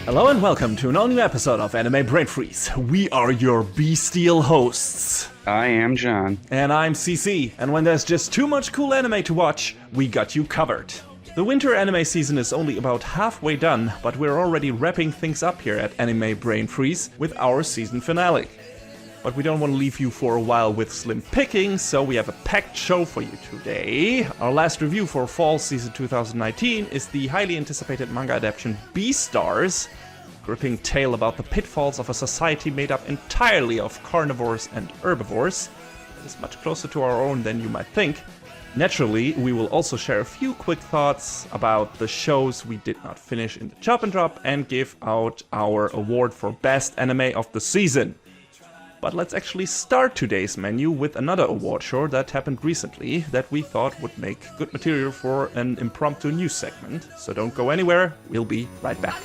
Hello and welcome to an all-new episode of Anime Brain Freeze. We are your bestial hosts. I am John. And I'm CC, and when there's just too much cool anime to watch, we got you covered. The winter anime season is only about halfway done, but we're already wrapping things up here at Anime Brain Freeze with our season finale. But we don't want to leave you for a while with slim pickings, so we have a packed show for you today. Our last review for fall season 2019 is the highly anticipated manga adaptation Beastars, a gripping tale about the pitfalls of a society made up entirely of carnivores and herbivores. It is much closer to our own than you might think. Naturally, we will also share a few quick thoughts about the shows we did not finish in the Chop and Drop and give out our award for Best Anime of the Season. But let's actually start today's menu with another award show that happened recently that we thought would make good material for an impromptu news segment. So don't go anywhere, we'll be right back.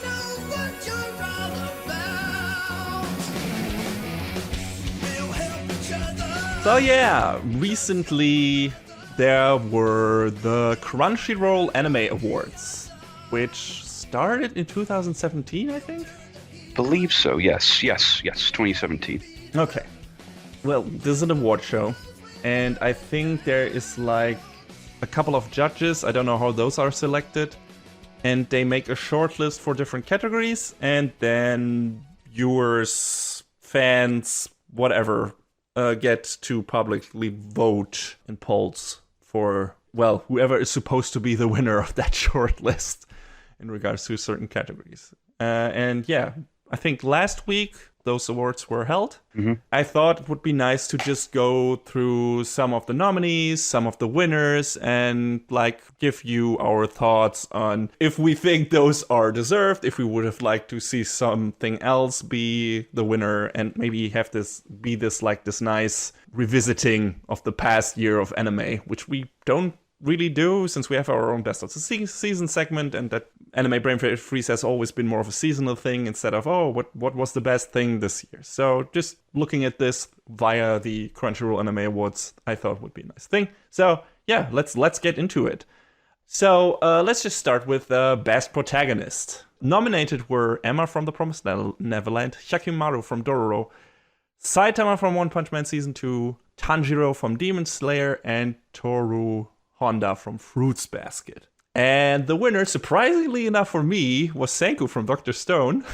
So yeah, recently there were the Crunchyroll Anime Awards, which started in 2017, I think? Believe so, yes, 2017. Okay. Well, this is an award show, and I think there is like a couple of judges, I don't know how those are selected, and they make a short list for different categories, and then viewers, fans, whatever, get to publicly vote in polls for, well, whoever is supposed to be the winner of that short list in regards to certain categories. And yeah, I think last week those awards were held. Mm-hmm. I thought it would be nice to just go through some of the nominees, some of the winners, and like give you our thoughts on if we think those are deserved, if we would have liked to see something else be the winner, and maybe have this be this nice revisiting of the past year of anime, which we don't really do since we have our own best of the season segment, and that Anime Brain Freeze has always been more of a seasonal thing instead of, oh, what was the best thing this year? So just looking at this via the Crunchyroll Anime Awards, I thought would be a nice thing. So yeah, let's get into it. So let's just start with Best Protagonist. Nominated were Emma from The Promised Neverland, Hyakkimaru from Dororo, Saitama from One Punch Man Season 2, Tanjiro from Demon Slayer, and Toru Honda from Fruits Basket. And the winner, surprisingly enough for me, was Senku from Dr. Stone.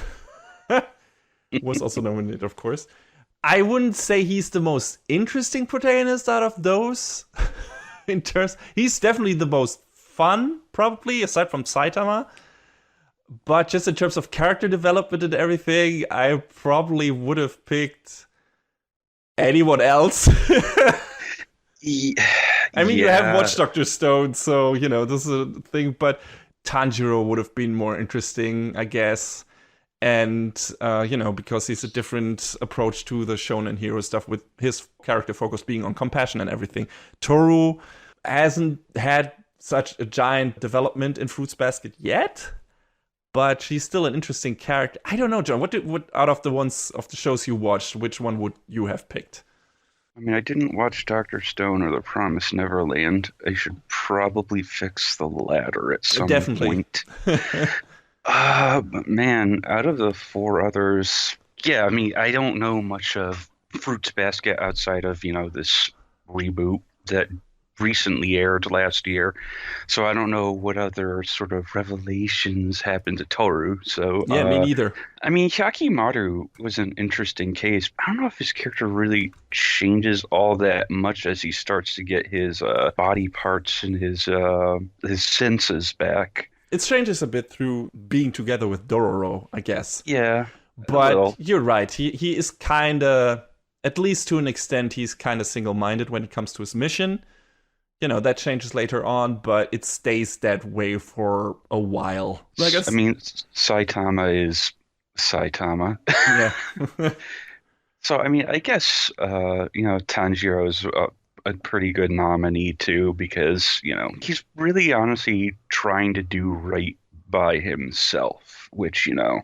Was also nominated, of course. I wouldn't say he's the most interesting protagonist out of those. He's definitely the most fun, probably, aside from Saitama. But just in terms of character development and everything, I probably would have picked anyone else. I mean, you have watched Dr. Stone, so, you know, this is a thing, but Tanjiro would have been more interesting, I guess. And, you know, because he's a different approach to the shonen hero stuff, with his character focus being on compassion and everything. Toru hasn't had such a giant development in Fruits Basket yet, but she's still an interesting character. I don't know, John, what out of the ones of the shows you watched, which one would you have picked? I mean, I didn't watch Dr. Stone or The Promised Neverland. I should probably fix the latter at some point. But man, out of the four others, yeah, I mean, I don't know much of Fruits Basket outside of, you know, this reboot that recently aired last year. So I don't know what other sort of revelations happened to Toru. So yeah, me neither. I mean, Hyakkimaru was an interesting case. I don't know if his character really changes all that much as he starts to get his body parts and his senses back. It changes a bit through being together with Dororo, I guess. Yeah. But you're right. He is kind of, at least to an extent, he's kind of single-minded when it comes to his mission. You know, that changes later on, but it stays that way for a while. I mean, Saitama is Saitama. Yeah. So, I mean, I guess, you know, Tanjiro is a pretty good nominee, too, because, you know, he's really honestly trying to do right by himself, which, you know.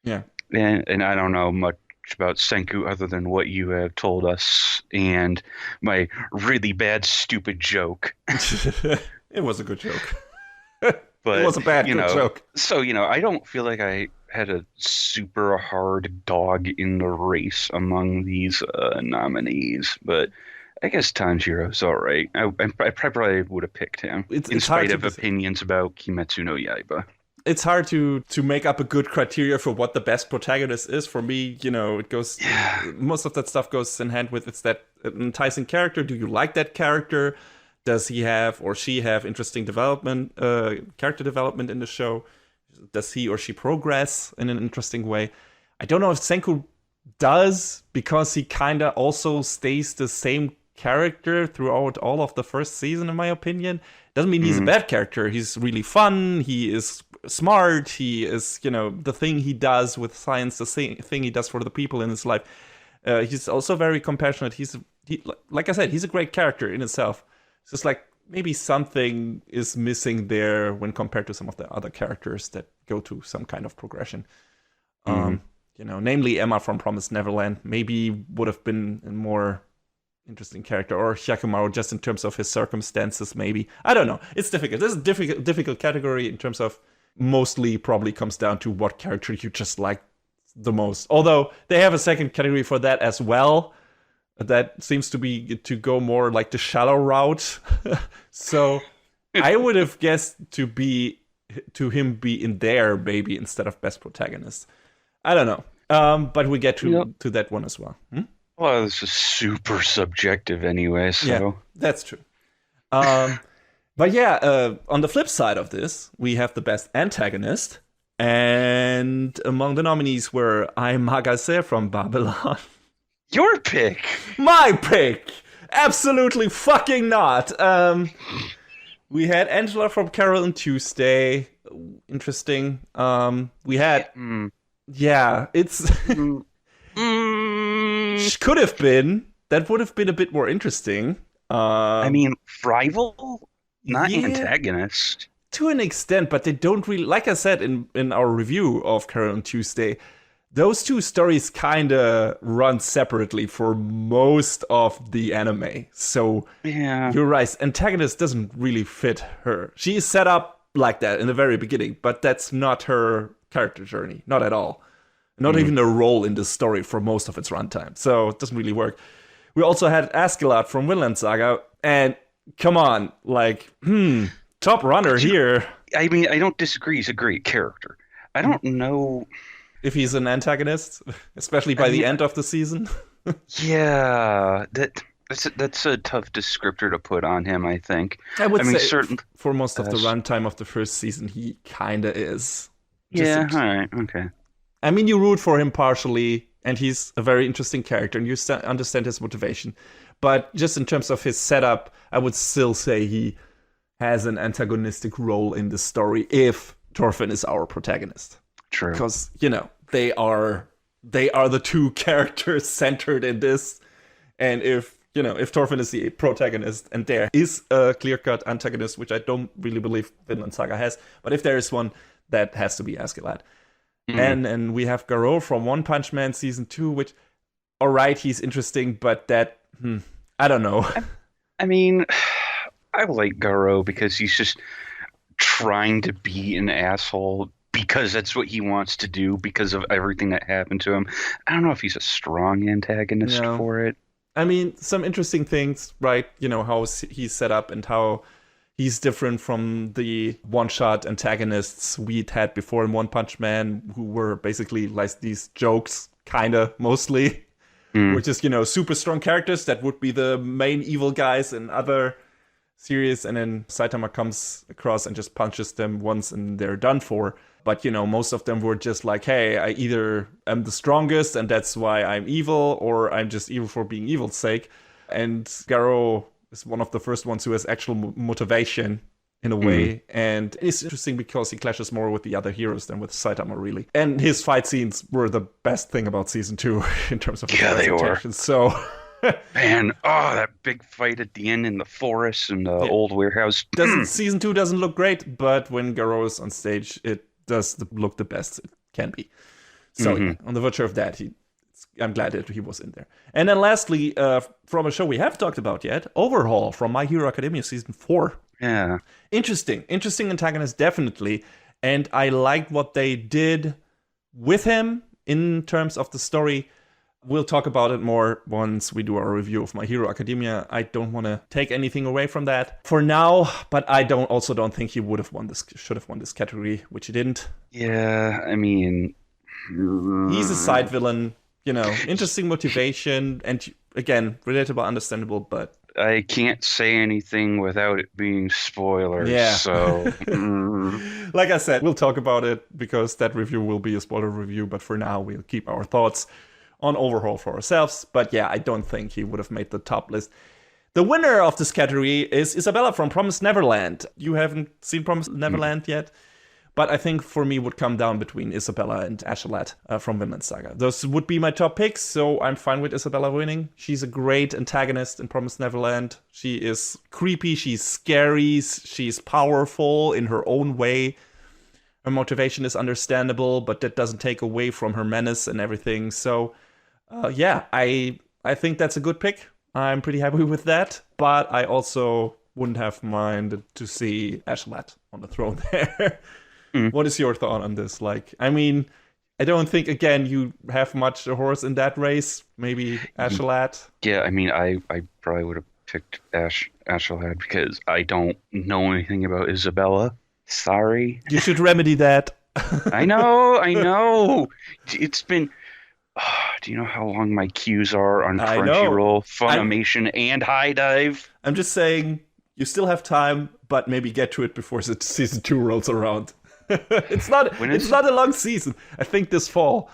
Yeah. And I don't know much about Senku other than what you have told us and my really bad, stupid joke. It was a good joke. But it was a bad good joke. So, you know, I don't feel like I had a super hard dog in the race among these nominees, but I guess Tanjiro's all right. I probably would have picked him in It's hard spite to of opinions about Kimetsu no Yaiba. it's hard to make up a good criteria for what the best protagonist is. For me, it goes Yeah. most of that stuff goes in hand with it's that enticing character. Do you like that character? Does he have or she have interesting development, character development in the show? Does he or she progress in an interesting way? I don't know if Senku does, because he kind of also stays the same character throughout all of the first season, in my opinion. Doesn't mean he's a bad character. He's really fun. He is smart. He is, the thing he does with science, the thing he does for the people in his life. He's also very compassionate. Like I said, he's a great character in itself. It's just like maybe something is missing there when compared to some of the other characters that go to some kind of progression. Namely Emma from Promised Neverland maybe would have been a more interesting character, or Hyakumaru just in terms of his circumstances, maybe. I don't know. It's difficult. This is a difficult category in terms of mostly probably comes down to what character you just like the most. Although they have a second category for that as well. That seems to go more like the shallow route. So I would have guessed to him be in there maybe instead of best protagonist. I don't know. But we get to that one as well. Well, this is super subjective anyway, so. Yeah, that's true. But yeah, on the flip side of this, we have the best antagonist. And among the nominees were Ai Magase from Babylon. Your pick! My pick! Absolutely fucking not. We had Angela from Carol and Tuesday. Interesting. We had... Yeah, it's... Could have been. That would have been a bit more interesting. Rival? Not antagonist. To an extent, but they don't really... Like I said in our review of Carol and Tuesday, those two stories kind of run separately for most of the anime. So yeah, you're right. Antagonist doesn't really fit her. She is set up like that in the very beginning, but that's not her character journey. Not at all. Not even a role in the story for most of its runtime. So it doesn't really work. We also had Askeladd from Vinland Saga. And come on, top runner here. I mean, I don't disagree. He's a great character. I don't know if he's an antagonist, especially by the end of the season. Yeah, that's a tough descriptor to put on him, I think. I would say for most of the runtime of the first season, he kind of is. All right, okay. I mean, you root for him partially, and he's a very interesting character, and you understand his motivation. But just in terms of his setup, I would still say he has an antagonistic role in the story if Thorfinn is our protagonist. True. Because, they are the two characters centered in this. And if Thorfinn is the protagonist and there is a clear-cut antagonist, which I don't really believe Vinland Saga has, but if there is one, that has to be Askeladd. And we have Garou from One Punch Man Season 2, which, alright, he's interesting, but that, I don't know. I mean, I like Garou because he's just trying to be an asshole because that's what he wants to do because of everything that happened to him. I don't know if he's a strong antagonist for it. I mean, some interesting things, right? How he's set up and how he's different from the one-shot antagonists we'd had before in One Punch Man, who were basically like these jokes, kind of, mostly. Which is, super strong characters that would be the main evil guys in other series, and then Saitama comes across and just punches them once and they're done for. But, most of them were just like, hey, I either am the strongest and that's why I'm evil, or I'm just evil for being evil's sake. And Garou is one of the first ones who has actual motivation in a way. And it's interesting because he clashes more with the other heroes than with Saitama, really. And his fight scenes were the best thing about Season 2 in terms of they were. So... Man, that big fight at the end in the forest and the old warehouse. Season 2 doesn't look great, but when Garou is on stage, it does look the best it can be. So on the virtue of that, I'm glad that he was in there. And then lastly, from a show we have talked about yet, Overhaul from My Hero Academia Season 4. Yeah. Interesting antagonist, definitely. And I liked what they did with him in terms of the story. We'll talk about it more once we do our review of My Hero Academia. I don't want to take anything away from that for now, but I also don't think he should have won this category, which he didn't. Yeah, I mean, he's a side villain, interesting motivation, and again, relatable, understandable, but I can't say anything without it being spoilers. Yeah. So, like I said, we'll talk about it because that review will be a spoiler review. But for now, we'll keep our thoughts on Overhaul for ourselves. But yeah, I don't think he would have made the top list. The winner of this category is Isabella from Promised Neverland. You haven't seen Promised Neverland yet? But I think for me would come down between Isabella and Astolat from Vinland Saga. Those would be my top picks, so I'm fine with Isabella winning. She's a great antagonist in Promised Neverland. She is creepy, she's scary, she's powerful in her own way. Her motivation is understandable, but that doesn't take away from her menace and everything. So, yeah, I think that's a good pick. I'm pretty happy with that, but I also wouldn't have minded to see Astolat on the throne there. What is your thought on this? I don't think, again, you have much a horse in that race. Maybe Astolat. Yeah, I probably would have picked Astolat because I don't know anything about Isabella. Sorry. You should remedy that. I know. It's been... do you know how long my queues are on Crunchyroll, Funimation, and High Dive? I'm just saying, you still have time, but maybe get to it before season 2 rolls around. It's not a long season. I think this fall.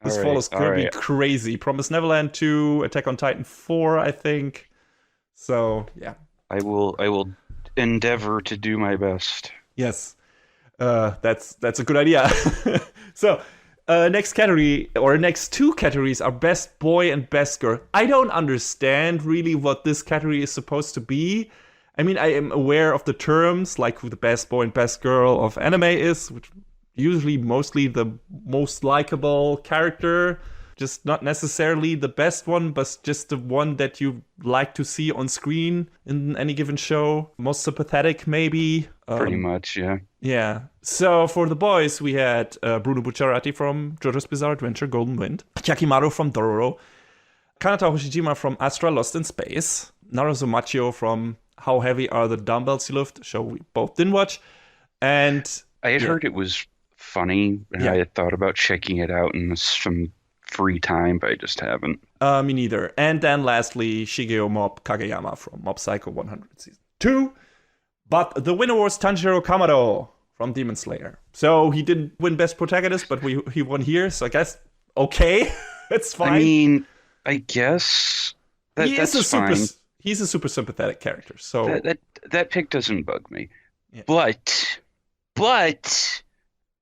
This fall is going to be crazy. Promised Neverland 2, Attack on Titan 4, I think. So, yeah. I will endeavor to do my best. Yes. That's a good idea. So, next category, or next two categories, are Best Boy and Best Girl. I don't understand really what this category is supposed to be. I am aware of the terms, like who the best boy and best girl of anime is, which usually mostly the most likable character, just not necessarily the best one, but just the one that you like to see on screen in any given show. Most sympathetic, maybe. Pretty much, yeah. Yeah. So for the boys, we had Bruno Bucciarati from JoJo's Bizarre Adventure, Golden Wind, Hyakimaru from Dororo, Kanata Hoshijima from Astra Lost in Space, Naruto Machio from How Heavy Are the Dumbbells You Lift, show we both didn't watch. And I had heard it was funny, and I had thought about checking it out in some free time, but I just haven't. Me neither. And then lastly, Shigeo Mob Kageyama from Mob Psycho 100 Season 2. But the winner was Tanjiro Kamado from Demon Slayer. So he didn't win Best Protagonist, but he won here, so I guess, okay, it's fine. I guess that's fine. He's a super sympathetic character, so that pick doesn't bug me. Yeah. But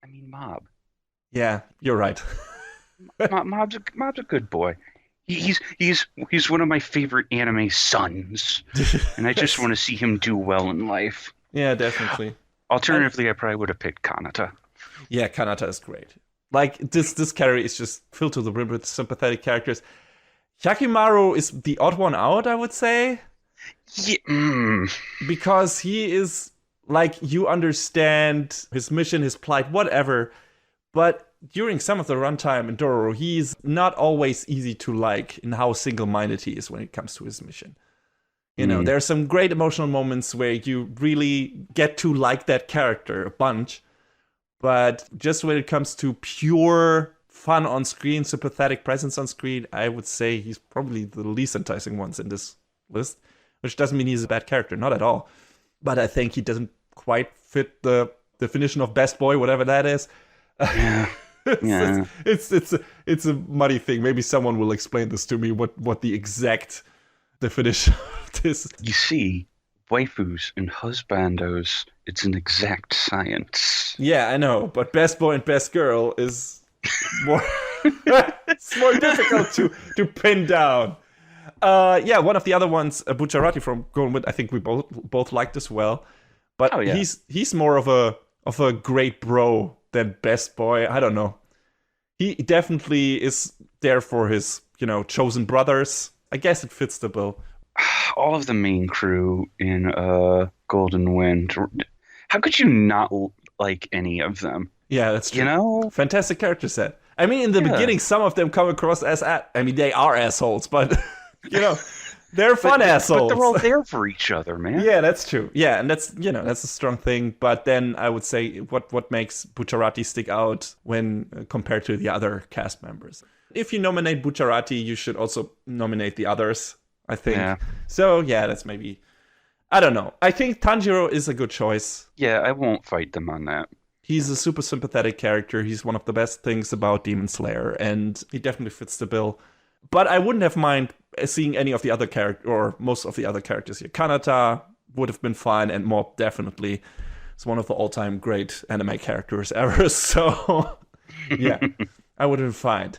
Mob. Yeah, you're right. Mob's a good boy. He's one of my favorite anime sons, and I just want to see him do well in life. Yeah, definitely. Alternatively, I probably would have picked Kanata. Yeah, Kanata is great. This category is just filled to the brim with sympathetic characters. Hyakimaru is the odd one out, I would say. Yeah. Because he is, you understand his mission, his plight, whatever. But during some of the runtime in Dororo, he's not always easy to like in how single-minded he is when it comes to his mission. There are some great emotional moments where you really get to like that character a bunch. But just when it comes to pure fun on screen, sympathetic presence on screen, I would say he's probably the least enticing ones in this list, which doesn't mean he's a bad character, not at all. But I think he doesn't quite fit the definition of best boy, whatever that is. Yeah. It's a muddy thing. Maybe someone will explain this to me, what the exact definition of this. You see, waifus and husbandos, it's an exact science. Yeah, I know, but best boy and best girl is more it's more difficult to pin down. One of the other ones, Bucciarati from Golden Wind, I think we both liked as well. But he's more of a great bro than best boy. I don't know. He definitely is there for his, chosen brothers. I guess it fits the bill. All of the main crew in Golden Wind. How could you not like any of them? Yeah, that's true. You know? Fantastic character set. I mean, in the Yeah. beginning, some of them come across as, I mean, they are assholes, but, you know, they're fun But they're all assholes. there for each other, man. Yeah, that's true. Yeah, and that's, that's a strong thing. But then I would say what makes Bucciarati stick out when compared to the other cast members. If you nominate Bucciarati, you should also nominate the others, I think. Yeah. So, yeah, that's maybe, I don't know. I think Tanjiro is a good choice. Yeah, I won't fight them on that. He's a super sympathetic character. He's one of the best things about Demon Slayer, and he definitely fits the bill. But I wouldn't have mind seeing any of the other characters, or most of the other characters here. Kanata would have been fine, and Mob definitely is one of the all-time great anime characters ever. So, yeah, I would have been fine.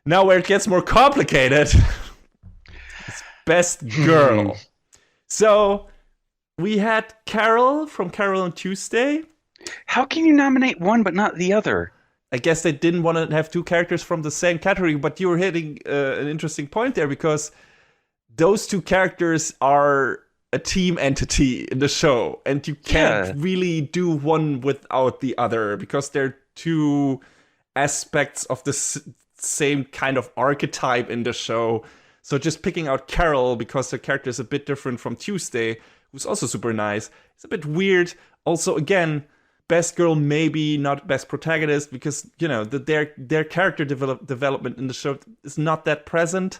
Now, where it gets more complicated, is Best Girl. So, we had Carol from Carol and Tuesday. How can you nominate one but not the other? I guess they didn't want to have two characters from the same category, but you were hitting an interesting point there, because those two characters are a team entity in the show, and you can't really do one without the other, because they're two aspects of the same kind of archetype in the show. So just picking out Carol because her character is a bit different from Tuesday, who's also super nice, it's a bit weird. Also, again, Best Girl, maybe not best protagonist, because their character development in the show is not that present.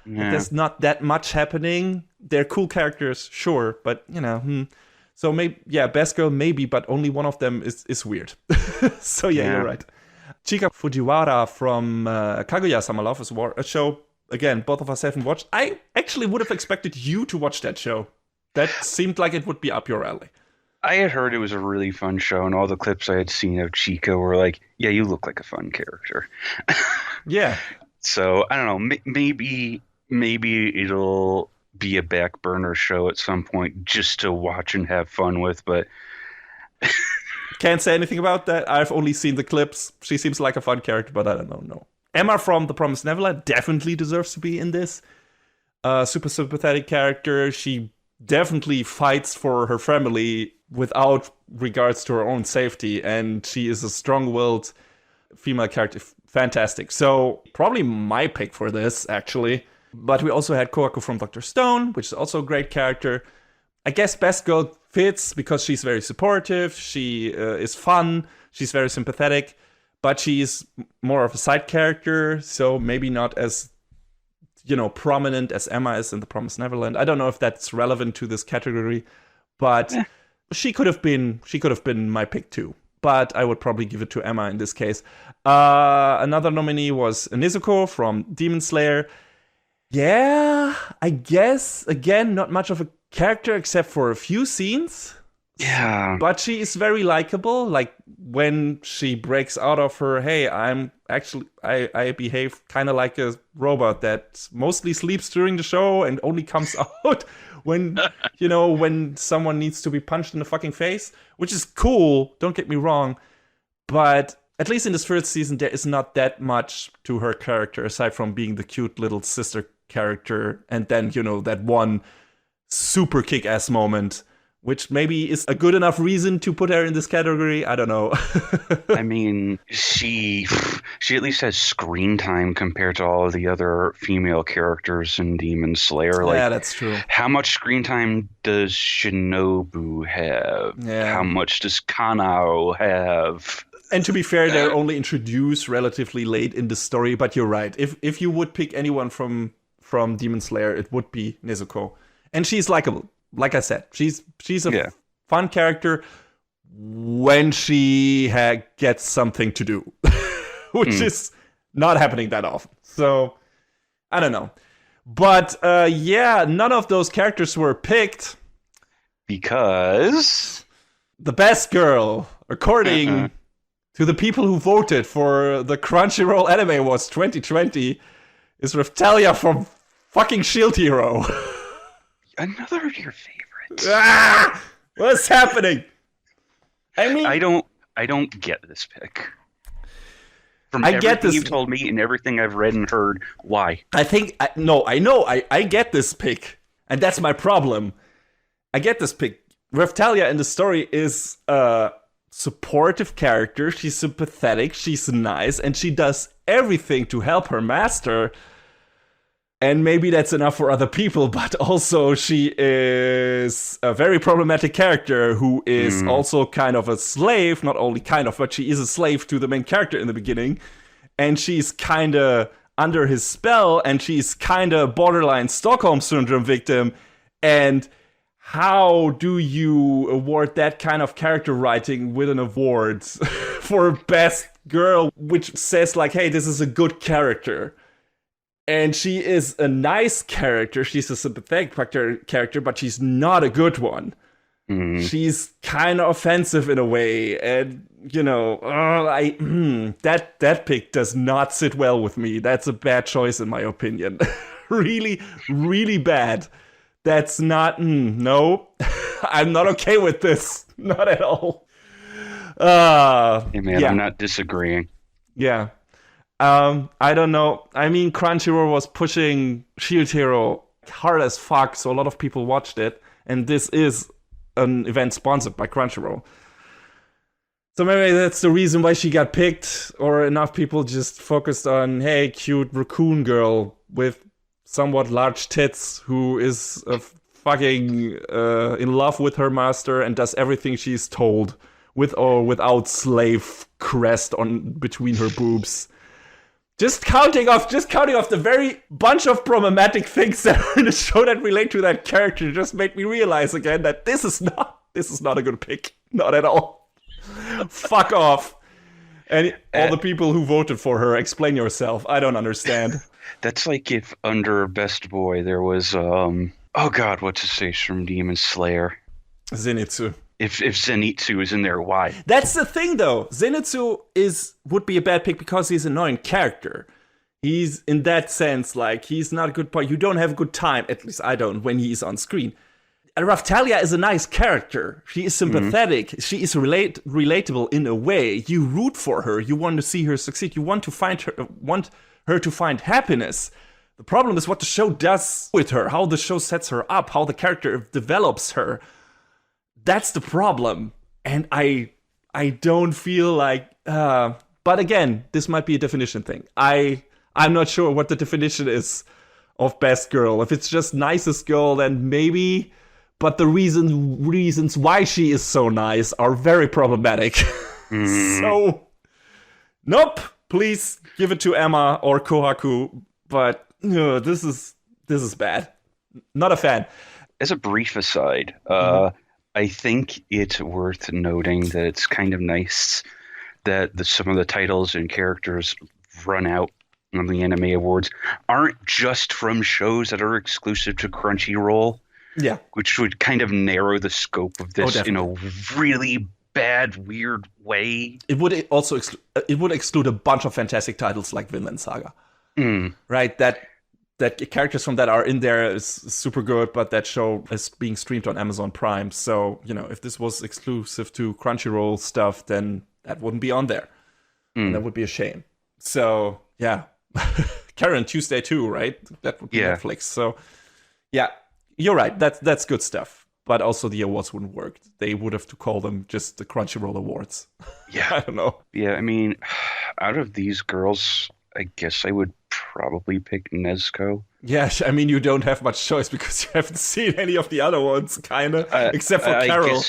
Yeah. There's not that much happening. They're cool characters, sure, but So maybe, Best Girl maybe, but only one of them is weird. So you're right. Chika Fujiwara from Kaguya-sama Love is War, a show again both of us haven't watched. I actually would have expected you to watch that show. That seemed like it would be up your alley. I had heard it was a really fun show, and all the clips I had seen of Chica were like, yeah, you look like a fun character. Yeah. So, I don't know, maybe it'll be a back burner show at some point just to watch and have fun with, but... Can't say anything about that. I've only seen the clips. She seems like a fun character, but I don't know, no. Emma from The Promised Neverland definitely deserves to be in this. Super sympathetic character. She definitely fights for her family without regards to her own safety, and she is a strong-willed female character. Fantastic. So probably my pick for this, actually. But we also had Kohaku from Dr. Stone, which is also a great character. I guess Best Girl fits because she's very supportive, she is fun, she's very sympathetic, but she's more of a side character, so maybe not as prominent as Emma is in The Promised Neverland. I don't know if that's relevant to this category, but she could have been my pick too. But I would probably give it to Emma in this case. Another nominee was Nezuko from Demon Slayer. Yeah, I guess, again, not much of a character except for a few scenes. Yeah. But she is very likable. Like when she breaks out of her, hey, I behave kind of like a robot that mostly sleeps during the show and only comes out when, when someone needs to be punched in the fucking face, which is cool. Don't get me wrong. But at least in this first season, there is not that much to her character aside from being the cute little sister character. And then, that one super kick-ass moment, which maybe is a good enough reason to put her in this category. I don't know. I mean, she at least has screen time compared to all of the other female characters in Demon Slayer. Yeah, that's true. How much screen time does Shinobu have? Yeah. How much does Kanao have? And to be fair, they're only introduced relatively late in the story, but you're right. If you would pick anyone from Demon Slayer, it would be Nezuko. And she's likable. Like I said, she's a fun character when she gets something to do, which is not happening that often. So, I don't know. But, none of those characters were picked. Because? The Best Girl, according to the people who voted for the Crunchyroll Anime Awards 2020, is Raphtalia from fucking Shield Hero. Another of your favorites. What's happening? I mean, I don't get this pick. From everything you've told me and everything I've read and heard, why? I get this pick, and that's my problem. I get this pick. Raphtalia in the story is supportive character. She's sympathetic, she's nice, and she does everything to help her master. And maybe that's enough for other people, but also she is a very problematic character who is also kind of a slave, not only kind of, but she is a slave to the main character in the beginning. And she's kind of under his spell, and she's kind of borderline Stockholm Syndrome victim. And how do you award that kind of character writing with an award for best girl, which says like, hey, this is a good character? And she is a nice character. She's a sympathetic character, but she's not a good one. She's kind of offensive in a way. And, you know, that pick does not sit well with me. That's a bad choice, in my opinion. Really, really bad. That's not, no. I'm not okay with this. Not at all. Hey, man, yeah. I'm not disagreeing. Yeah. I don't know. I mean, Crunchyroll was pushing Shield Hero hard as fuck, so a lot of people watched it. And this is an event sponsored by Crunchyroll. So maybe that's the reason why she got picked, or enough people just focused on, hey, cute raccoon girl with somewhat large tits who is fucking in love with her master and does everything she's told, with or without slave crest on between her boobs. Just counting off the very bunch of problematic things that are in the show that relate to that character just made me realize again that this is not a good pick. Not at all. Fuck off. And all the people who voted for her, explain yourself. I don't understand. That's like if under Best Boy there was oh god, what's his face from Demon Slayer? Zenitsu. If Zenitsu is in there, why? That's the thing, though. Zenitsu would be a bad pick because he's an annoying character. He's, in that sense, like, he's not a good part. You don't have a good time, at least I don't, when he's on screen. And Raftalia is a nice character. She is sympathetic. She is relatable in a way. You root for her. You want to see her succeed. You want her to find happiness. The problem is what the show does with her, how the show sets her up, how the character develops her. That's the problem. And I don't feel like... but again, this might be a definition thing. I'm not sure what the definition is of best girl. If it's just nicest girl, then maybe... But the reasons why she is so nice are very problematic. So, nope. Please give it to Emma or Kohaku. But this is bad. Not a fan. As a brief aside, I think it's worth noting that it's kind of nice that some of the titles and characters run out on the Anime Awards aren't just from shows that are exclusive to Crunchyroll. Yeah. Which would kind of narrow the scope of this in a really bad, weird way. It would also exclude a bunch of fantastic titles like Vinland Saga. Right? That characters from that are in there is super good, but that show is being streamed on Amazon Prime. So, if this was exclusive to Crunchyroll stuff, then that wouldn't be on there. And that would be a shame. So, yeah. Karen, Tuesday too, right? That would be Netflix. So, yeah. You're right. That's good stuff. But also the awards wouldn't work. They would have to call them just the Crunchyroll Awards. Yeah. I don't know. Yeah, I mean, out of these girls, I guess I would probably pick Nezuko. Yeah, I mean, you don't have much choice because you haven't seen any of the other ones, kind of, except for Carol.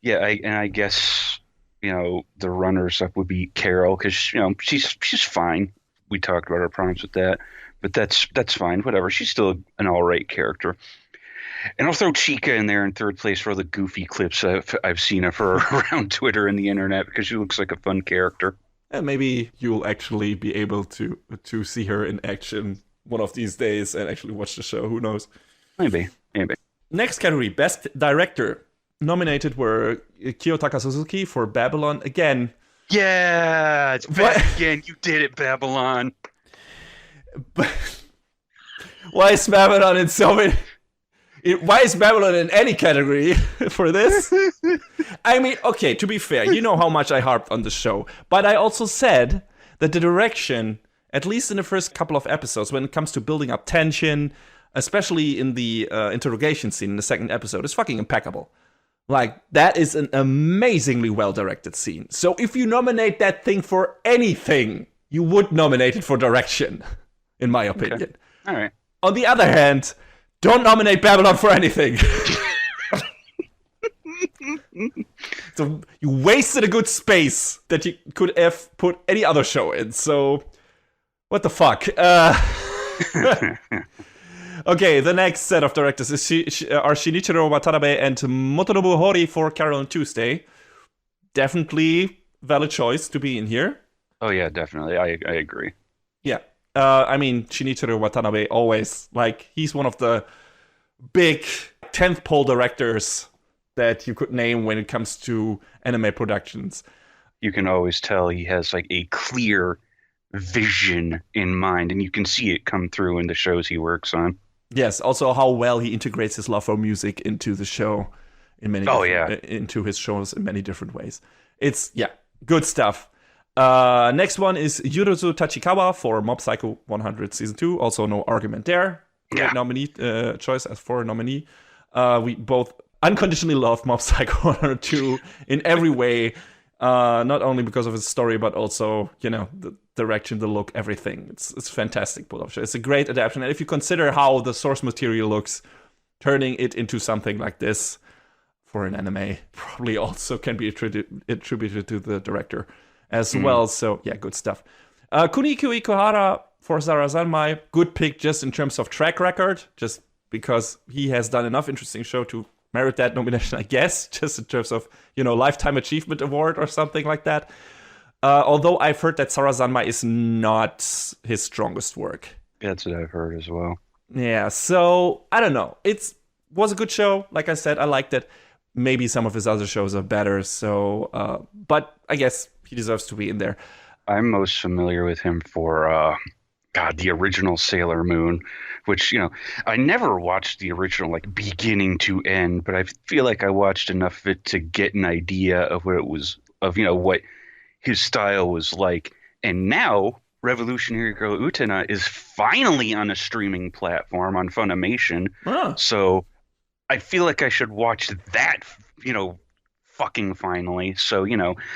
I guess, the runners-up would be Carol because, she's fine. We talked about our problems with that. But that's fine, whatever. She's still an all-right character. And I'll throw Chica in there in third place for all the goofy clips I've seen of her around Twitter and the internet because she looks like a fun character. And maybe you'll actually be able to see her in action one of these days and actually watch the show. Who knows? Maybe. Next category, Best Director. Nominated were Kiyotaka Suzuki for Babylon. Again. Yeah, it's back again. You did it, Babylon. But why is Babylon in so many? Why is Babylon in any category for this? I mean, okay, to be fair, you know how much I harped on the show, but I also said that the direction, at least in the first couple of episodes, when it comes to building up tension, especially in the interrogation scene in the second episode, is fucking impeccable. Like, that is an amazingly well-directed scene. So if you nominate that thing for anything, you would nominate it for direction, in my opinion. Okay. All right. On the other hand, don't nominate Babylon for anything. So you wasted a good space that you could have put any other show in. So, what the fuck? Okay, the next set of directors are Shinichiro Watanabe and Motonobu Hori for Carol and Tuesday. Definitely valid choice to be in here. Oh yeah, definitely. I agree. Yeah. I mean, Shinichiro Watanabe always, like, he's one of the big 10th pole directors that you could name when it comes to anime productions. You can always tell he has like a clear vision in mind, and you can see it come through in the shows he works on. Yes, also how well he integrates his love for music into the show in many into his shows in many different ways. It's good stuff. Next one is Yuruzu Tachikawa for Mob Psycho 100 Season 2. Also no argument there. Great nominee choice as for a nominee. We both unconditionally love Mob Psycho 102 in every way. Not only because of its story, but also, the direction, the look, everything. It's fantastic pull-off show. It's a great adaptation. And if you consider how the source material looks, turning it into something like this for an anime probably also can be attributed to the director as well. So, good stuff. Kuniko Ikuhara for Sarazanmai. Good pick just in terms of track record, just because he has done enough interesting show to merit that nomination, I guess, just in terms of, Lifetime Achievement Award or something like that. Although I've heard that Sarazanmai is not his strongest work. That's what I've heard as well. Yeah, so, I don't know. It was a good show. Like I said, I liked it. Maybe some of his other shows are better, so, but I guess he deserves to be in there. I'm most familiar with him for, the original Sailor Moon, which, I never watched the original, like, beginning to end, but I feel like I watched enough of it to get an idea of what it was, what his style was like. And now, Revolutionary Girl Utena is finally on a streaming platform on Funimation. Huh. So I feel like I should watch that, fucking finally. So,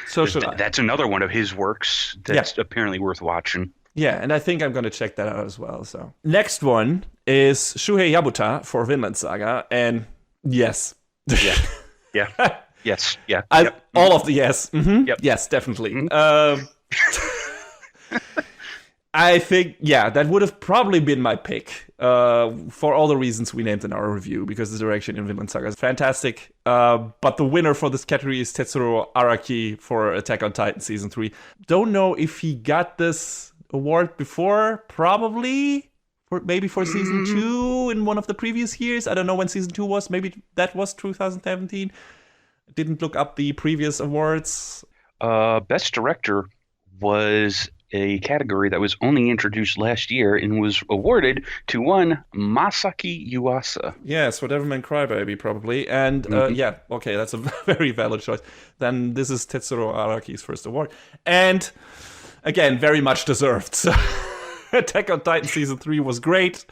So should I. That's another one of his works that's apparently worth watching. Yeah, and I think I'm going to check that out as well. So next one is Shuhei Yabuta for Vinland Saga, and yes. Yeah. Yes. Yeah. All of the yes. Mm-hmm. Yep. Yes, definitely. Mm-hmm. I think, that would have probably been my pick for all the reasons we named in our review, because the direction in Vinland Saga is fantastic. But the winner for this category is Tetsuro Araki for Attack on Titan Season 3. Don't know if he got this award before, probably. Maybe for Season 2 in one of the previous years. I don't know when Season 2 was. Maybe that was 2017. Didn't look up the previous awards. Best Director was a category that was only introduced last year and was awarded to one Masaki Yuasa. Yes, Whatever Man Crybaby, probably. And okay, that's a very valid choice. Then this is Tetsuro Araki's first award. And again, very much deserved. So Attack on Titan Season 3 was great.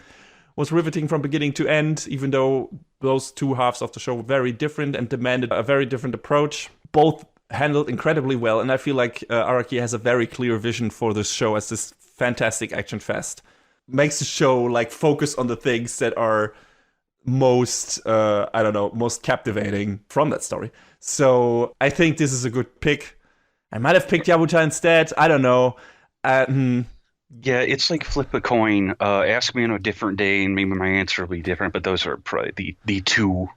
Was riveting from beginning to end, even though those two halves of the show were very different and demanded a very different approach. Both handled incredibly well, and I feel like Araki has a very clear vision for this show as this fantastic action fest. Makes the show like focus on the things that are most, most captivating from that story. So I think this is a good pick. I might have picked Yabuta instead. I don't know. Yeah, it's like flip a coin. Ask me on a different day, and maybe my answer will be different. But those are probably the two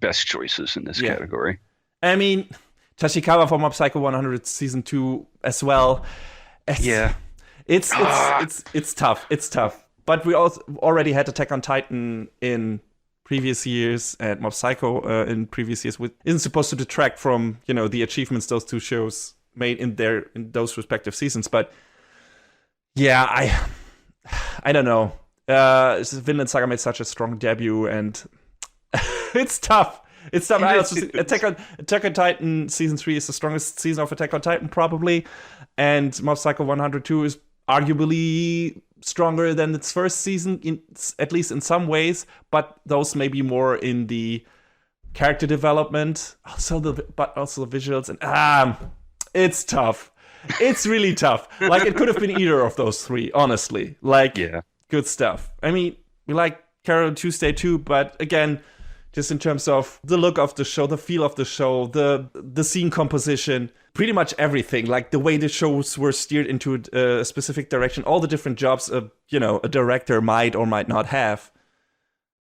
best choices in this category. I mean, Tachikawa for Mob Psycho 100 Season 2 as well. It's tough. It's tough. But we also already had Attack on Titan in previous years, and Mob Psycho in previous years, which isn't supposed to detract from the achievements those two shows made in those respective seasons. But yeah, I don't know. Vinland Saga made such a strong debut, and it's tough. It's tough. Attack on Titan Season 3 is the strongest season of Attack on Titan, probably. And Mob Psycho 102 is arguably stronger than its first season, at least in some ways. But those may be more in the character development, but also the visuals, and it's tough. It's really tough. Like, it could have been either of those three, honestly. Like, good stuff. I mean, we like Carol and Tuesday too, but again, just in terms of the look of the show, the feel of the show, the scene composition, pretty much everything. Like the way the shows were steered into a specific direction, all the different jobs a director might or might not have.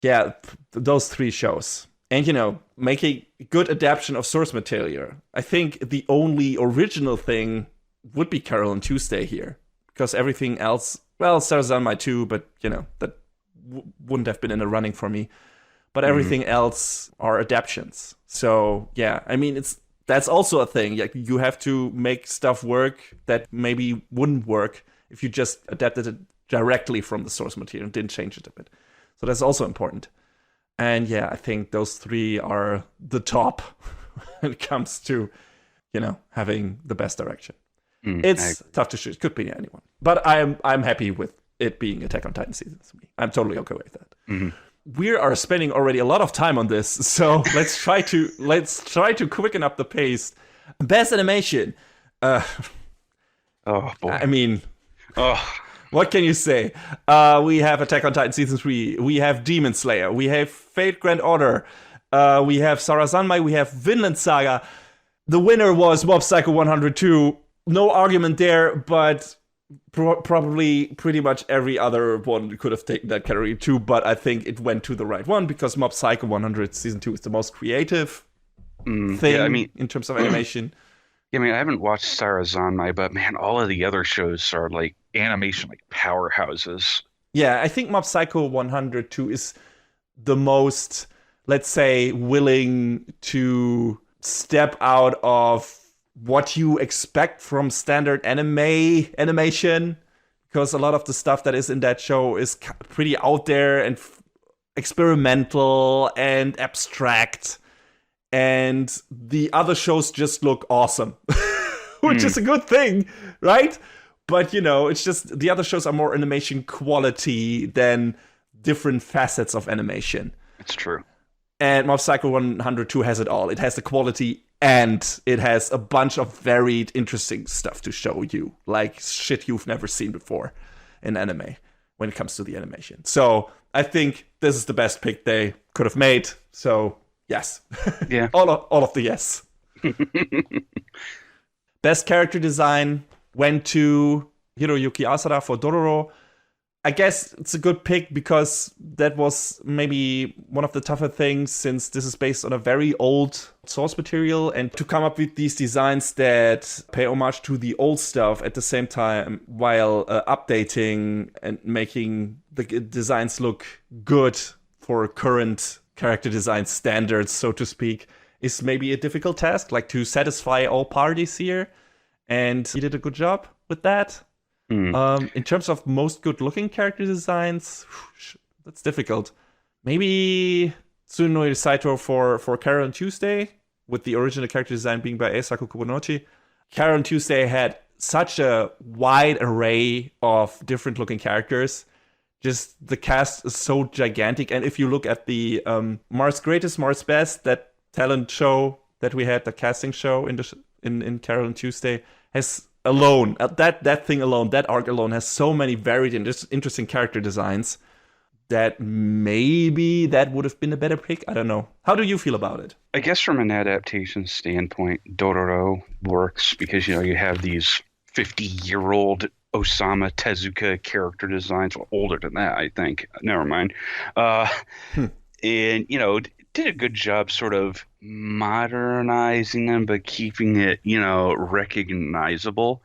Yeah, those three shows. And, make a good adaptation of source material. I think the only original thing would be Carol and Tuesday here. Because everything else, well, Sarazanmai too, but, that wouldn't have been in the running for me. But everything else are adaptations. So, yeah, I mean, that's also a thing. Like, you have to make stuff work that maybe wouldn't work if you just adapted it directly from the source material and didn't change it a bit. So that's also important. And yeah, I think those three are the top when it comes to, having the best direction. It's tough to choose. Could be anyone. But I'm happy with it being Attack on Titan season 3. I'm totally okay with that. Mm-hmm. We are spending already a lot of time on this, so let's try to quicken up the pace. Best animation. Oh boy. I mean, what can you say? We have Attack on Titan season 3. We have Demon Slayer. We have Fate Grand Order. We have Sarazanmai. We have Vinland Saga. The winner was Mob Psycho 102. No argument there, but probably pretty much every other one could have taken that category too, but I think it went to the right one because Mob Psycho 100 season 2 is the most creative thing in terms of animation. I haven't watched Sarazanmai, but man, all of the other shows are like animation like powerhouses. Yeah, I think Mob Psycho 102 is the most, let's say, willing to step out of what you expect from standard animation, because a lot of the stuff that is in that show is pretty out there and experimental and abstract, and the other shows just look awesome, which is a good thing, right? But it's just the other shows are more animation quality than different facets of animation. It's true. And Mob Psycho 102 has it all. It has the quality and it has a bunch of varied, interesting stuff to show you, like shit you've never seen before in anime when it comes to the animation. So I think this is the best pick they could have made. So yes, yeah, all of the yes. Best character design went to Hiroyuki Asada for Dororo. I guess it's a good pick because that was maybe one of the tougher things, since this is based on a very old source material, and to come up with these designs that pay homage to the old stuff at the same time while updating and making the designs look good for current character design standards, so to speak, is maybe a difficult task, like to satisfy all parties here. And he did a good job with that. In terms of most good-looking character designs, that's difficult. Maybe Tsunori Saito for Carol and Tuesday, with the original character design being by Eisaku Kobunochi. Carol and Tuesday had such a wide array of different-looking characters. Just the cast is so gigantic. And if you look at the Mars Greatest, Mars Best, that talent show that we had, the casting show in Carol and Tuesday, has alone, that thing alone, that arc alone has so many varied and just interesting character designs that maybe that would have been a better pick. I don't know. How do you feel about it? I guess from an adaptation standpoint, Dororo works because, you have these 50-year-old Osamu Tezuka character designs. Well, older than that, I think. Never mind. And, did a good job sort of modernizing them, but keeping it, recognizable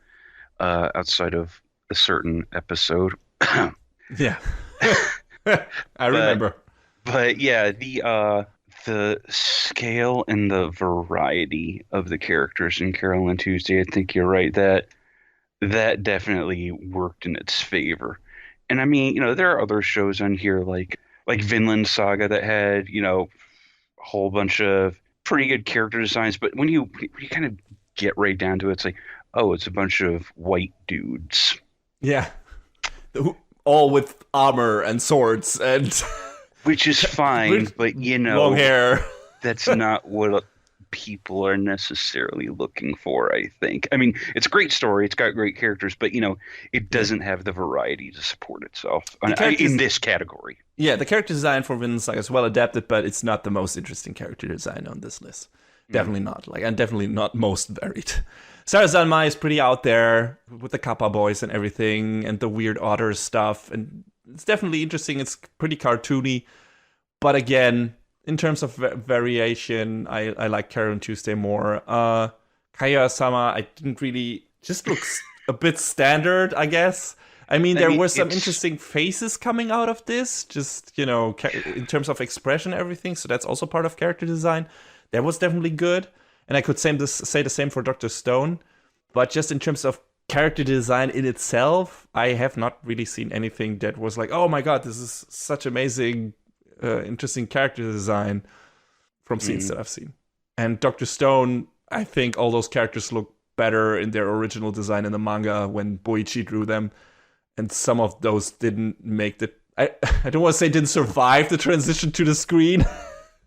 outside of a certain episode. Yeah. I remember. But yeah, the scale and the variety of the characters in Carol and Tuesday, I think you're right, that definitely worked in its favor. And I mean, there are other shows on here like Vinland Saga that had, a whole bunch of pretty good character designs, but when you kind of get right down to it, it's like, oh, it's a bunch of white dudes. Yeah. All with armor and swords and which is fine, but long hair. that's not what people are necessarily looking for, I think. I mean, it's a great story, it's got great characters, but it Yeah. doesn't have the variety to support itself The in characters, this category. yeah, the character design for Vinland Saga is well adapted, but it's not the most interesting character design on this list. Definitely not. And definitely not most varied. Sarazanmai is pretty out there with the Kappa boys and everything, and the weird otter stuff, and it's definitely interesting. It's pretty cartoony, but again, in terms of variation, I like Karen Tuesday more. Kaya-sama, I didn't really, just looks a bit standard, I guess. I mean, there were some interesting faces coming out of this, just, in terms of expression and everything, so that's also part of character design. That was definitely good, and I could say the same for Dr. Stone, but just in terms of character design in itself, I have not really seen anything that was like, oh my god, this is such amazing, interesting character design from scenes that I've seen. And Dr. Stone, I think all those characters look better in their original design in the manga when Boichi drew them, and some of those didn't make the... I don't want to say didn't survive the transition to the screen.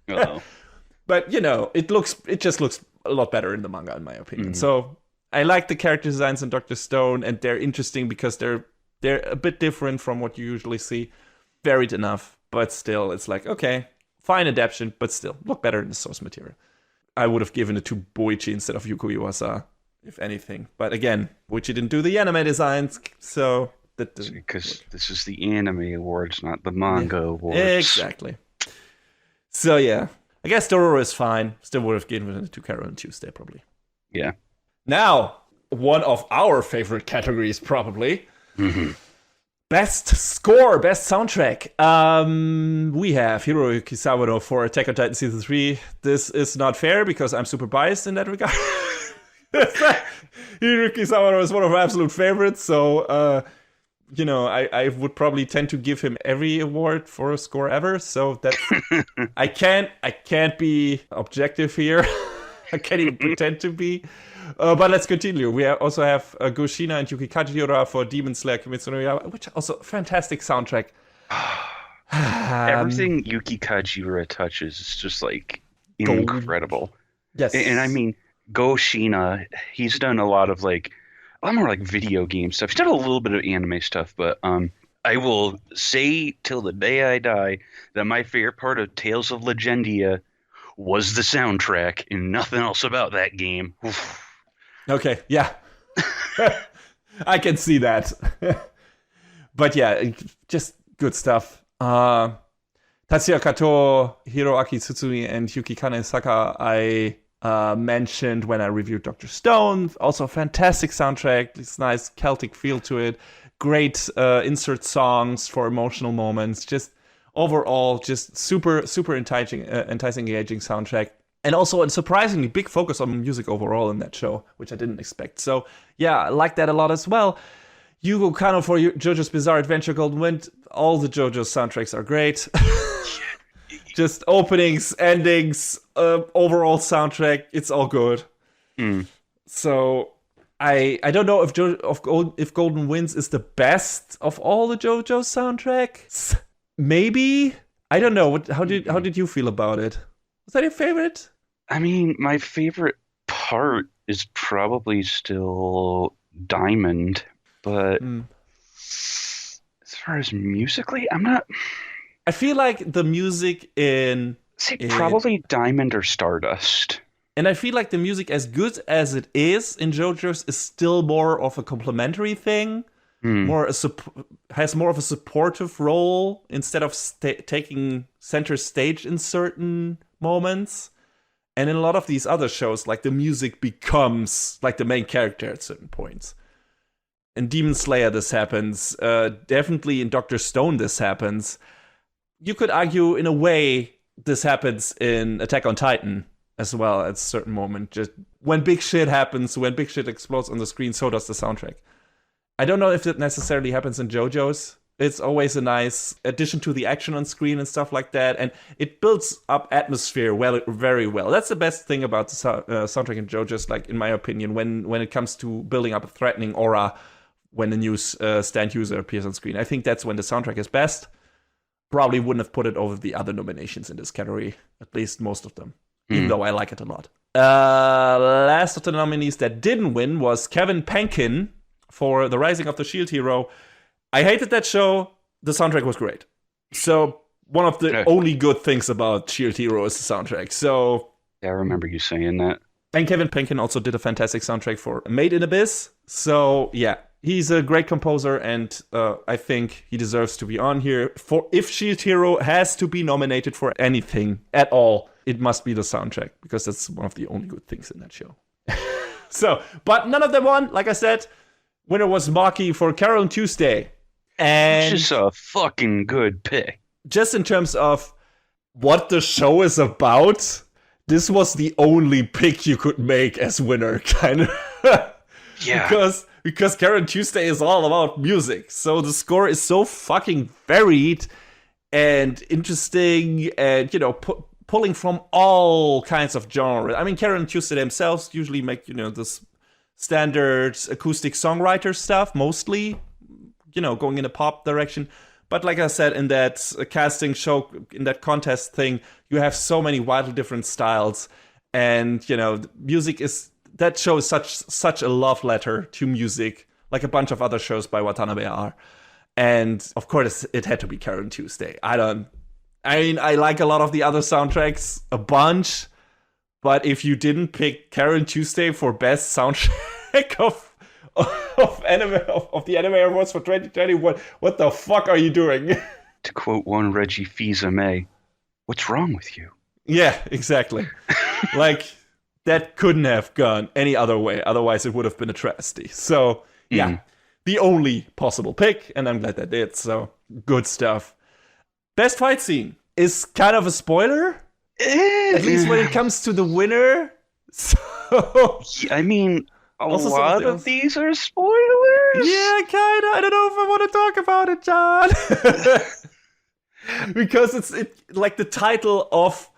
Uh-oh. But, it just looks a lot better in the manga, in my opinion. So I like the character designs in Dr. Stone, and they're interesting because they're a bit different from what you usually see. Varied enough, but still, it's like, okay, fine adaptation, but still, look better in the source material. I would have given it to Boichi instead of Yuko Iwasa, if anything. But again, Boichi didn't do the anime designs, so... Because this is the Anime Awards, not the Manga Awards. Exactly. So, yeah. I guess Dororo is fine. Still would have given it to Carol on Tuesday, probably. Yeah. Now, one of our favorite categories, probably. Mm-hmm. Best score, best soundtrack. We have Hiroyuki Sawano for Attack on Titan Season 3. This is not fair because I'm super biased in that regard. Hiroyuki Sawano is one of my absolute favorites, so... I would probably tend to give him every award for a score ever. So that's I can't be objective here. I can't even pretend to be. But let's continue. We also have Goshina and Yuki Kajiura for Demon Slayer Kimetsu no Yaiba, which also fantastic soundtrack. Everything Yuki Kajiura touches is just like incredible. Yes, and I mean Goshina, he's done a lot of like. I'm more like video game stuff. He's done a little bit of anime stuff, but I will say till the day I die that my favorite part of Tales of Legendia was the soundtrack and nothing else about that game. Oof. Okay, yeah. I can see that. But yeah, just good stuff. Tatsuya Kato, Hiroaki Tsutsumi, and Yuki Kanesaka, I mentioned when I reviewed Dr. Stone. Also a fantastic soundtrack. This nice Celtic feel to it. Great insert songs for emotional moments. Just overall, just super enticing, engaging soundtrack. And also a surprisingly big focus on music overall in that show, which I didn't expect. So yeah, I like that a lot as well. Yugo Kano for JoJo's Bizarre Adventure Golden Wind. All the JoJo soundtracks are great. Just openings, endings, overall soundtrack, it's all good. So I don't know if Golden Winds is the best of all the JoJo soundtracks. Maybe, I don't know. How did you feel about it? Was that your favorite? I mean, my favorite part is probably still Diamond, but as far as musically, I'm not. I feel like the music probably Diamond or Stardust. And I feel like the music, as good as it is in JoJo's, is still more of a complementary thing. Has more of a supportive role instead of taking center stage in certain moments. And in a lot of these other shows, like the music becomes like the main character at certain points. In Demon Slayer, this happens. Definitely in Dr. Stone, this happens. You could argue, in a way, this happens in Attack on Titan as well at a certain moment. Just when big shit happens, when big shit explodes on the screen, so does the soundtrack. I don't know if that necessarily happens in JoJo's. It's always a nice addition to the action on screen and stuff like that, and it builds up atmosphere very well. That's the best thing about the soundtrack in JoJo's, like, in my opinion, when it comes to building up a threatening aura when a new stand user appears on screen. I think that's when the soundtrack is best. Probably wouldn't have put it over the other nominations in this category, at least most of them. even though I like it a lot. Last of the nominees that didn't win was Kevin Penkin for The Rising of the Shield Hero. I hated that show. The soundtrack was great. So one of the only good things about Shield Hero is the soundtrack. So yeah, I remember you saying that. And Kevin Penkin also did a fantastic soundtrack for Made in Abyss. So yeah, he's a great composer, and I think he deserves to be on here. For if Shield Hero has to be nominated for anything at all, it must be the soundtrack, because that's one of the only good things in that show. So, but none of them won. Like I said, winner was Maki for Carol and Tuesday. And it's just a fucking good pick. Just in terms of what the show is about, this was the only pick you could make as winner, kind of. Yeah. Because Carol and Tuesday is all about music. So the score is so fucking varied and interesting and, you know, pulling from all kinds of genres. I mean, Karen and Tuesday themselves usually make, you know, this standard acoustic songwriter stuff, mostly, you know, going in a pop direction. But like I said, in that casting show, in that contest thing, you have so many wildly different styles. And, you know, music is, that show is such a love letter to music, like a bunch of other shows by Watanabe are. And of course, it had to be Karen Tuesday. I like a lot of the other soundtracks a bunch, but if you didn't pick Karen Tuesday for best soundtrack of the Anime Awards for 2020, what the fuck are you doing? To quote one Reggie Fils-Aimé, what's wrong with you? Yeah, exactly. Like, that couldn't have gone any other way. Otherwise, it would have been a travesty. So, yeah, the only possible pick, and I'm glad that did. So, good stuff. Best fight scene is kind of a spoiler, at least when it comes to the winner. So, I mean, a lot of these are spoilers. Yeah, kind of. I don't know if I want to talk about it, John. Because it's like the title of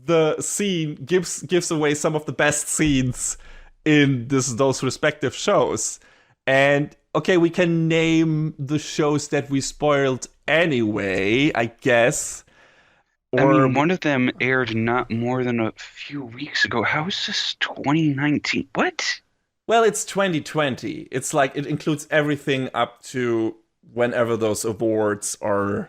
the scene gives away some of the best scenes in those respective shows. And okay, we can name the shows that we spoiled anyway, I guess. I mean, one of them aired not more than a few weeks ago. How is this 2019? What? Well, it's 2020. It's like it includes everything up to whenever those awards are.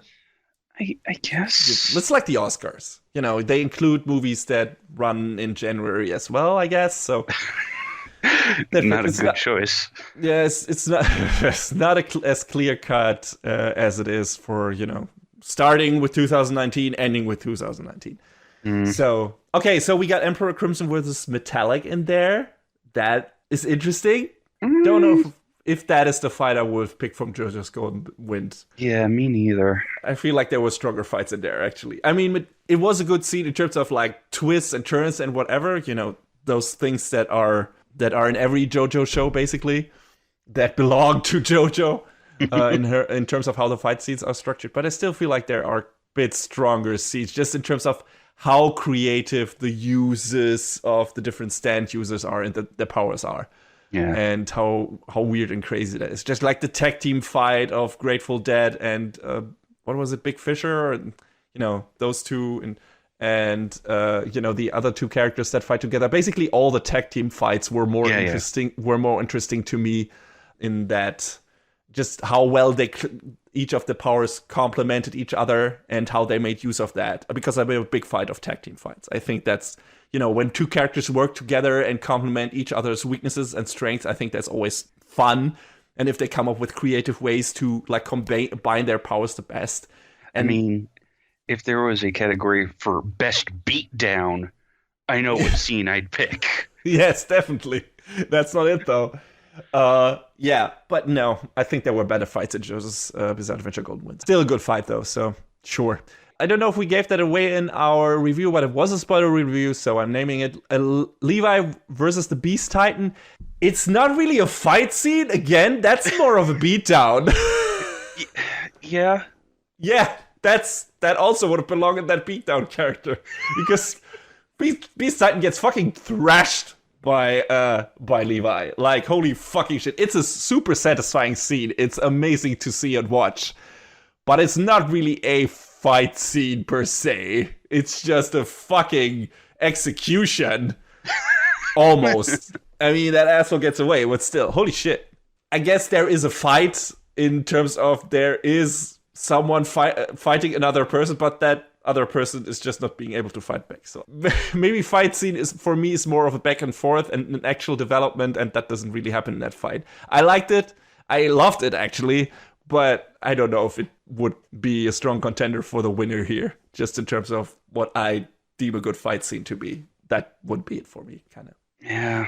I guess. It's like the Oscars. You know, they include movies that run in January as well, I guess. So. Not a good choice. Yes, it's not. It's not as clear cut as it is for, you know, starting with 2019, ending with 2019. So okay, so we got Emperor Crimson versus Metallic in there. That is interesting. Don't know if that is the fight I would have picked from JoJo's Golden Wind. Yeah, me neither. I feel like there were stronger fights in there, actually. I mean, it was a good scene in terms of like twists and turns and whatever. You know, those things that are in every JoJo show, basically, that belong to JoJo in terms of how the fight scenes are structured. But I still feel like there are a bit stronger scenes, just in terms of how creative the uses of the different stand users are and the powers are. Yeah. And how weird and crazy that is. Just like the tag team fight of Grateful Dead and, what was it, Big Fisher? And, you know, those two and you know, the other two characters that fight together. Basically, all the tag team fights were more interesting. Were more interesting to me in that, just how well each of the powers complemented each other and how they made use of that. Because I'm a big fan of tag team fights. I think that's, you know, when two characters work together and complement each other's weaknesses and strengths, I think that's always fun. And if they come up with creative ways to like combine their powers the best. And, I mean, if there was a category for best beatdown, I know what scene I'd pick. Yes, definitely. That's not it, though. Yeah, but no, I think there were better fights in JoJo's Bizarre Adventure Golden Wind. Still a good fight, though, so sure. I don't know if we gave that away in our review, but it was a spoiler review, so I'm naming it Levi versus the Beast Titan. It's not really a fight scene. Again, that's more of a beatdown. Yeah. Yeah. That also would have belonged in that beatdown character, because Beast Titan gets fucking thrashed by Levi. Like, holy fucking shit! It's a super satisfying scene. It's amazing to see and watch, but it's not really a fight scene per se. It's just a fucking execution. Almost. I mean, that asshole gets away, but still, holy shit. I guess there is a fight in terms of there is someone fighting another person, but that other person is just not being able to fight back. So maybe fight scene is for me is more of a back and forth and an actual development, and that doesn't really happen in that fight. I liked it. I loved it actually, but I don't know if it would be a strong contender for the winner here, just in terms of what I deem a good fight scene to be. That would be it for me, kind of. Yeah.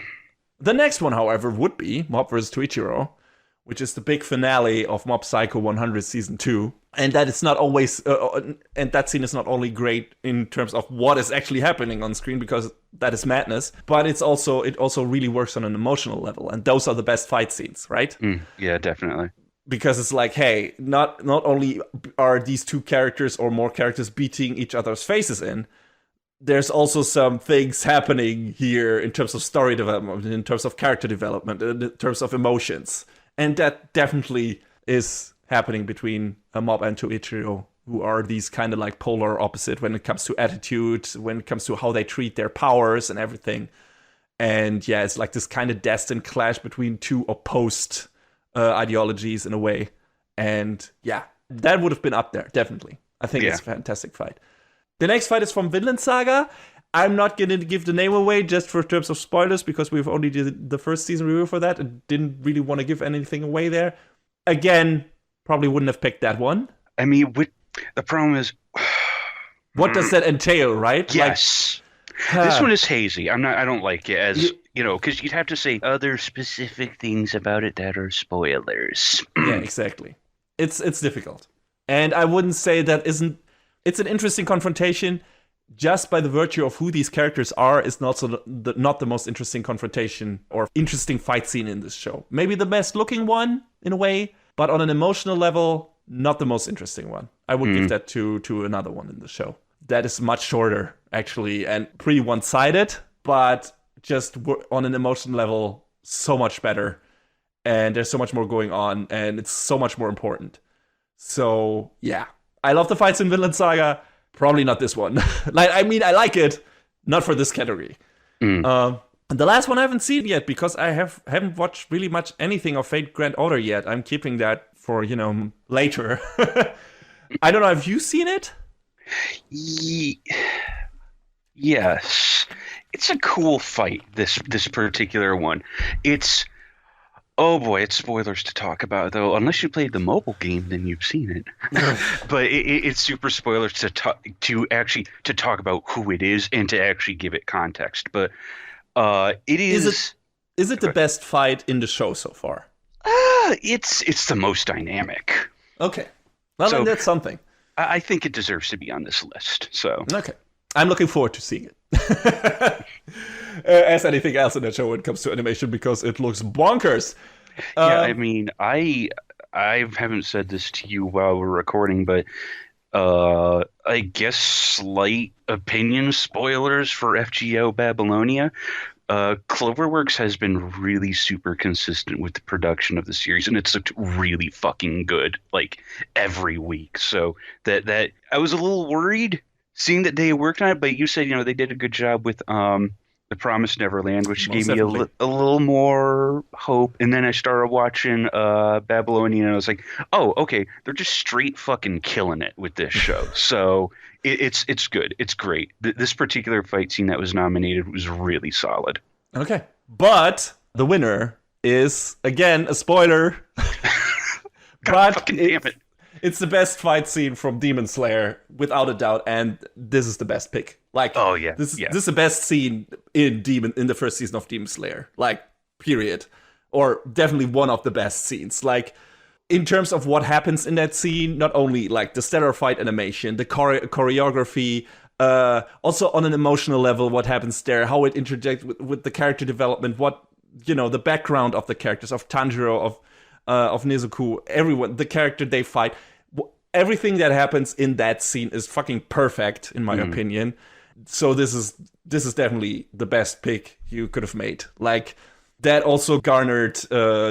The next one, however, would be Mob vs. Toichiro, which is the big finale of Mob Psycho 100 Season 2. And that is not always, and that scene is not only great in terms of what is actually happening on screen, because that is madness, but it also really works on an emotional level. And those are the best fight scenes, right? Yeah, definitely. Because it's like, hey, not only are these two characters or more characters beating each other's faces in, there's also some things happening here in terms of story development, in terms of character development, in terms of emotions. And that definitely is happening between Mob and Toichiro, who are these kind of like polar opposite when it comes to attitude, when it comes to how they treat their powers and everything. And yeah, it's like this kind of destined clash between two opposed ideologies in a way. And yeah, that would have been up there, definitely. I think it's a fantastic fight. The next fight is from Vinland Saga. I'm not going to give the name away just for terms of spoilers, because we've only did the first season review for that and didn't really want to give anything away there. Again, probably wouldn't have picked that one. I mean, the problem is... what does that entail, right? Yes. This one is hazy. I don't like it as, because you'd have to say other specific things about it that are spoilers. Yeah, exactly. It's difficult. And I wouldn't say that isn't... It's an interesting confrontation. Just by the virtue of who these characters are, is not the most interesting confrontation or interesting fight scene in this show. Maybe the best looking one in a way, but on an emotional level, not the most interesting one. I would give that to another one in the show. That is much shorter, actually, and pretty one-sided, but just on an emotional level, so much better. And there's so much more going on, and it's so much more important. So, yeah. I love the fights in Vinland Saga. Probably not this one. I like it, not for this category. The last one I haven't seen yet, because I haven't watched really much anything of Fate Grand Order yet. I'm keeping that for, later. I don't know, have you seen it? Yes. It's a cool fight, this particular one. It's... Oh boy, it's spoilers to talk about, though. Unless you played the mobile game, then you've seen it. But it's super spoilers to talk about who it is and to actually give it context. But it is. Is it the best fight in the show so far? It's the most dynamic. Okay, well, then that's something. I think it deserves to be on this list. So okay, I'm looking forward to seeing it. As anything else in that show when it comes to animation, because it looks bonkers. Yeah, I mean, I haven't said this to you while we're recording, but I guess slight opinion spoilers for FGO Babylonia. Cloverworks has been really super consistent with the production of the series, and it's looked really fucking good, like every week. So that I was a little worried seeing that they worked on it, but you said they did a good job with The Promised Neverland, which gave me a little more hope. And then I started watching Babylonian, and I was like, oh, okay, they're just straight fucking killing it with this show. So it's good. It's great. This particular fight scene that was nominated was really solid. Okay. But the winner is, again, a spoiler. God fucking damn it. It's the best fight scene from Demon Slayer, without a doubt, and this is the best pick. Oh yeah, this is the best scene in the first season of Demon Slayer, period, or definitely one of the best scenes. In terms of what happens in that scene, not only the stellar fight animation, the choreography, also on an emotional level, what happens there, how it interjects with the character development, what the background of the characters, of Tanjiro, of Nezuko, everyone, the character they fight, everything that happens in that scene is fucking perfect, in my opinion. So this is definitely the best pick you could have made. That also garnered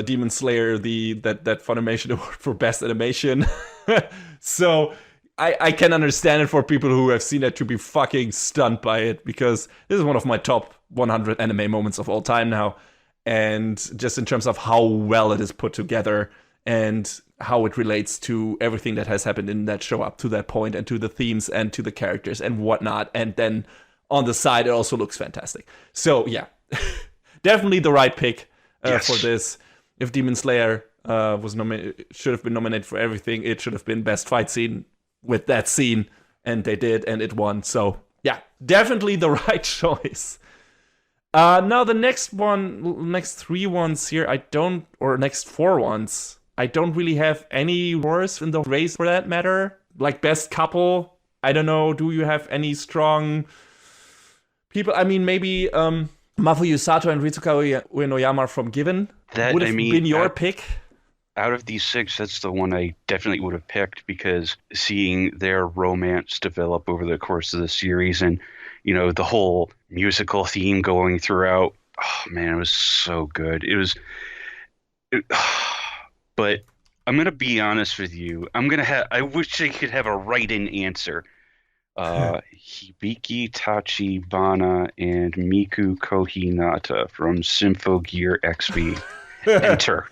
Demon Slayer that Funimation award for best animation. So I can understand it for people who have seen it to be fucking stunned by it, because this is one of my top 100 anime moments of all time now. And just in terms of how well it is put together and how it relates to everything that has happened in that show up to that point, and to the themes and to the characters and whatnot. And then on the side, it also looks fantastic. So yeah, definitely the right pick for this. If Demon Slayer should have been nominated for everything, it should have been best fight scene with that scene, and they did, and it won. So yeah, definitely the right choice. Now the next three ones here, next four ones, I don't really have any wars in the race for that matter. Like best couple, I don't know, do you have any strong people? I mean, maybe Mafuyu Sato and Ritsuka Uenoyama from Given would have been your pick. Out of these six, that's the one I definitely would have picked, because seeing their romance develop over the course of the series, and the whole musical theme going throughout, oh man, it was so good. But I'm gonna be honest with you. I wish I could have a right-in answer. Hibiki Tachibana and Miku Kohinata from Symphogear XV enter.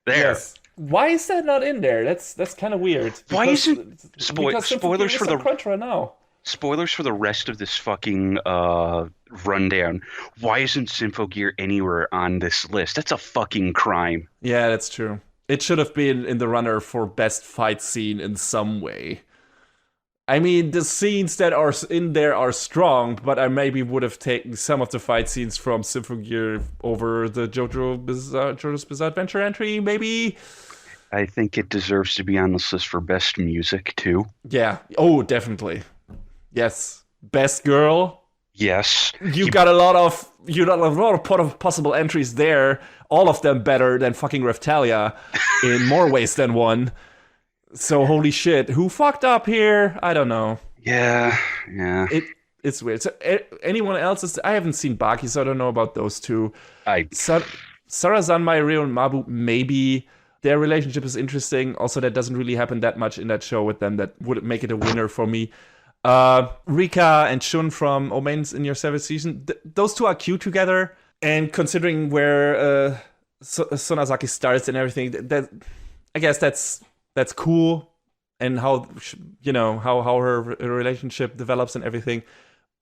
There. Yes. Why is that not in there? That's kind of weird. Why isn't spoilers for the Crunchyroll now? Spoilers for the rest of this fucking rundown. Why isn't Symphogear anywhere on this list? That's a fucking crime. Yeah, that's true. It should have been in the runner for best fight scene in some way. I mean, the scenes that are in there are strong, but I maybe would have taken some of the fight scenes from Symphogear over the JoJo's Bizarre Adventure entry, maybe? I think it deserves to be on this list for best music, too. Yeah. Oh, definitely. Yes. Best girl? Yes. You got a lot of possible entries there, all of them better than fucking Raphtalia in more ways than one. So holy shit, who fucked up here? I don't know. Yeah. It's weird. So anyone else? I haven't seen Baki, so I don't know about those two. Sarazanmai, Ryo, and Mabu, maybe. Their relationship is interesting. Also, that doesn't really happen that much in that show with them. That would make it a winner for me. Rika and Shun from Omen's in Your Seventh Season. Those two are cute together. And considering where Sonazaki starts and everything, that I guess that's cool, and how her relationship develops and everything.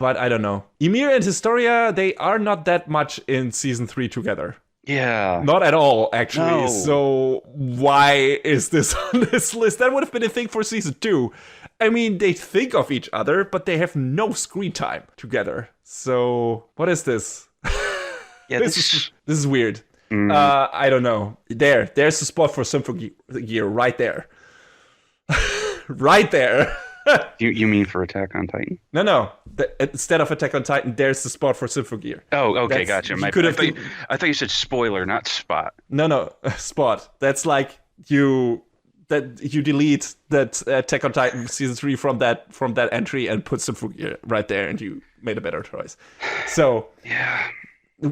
But I don't know. Ymir and Historia, they are not that much in season 3 together. Yeah. Not at all, actually. No. So why is this on this list? That would have been a thing for season 2. I mean, they think of each other, but they have no screen time together. So what is this? Yeah, this is weird. I don't know. There's the spot for Symphogear right there. Right there. You mean for Attack on Titan? No. Instead of Attack on Titan, there's the spot for Symphogear. Oh, okay, gotcha. I thought you said spoiler, not spot. No, spot. That's like you delete that Attack on Titan season 3 from that entry and put Symphogear right there, and you made a better choice. So yeah,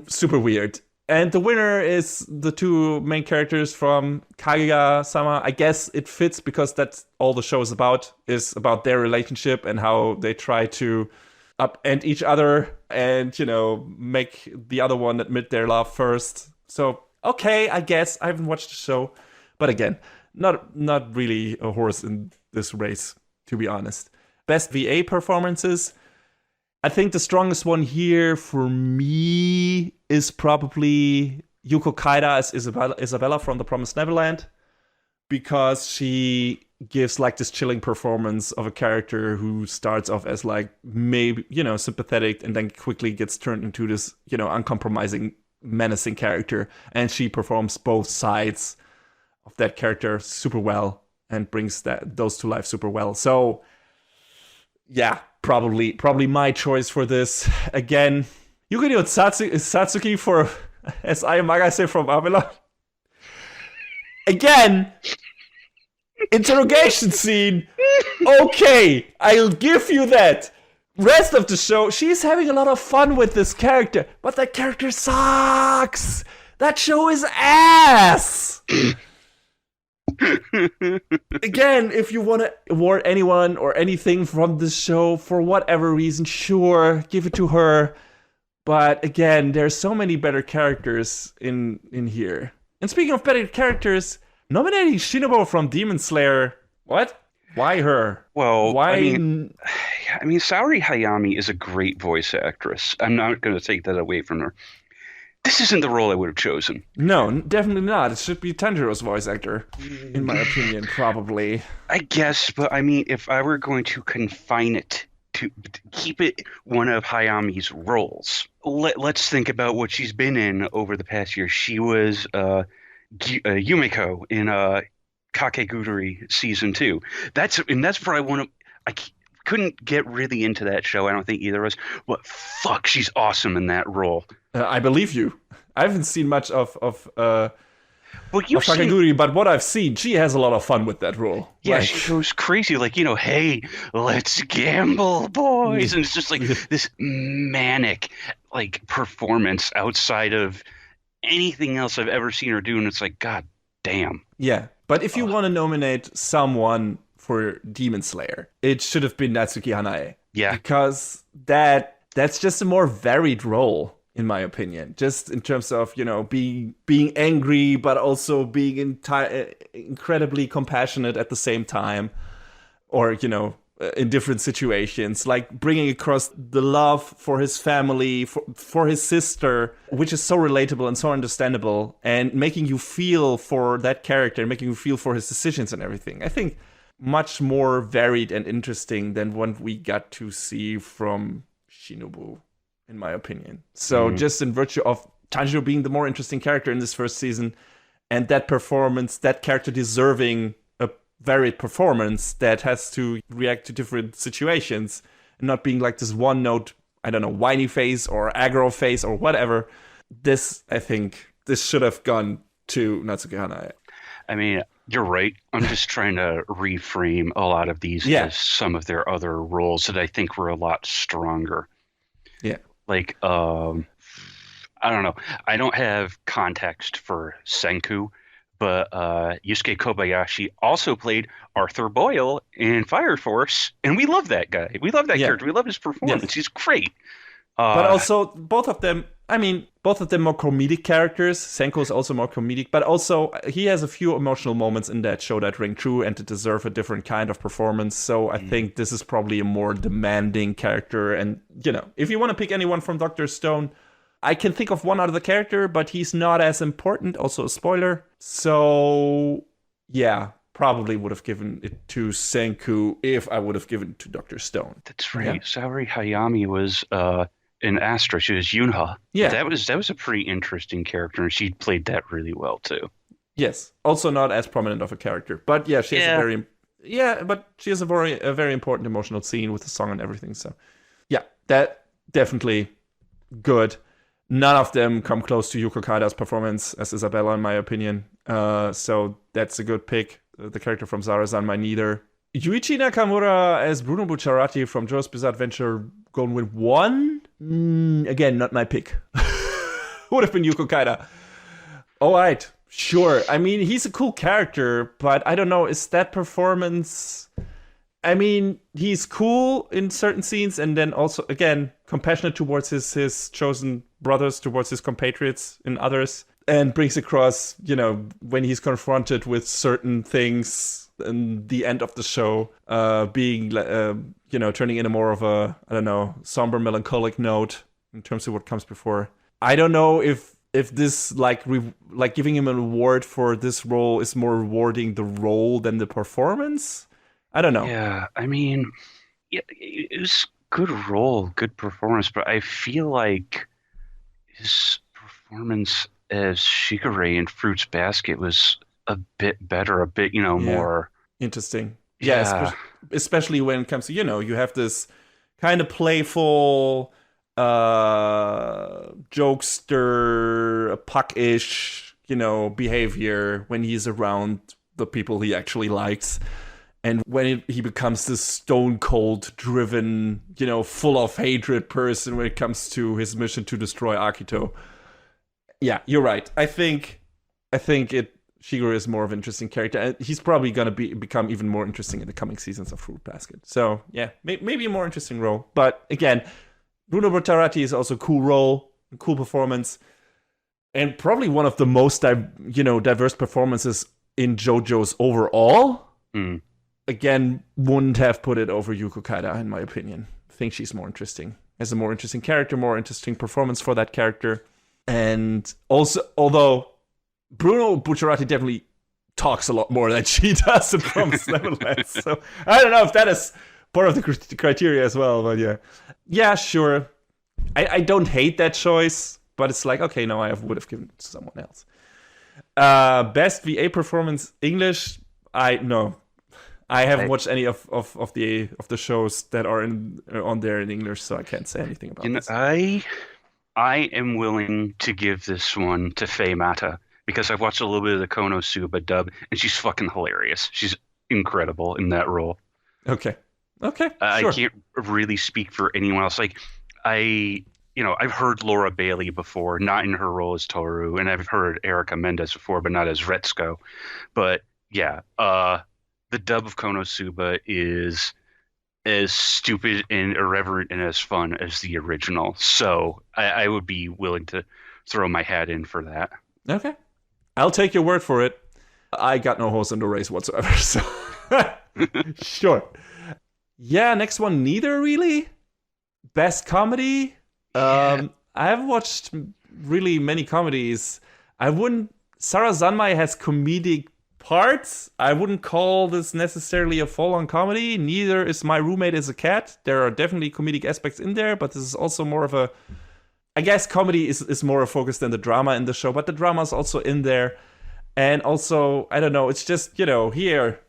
super weird. And the winner is the two main characters from Kaguya-sama. I guess it fits because that's all the show is about their relationship and how they try to upend each other and, make the other one admit their love first. So, okay, I guess. I haven't watched the show. But again, not really a horse in this race, to be honest. Best VA performances. I think the strongest one here for me is probably Yuko Kaida as Isabella from The Promised Neverland, because she gives like this chilling performance of a character who starts off as like maybe, sympathetic and then quickly gets turned into this, uncompromising, menacing character. And she performs both sides of that character super well and brings those to life super well. So yeah, probably my choice for this. Again, Yukino Satsuki for as Ayamagase from Avalon. Again, interrogation scene. Okay, I'll give you that. Rest of the show, she's having a lot of fun with this character, but that character sucks. That show is ass. Again, if you want to award anyone or anything from this show for whatever reason, sure, give it to her. But again, there's so many better characters in here. And speaking of better characters, nominating Shinobu from Demon Slayer. What? Why her? Well, Why? I mean, Saori Hayami is a great voice actress. I'm not going to take that away from her. This isn't the role I would have chosen. No, definitely not. It should be Tanjiro's voice actor, in my opinion, probably. I guess, but I mean, if I were going to confine it to keep it one of Hayami's roles, let's think about what she's been in over the past year. She was Yumiko in Kakegurui season 2. That's probably one of couldn't get really into that show. I don't think either of us. But fuck, she's awesome in that role. I believe you. I haven't seen much of you've seen Kakegurui, but what I've seen, she has a lot of fun with that role. Yeah, like, she goes crazy, like, hey, let's gamble, boys. And it's just like this manic, like, performance outside of anything else I've ever seen her do. And it's like, God damn. Yeah, but if you want to nominate someone for Demon Slayer, it should have been Natsuki Hanae. Yeah. Because that's just a more varied role, in my opinion. Just in terms of, being angry, but also being incredibly compassionate at the same time. Or, in different situations. Like bringing across the love for his family, for his sister, which is so relatable and so understandable. And making you feel for that character, making you feel for his decisions and everything. I think much more varied and interesting than what we got to see from Shinobu, in my opinion. So just in virtue of Tanjiro being the more interesting character in this first season, and that performance, that character deserving a varied performance that has to react to different situations, and not being like this one note, I don't know, whiny face or aggro face or whatever. I think this should have gone to Natsuki Hanae. I mean, you're right. I'm just trying to reframe a lot of these as some of their other roles that I think were a lot stronger. Yeah. Like, I don't know. I don't have context for Senku, but Yusuke Kobayashi also played Arthur Boyle in Fire Force, and we love that guy. We love that character. We love his performance. Yes. He's great. But also, both of them more comedic characters. Senko is also more comedic, but also he has a few emotional moments in that show that ring true and to deserve a different kind of performance. So I think this is probably a more demanding character. And, if you want to pick anyone from Dr. Stone, I can think of one other character, but he's not as important. Also a spoiler. So, yeah, probably would have given it to Senku if I would have given it to Dr. Stone. That's right. Yeah. Saori Hayami was... in Astra, she was Yunha. Yeah, that was a pretty interesting character, and she played that really well too. Yes, also not as prominent of a character, but yeah, she has a very important emotional scene with the song and everything. So, yeah, that definitely good. None of them come close to Yuko Kaida's performance as Isabella, in my opinion. So that's a good pick. The character from Zara-san, neither. Yuichi Nakamura as Bruno Bucciarati from JoJo's Bizarre Adventure going with 1. Again, not my pick. Would have been Yuko Kaida. All right, sure. I mean, he's a cool character, but I don't know, is that performance... I mean, he's cool in certain scenes, and then also, again, compassionate towards his chosen brothers, towards his compatriots in others, and brings across, when he's confronted with certain things... in the end of the show, being turning into more of a, I don't know, somber, melancholic note in terms of what comes before. I don't know if this like giving him an award for this role is more rewarding the role than the performance. I don't know. Yeah, I mean, it was good role, good performance, but I feel like his performance as Shigure in Fruits Basket was a bit better, a bit, more interesting. Yeah, especially when it comes to, you have this kind of playful, jokester, puck-ish, behavior when he's around the people he actually likes. And when he becomes this stone-cold, driven, full of hatred person when it comes to his mission to destroy Akito. Yeah, you're right. I think it Shigeru is more of an interesting character, and he's probably gonna become even more interesting in the coming seasons of Fruit Basket. So yeah, maybe a more interesting role. But again, Bruno Bucciarati is also a cool role, cool performance, and probably one of the most diverse performances in JoJo's overall. Mm. Again, wouldn't have put it over Yuko Kaida in my opinion. I think she's more interesting, has a more interesting character, more interesting performance for that character, and also although Bruno Bucciarati definitely talks a lot more than she does in Promised Neverland. So I don't know if that is part of the criteria as well, but yeah, sure. I don't hate that choice, but it's like, okay, no, I would have given it to someone else. Best VA performance English. I haven't watched any of the shows that are on there in English, so I can't say anything about this. I am willing to give this one to Faye Mata because I've watched a little bit of the Konosuba dub, and she's fucking hilarious. She's incredible in that role. Okay, sure. I can't really speak for anyone else. Like, I've heard Laura Bailey before, not in her role as Toru, and I've heard Erica Mendez before, but not as Retsuko. But yeah, the dub of Konosuba is as stupid and irreverent and as fun as the original. So I would be willing to throw my hat in for that. Okay. I'll take your word for it. I got no horse in the race whatsoever, so sure. Yeah, next one, neither really. Best comedy. Yeah. I haven't watched really many comedies. Sarah Zanmai has comedic parts. I wouldn't call this necessarily a full-on comedy. Neither is My Roommate is a Cat. There are definitely comedic aspects in there, but this is also more of a... I guess comedy is more a focus than the drama in the show, but the drama is also in there. And also, I don't know, it's just, here,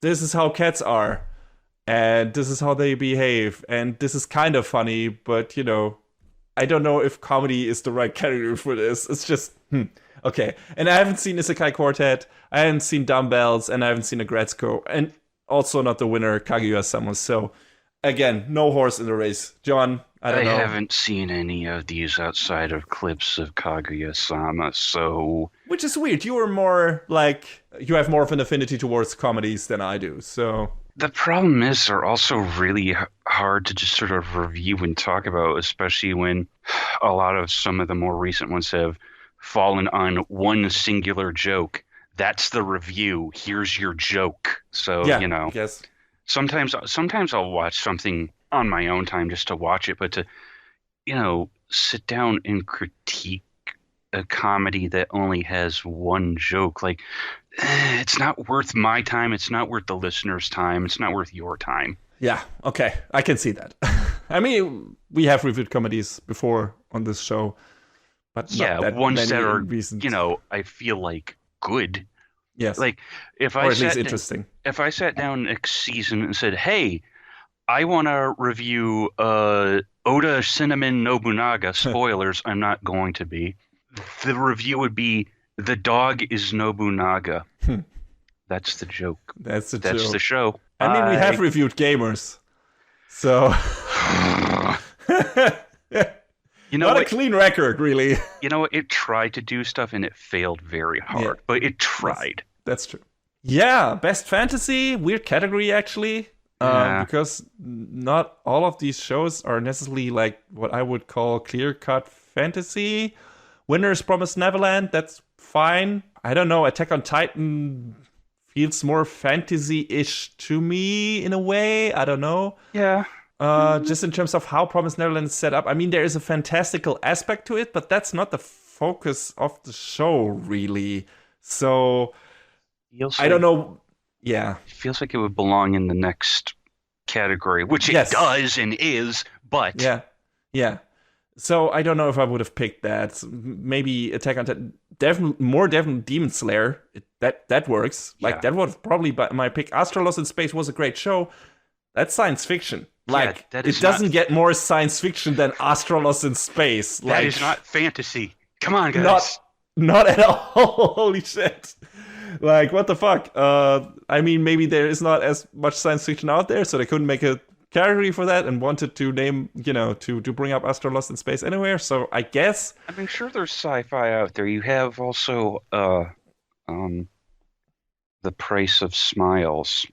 this is how cats are. And this is how they behave. And this is kind of funny, but, I don't know if comedy is the right category for this. It's just, okay. And I haven't seen Isekai Quartet, I haven't seen Dumbbells, and I haven't seen Agretzko, and also not the winner, Kaguya-sama. So, again, no horse in the race. John, I don't know. I haven't seen any of these outside of clips of Kaguya-sama, so... Which is weird. You are more, you have more of an affinity towards comedies than I do, so... The problem is they're also really hard to just sort of review and talk about, especially when a lot of some of the more recent ones have fallen on one singular joke. That's the review. Here's your joke. So, yes. Sometimes I'll watch something on my own time just to watch it, but to, sit down and critique a comedy that only has one joke, it's not worth my time. It's not worth the listener's time. It's not worth your time. Yeah, okay. I can see that. I mean, we have reviewed comedies before on this show, but yeah, ones that are, I feel like good. Yes. If or I at least interesting. If I sat down next season and said, "Hey, I want to review Oda Cinnamon Nobunaga," spoilers, I'm not going to be. The review would be, "The dog is Nobunaga." That's the joke. That's the show. I mean, we have reviewed Gamers, so not a clean record, really. It tried to do stuff and it failed very hard, but it tried. That's true. Yeah, best fantasy, weird category actually, because not all of these shows are necessarily what I would call clear-cut fantasy. Winner's Promised Neverland, that's fine. I don't know, Attack on Titan feels more fantasy-ish to me in a way. I don't know. Yeah. Just in terms of how Promised Neverland is set up. I mean, there is a fantastical aspect to it, but that's not the focus of the show, really. So, I don't know. Yeah. It feels like it would belong in the next category, which it does and is, but... Yeah. So I don't know if I would have picked that. Maybe Attack on Titan. Definitely Demon Slayer. That works. That was probably my pick. Astro Lost in Space was a great show. That's science fiction. It doesn't get more science fiction than Astro Lost in Space. That is not fantasy. Come on, guys. Not at all. Holy shit. What the fuck? I mean, maybe there is not as much science fiction out there, so they couldn't make a category for that and wanted to name, to bring up Astro Lost in Space anywhere. So I guess. I mean, sure, there's sci-fi out there. You have also The Price of Smiles.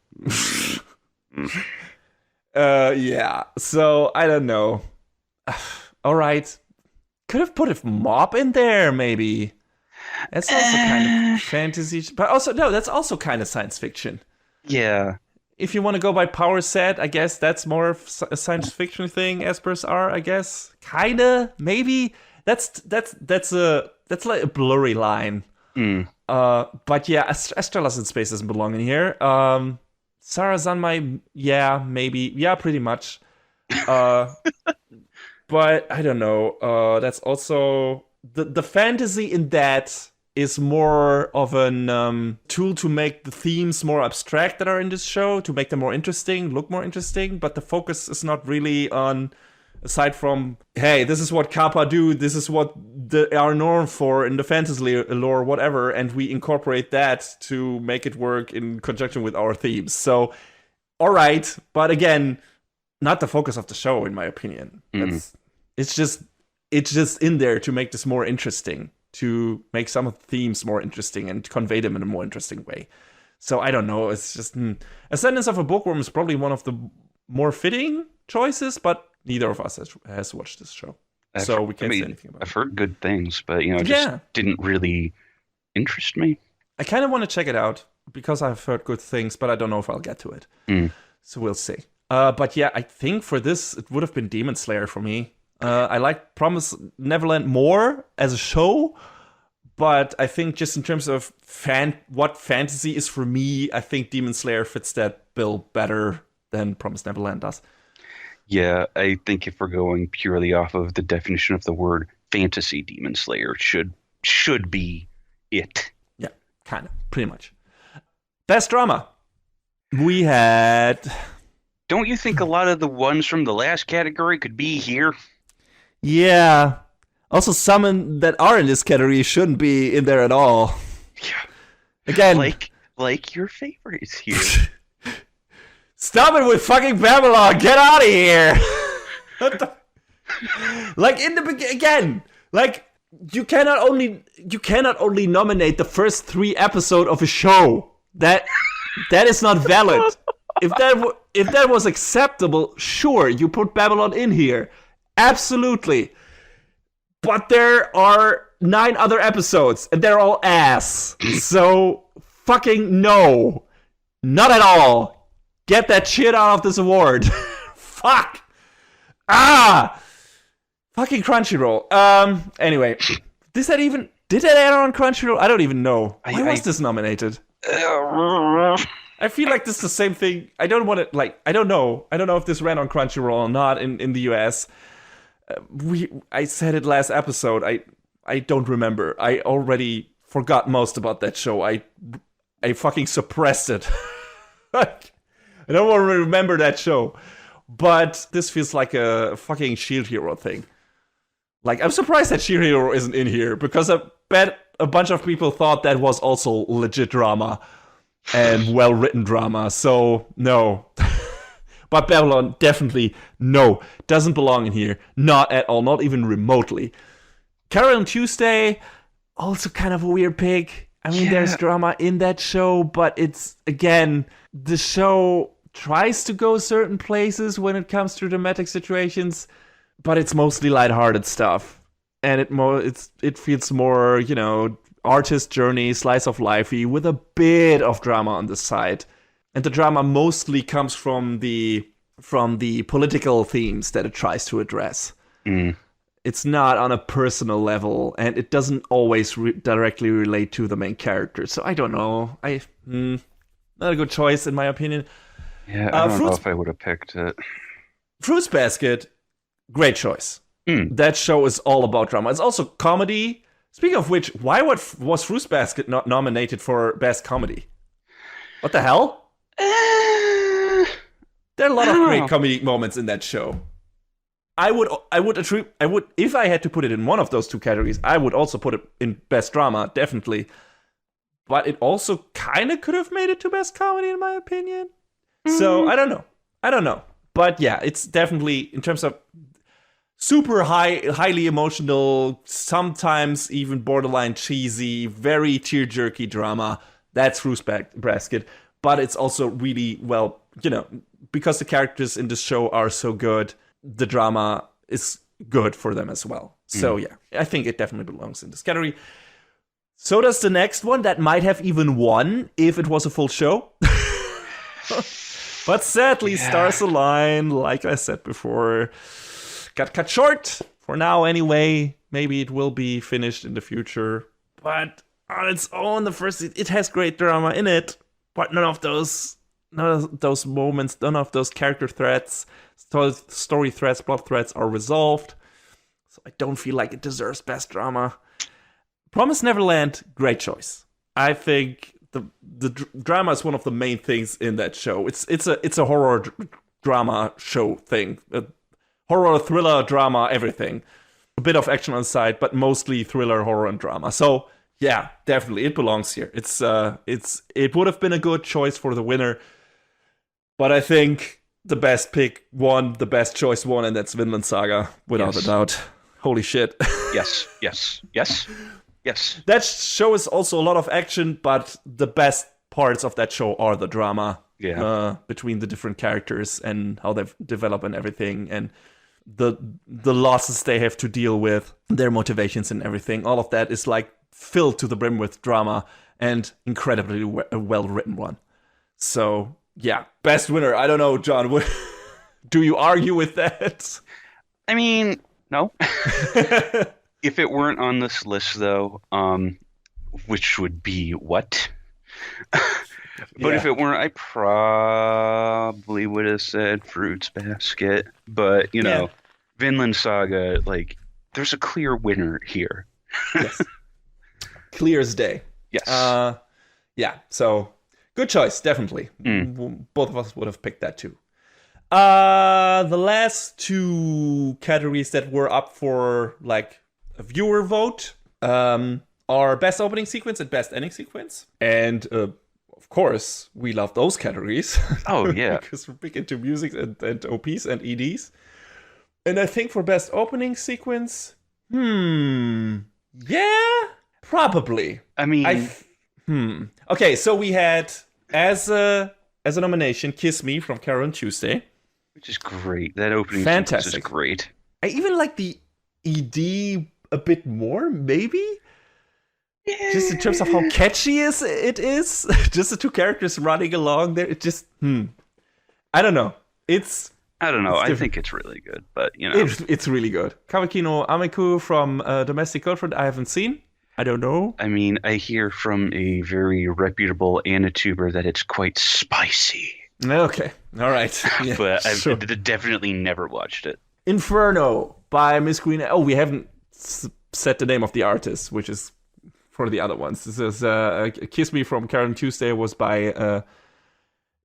Yeah. So I don't know. All right. Could have put a mob in there, maybe. That's also kind of fantasy, but also no, that's also kind of science fiction. Yeah. If you want to go by power set, I guess that's more of a science fiction thing. Espers are, I guess, kinda, maybe. That's like a blurry line. But yeah, Astralis in Space doesn't belong in here. Sarah Zanmai, yeah, maybe, yeah, pretty much. But I don't know. That's also the fantasy in that is more of an tool to make the themes more abstract that are in this show, to make them more interesting, look more interesting. But the focus is not really on, aside from, hey, this is what Kappa do, this is what they are known for in the fantasy lore, whatever, and we incorporate that to make it work in conjunction with our themes. So, all right, but again, not the focus of the show, in my opinion. It's just in there to make this more interesting, to make some of the themes more interesting and convey them in a more interesting way. So I don't know. It's just Ascendance of a Bookworm is probably one of the more fitting choices, but neither of us has watched this show, so we can't say anything about it. I've heard good things, but it just didn't really interest me. I kind of want to check it out because I've heard good things, but I don't know if I'll get to it. So we'll see. But yeah, I think for this it would have been Demon Slayer for me. I like Promise Neverland more as a show, but I think just in terms of what fantasy is for me, I think Demon Slayer fits that bill better than Promise Neverland does. Yeah, I think if we're going purely off of the definition of the word fantasy, Demon Slayer should be it. Yeah, kind of, pretty much. Best drama. We had... Don't you think a lot of the ones from the last category could be here? Yeah. Also, some that are in this category shouldn't be in there at all. Yeah. Again, like your favorites here. Stop it with fucking Babylon! Get out of here! Like in the beginning, again, like you cannot only nominate the first 3 episodes of a show. That is not valid. If that was acceptable, sure, you put Babylon in here. Absolutely. But there are 9 other episodes, and they're all ass. So, fucking no. Not at all. Get that shit out of this award. Fuck. Fucking Crunchyroll. Anyway. Did that air on Crunchyroll? I don't even know. Why was this nominated? I feel like this is the same thing. I don't want to, I don't know. I don't know if this ran on Crunchyroll or not in the US. I said it last episode. I don't remember. I already forgot most about that show. I fucking suppressed it. I don't want to remember that show. But this feels like a fucking Shield Hero thing. Like, I'm surprised that Shield Hero isn't in here, because I bet a bunch of people thought that was also legit drama and well-written drama. So, no. But Babylon, definitely, no. Doesn't belong in here. Not at all. Not even remotely. Carol and Tuesday, also kind of a weird pick. I mean, there's drama in that show, but it's, again, the show tries to go certain places when it comes to dramatic situations, but it's mostly lighthearted stuff. And it feels more, artist journey, slice of lifey, with a bit of drama on the side. And the drama mostly comes from the political themes that it tries to address. It's not on a personal level, and it doesn't always directly relate to the main character. So I don't know. Not a good choice, in my opinion. Yeah, I don't know if I would have picked it. Fruits Basket, great choice. That show is all about drama. It's also comedy. Speaking of which, why was Fruits Basket not nominated for Best Comedy? What the hell? There are a lot of great comedic moments in that show. I would if I had to put it in one of those 2 categories, I would also put it in Best Drama, definitely. But it also kind of could have made it to Best Comedy, in my opinion. So, I don't know. But yeah, it's definitely, in terms of super highly emotional, sometimes even borderline cheesy, very tear-jerky drama, That's Fruits Basket. But it's also really, well, because the characters in this show are so good, the drama is good for them as well. So yeah, I think it definitely belongs in this category. So does the next one that might have even won if it was a full show. But sadly, Stars Align, like I said before, got cut short for now anyway. Maybe it will be finished in the future. But on its own, it has great drama in it. But none of those moments, none of those character threads, story threads, plot threads are resolved. So I don't feel like it deserves best drama. Promised Neverland, great choice. I think the drama is one of the main things in that show. It's a horror drama show thing. Horror, thriller, drama, everything. A bit of action on the side, but mostly thriller, horror, and drama. So yeah, definitely it belongs here. It would have been a good choice for the winner, but I think the best pick won, the best choice won, and that's Vinland Saga without a doubt. Holy shit. Yes. That show is also a lot of action, but the best parts of that show are the drama. Yeah. Between the different characters and how they develop and everything, and the losses they have to deal with, their motivations and everything. All of that is like filled to the brim with drama and incredibly well-written one. So yeah, best winner. I don't know, John. Do you argue with that? I mean, no. If it weren't on this list, though, which would be what? But if it weren't, I probably would have said Fruits Basket. But, Vinland Saga, like, there's a clear winner here. Yes. Clear as day. Yes. Yeah, so good choice, definitely. Both of us would have picked that too. The last two categories that were up for, like, a viewer vote are best opening sequence and best ending sequence. And of course, we love those categories. Oh, yeah. Because we're big into music and OPs and EDs. And I think for best opening sequence, yeah, probably. I mean, Okay, so we had as a nomination, Kiss Me from Carol and Tuesday. Which is great. That opening Fantastic. sequence is great. I even like the ED a bit more, maybe? Yeah. Just in terms of how catchy it is. Just the two characters running along there. It just, I don't know. I don't know. I think it's really good, but, It's really good. Kawaki no Ameku from Domestic Girlfriend, I haven't seen. I don't know. I mean, I hear from a very reputable Anituber that it's quite spicy. Okay. All right. Yeah, but I've definitely never watched it. Inferno by Miss Green. Oh, we haven't said the name of the artist, which is for the other ones. This is Kiss Me from Karen Tuesday was by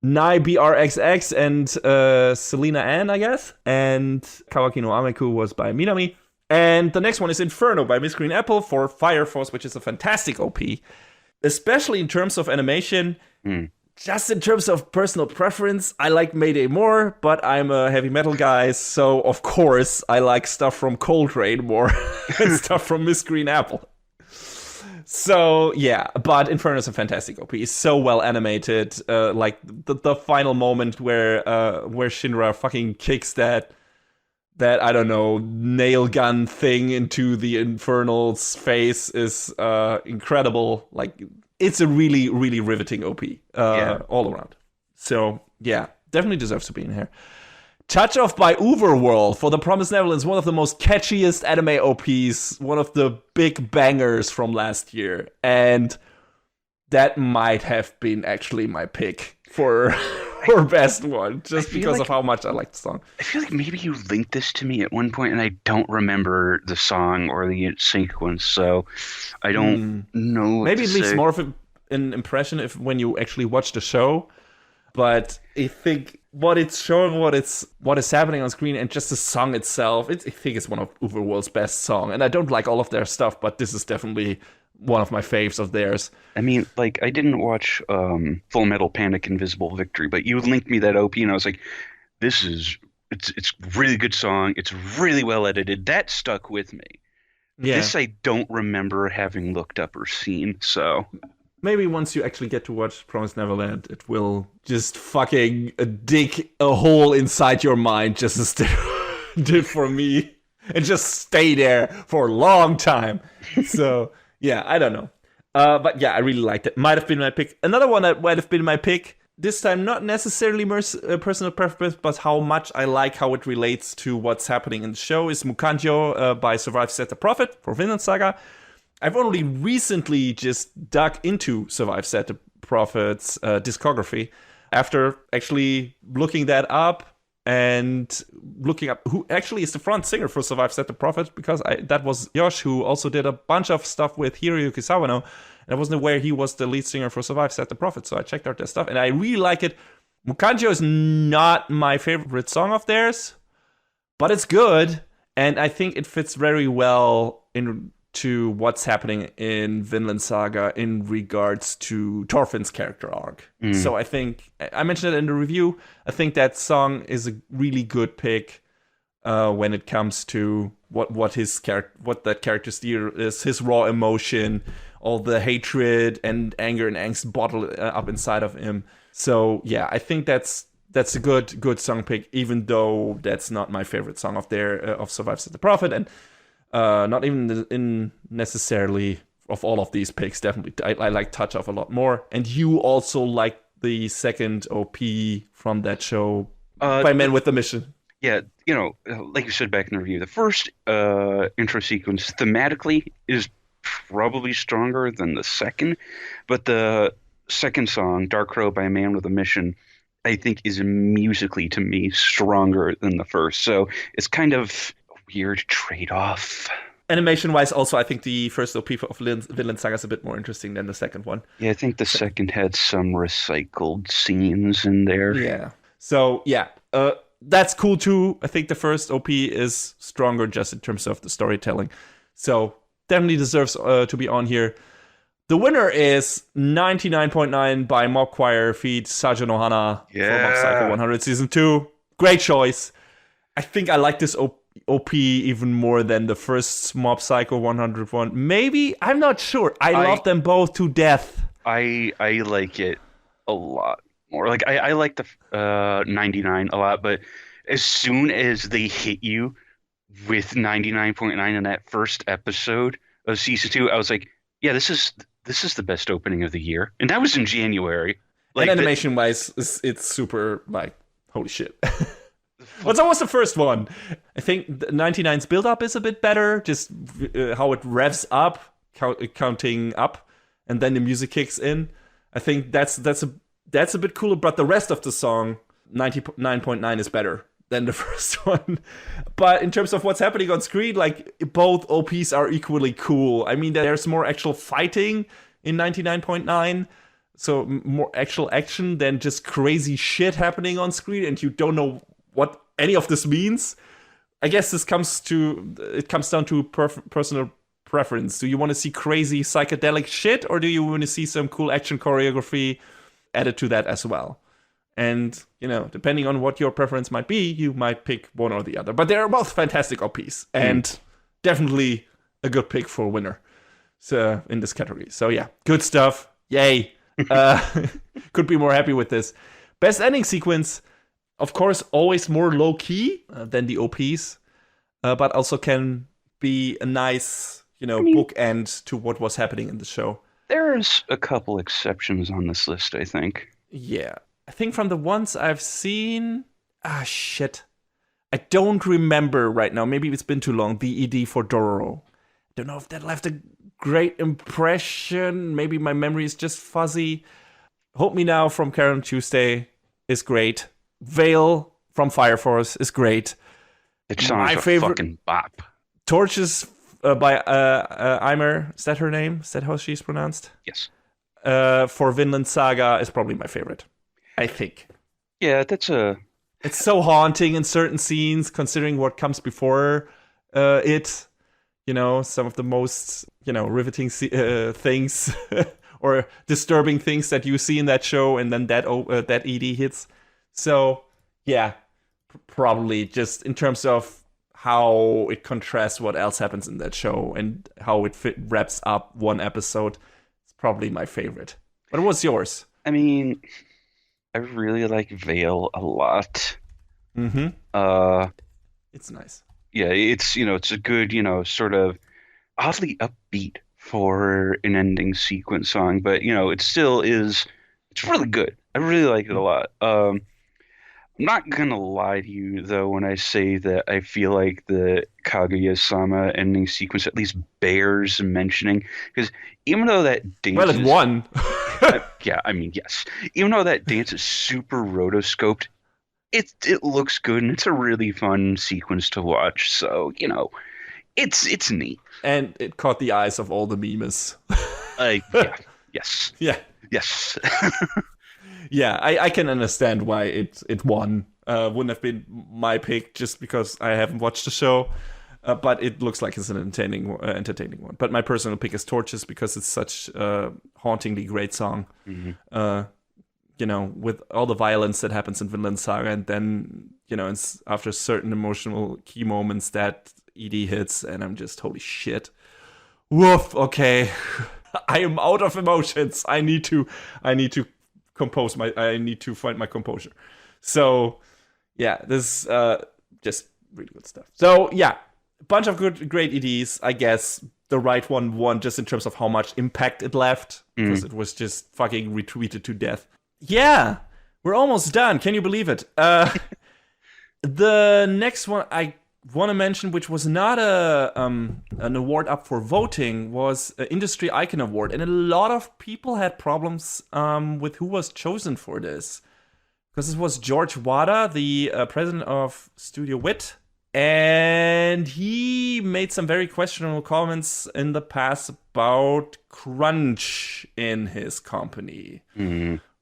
Nai BRXX and Selena Ann, I guess. And Kawaki no Ameku was by Minami. And the next one is Inferno by Miss Green Apple for Fire Force, which is a fantastic OP. Especially in terms of animation. Just in terms of personal preference, I like Mayday more, but I'm a heavy metal guy, so of course I like stuff from Coltrane more than stuff from Miss Green Apple. So yeah, but Inferno is a fantastic OP. It's so well animated. Like the final moment where Shinra fucking kicks that I don't know nail gun thing into the Infernal's face is incredible. Like. It's a really, really riveting OP all around. So, yeah, definitely deserves to be in here. Touch Off by Overworld for The Promised Neverland, one of the most catchiest anime OPs, one of the big bangers from last year. And that might have been actually my pick for best one, just because of how much I like the song. I feel like maybe you linked this to me at one point, and I don't remember the song or the sequence, so I don't know. Maybe it leaves more of an impression when you actually watch the show, but I think what it's showing, what is happening on screen, and just the song itself, I think it's one of Overworld's best song. And I don't like all of their stuff, but this is definitely one of my faves of theirs. I mean, like, I didn't watch Full Metal Panic Invisible Victory, but you linked me that OP, and I was like, it's a really good song. It's really well edited. That stuck with me. Yeah. This I don't remember having looked up or seen, so... maybe once you actually get to watch Promised Neverland, it will just fucking dig a hole inside your mind just as it did for me. And just stay there for a long time. So, yeah, I don't know. But yeah, I really liked it. Might have been my pick. Another one that might have been my pick, this time not necessarily personal preference, but how much I like how it relates to what's happening in the show, is Mukanjo by Survive Set the Prophet for Vinland Saga. I've only recently just dug into Survive Set the Prophet's discography after actually looking that up and looking up who actually is the front singer for Survive Set the Prophet, because that was Yosh, who also did a bunch of stuff with Hiroyuki Sawano, and I wasn't aware he was the lead singer for Survive Set the Prophet, so I checked out their stuff, and I really like it. Mukanjo is not my favorite song of theirs, but it's good, and I think it fits very well into what's happening in Vinland Saga in regards to Thorfinn's character arc. So I think, I mentioned it in the review, I think that song is a really good pick when it comes to what that character steer is, his raw emotion, all the hatred and anger and angst bottled up inside of him. So yeah, I think that's a good song pick, even though that's not my favorite song of Survive Set the Prophet, and not even in necessarily of all of these picks. Definitely, I like Touch Off a lot more. And you also like the second OP from that show by Men with the Mission. Yeah, like you said back in the review, the first intro sequence thematically is probably stronger than the second, but the second song, Dark Crow by a Man with a Mission, I think is musically, to me, stronger than the first. So it's kind of a weird trade-off. Animation-wise, also, I think the first OP of Vinland Saga is a bit more interesting than the second one. Yeah, I think the second had some recycled scenes in there. Yeah. So, yeah. That's cool, too. I think the first OP is stronger just in terms of the storytelling. So, definitely deserves to be on here. The winner is 99.9 by Mob Choir feat. Sajo no Hana for Mob Psycho 100 Season 2. Great choice. I think I like this OP even more than the first Mob Psycho 101. Maybe? I'm not sure. I love them both to death. I like it a lot more. Like, I like the 99 a lot, but as soon as they hit you with 99.9 in that first episode of Season 2, I was like, yeah, this is the best opening of the year. And that was in January. Like, and animation-wise, it's super, like, holy shit. What's almost the first one? I think 99's build-up is a bit better, just how it revs up, counting up, and then the music kicks in. I think that's a bit cooler, but the rest of the song, 99.9, is better than the first one. But in terms of what's happening on screen, like, both OPs are equally cool. I mean, there's more actual fighting in 99.9, so more actual action than just crazy shit happening on screen, and you don't know what any of this means. I guess it comes down to personal preference. Do you want to see crazy psychedelic shit, or do you want to see some cool action choreography added to that as well? And, depending on what your preference might be, you might pick one or the other. But they're both fantastic OPs, and definitely a good pick for winner in this category. So yeah, good stuff. Yay. Could be more happy with this. Best ending sequence, of course, always more low-key than the OPs, but also can be a nice, bookend to what was happening in the show. There's a couple exceptions on this list, I think. Yeah. I think from the ones I've seen... shit. I don't remember right now. Maybe it's been too long. The ED for Dororo. I don't know if that left a great impression. Maybe my memory is just fuzzy. Hold Me Now from Karen Tuesday is great. Veil from Fire Force is great. It sounds like a fucking bop. Torches by Eimer. Is that her name? Is that how she's pronounced? Yes. For Vinland Saga is probably my favorite, I think. Yeah, it's so haunting in certain scenes, considering what comes before it. Some of the most, riveting things or disturbing things that you see in that show, and then that ED hits. So, yeah, probably just in terms of how it contrasts what else happens in that show and how it wraps up one episode. It's probably my favorite. But what's yours? I mean, I really like Veil a lot. Mm-hmm. Uh, It's nice. yeah, it's a good, sort of oddly upbeat for an ending sequence song, but it still is. It's really good. I really like it a lot. I'm not gonna lie to you though when I say that I feel like the Kaguya-sama ending sequence at least bears mentioning, because even though that Well, dance it is, won. yeah, I mean, yes, even though that dance is super rotoscoped, it looks good and it's a really fun sequence to watch. So, it's neat. And it caught the eyes of all the memes. Yeah, yes, Yeah. yes. Yeah, I can understand why it won. Wouldn't have been my pick just because I haven't watched the show. But it looks like it's an entertaining one. But my personal pick is Torches because it's such a hauntingly great song. Mm-hmm. With all the violence that happens in Vinland Saga, and then, it's after certain emotional key moments that ED hits, and I'm just, holy shit. Woof, okay. I am out of emotions. I need to I need to find my composure. So, yeah, this just really good stuff. So, yeah, a bunch of great EDs. I guess the right one won just in terms of how much impact it left, because it was just fucking retweeted to death. Yeah, we're almost done. Can you believe it? The next one I want to mention, which was not an award up for voting, was an Industry Icon Award, and a lot of people had problems with who was chosen for this, because it was George Wada, the president of Studio Wit, and he made some very questionable comments in the past about crunch in his company.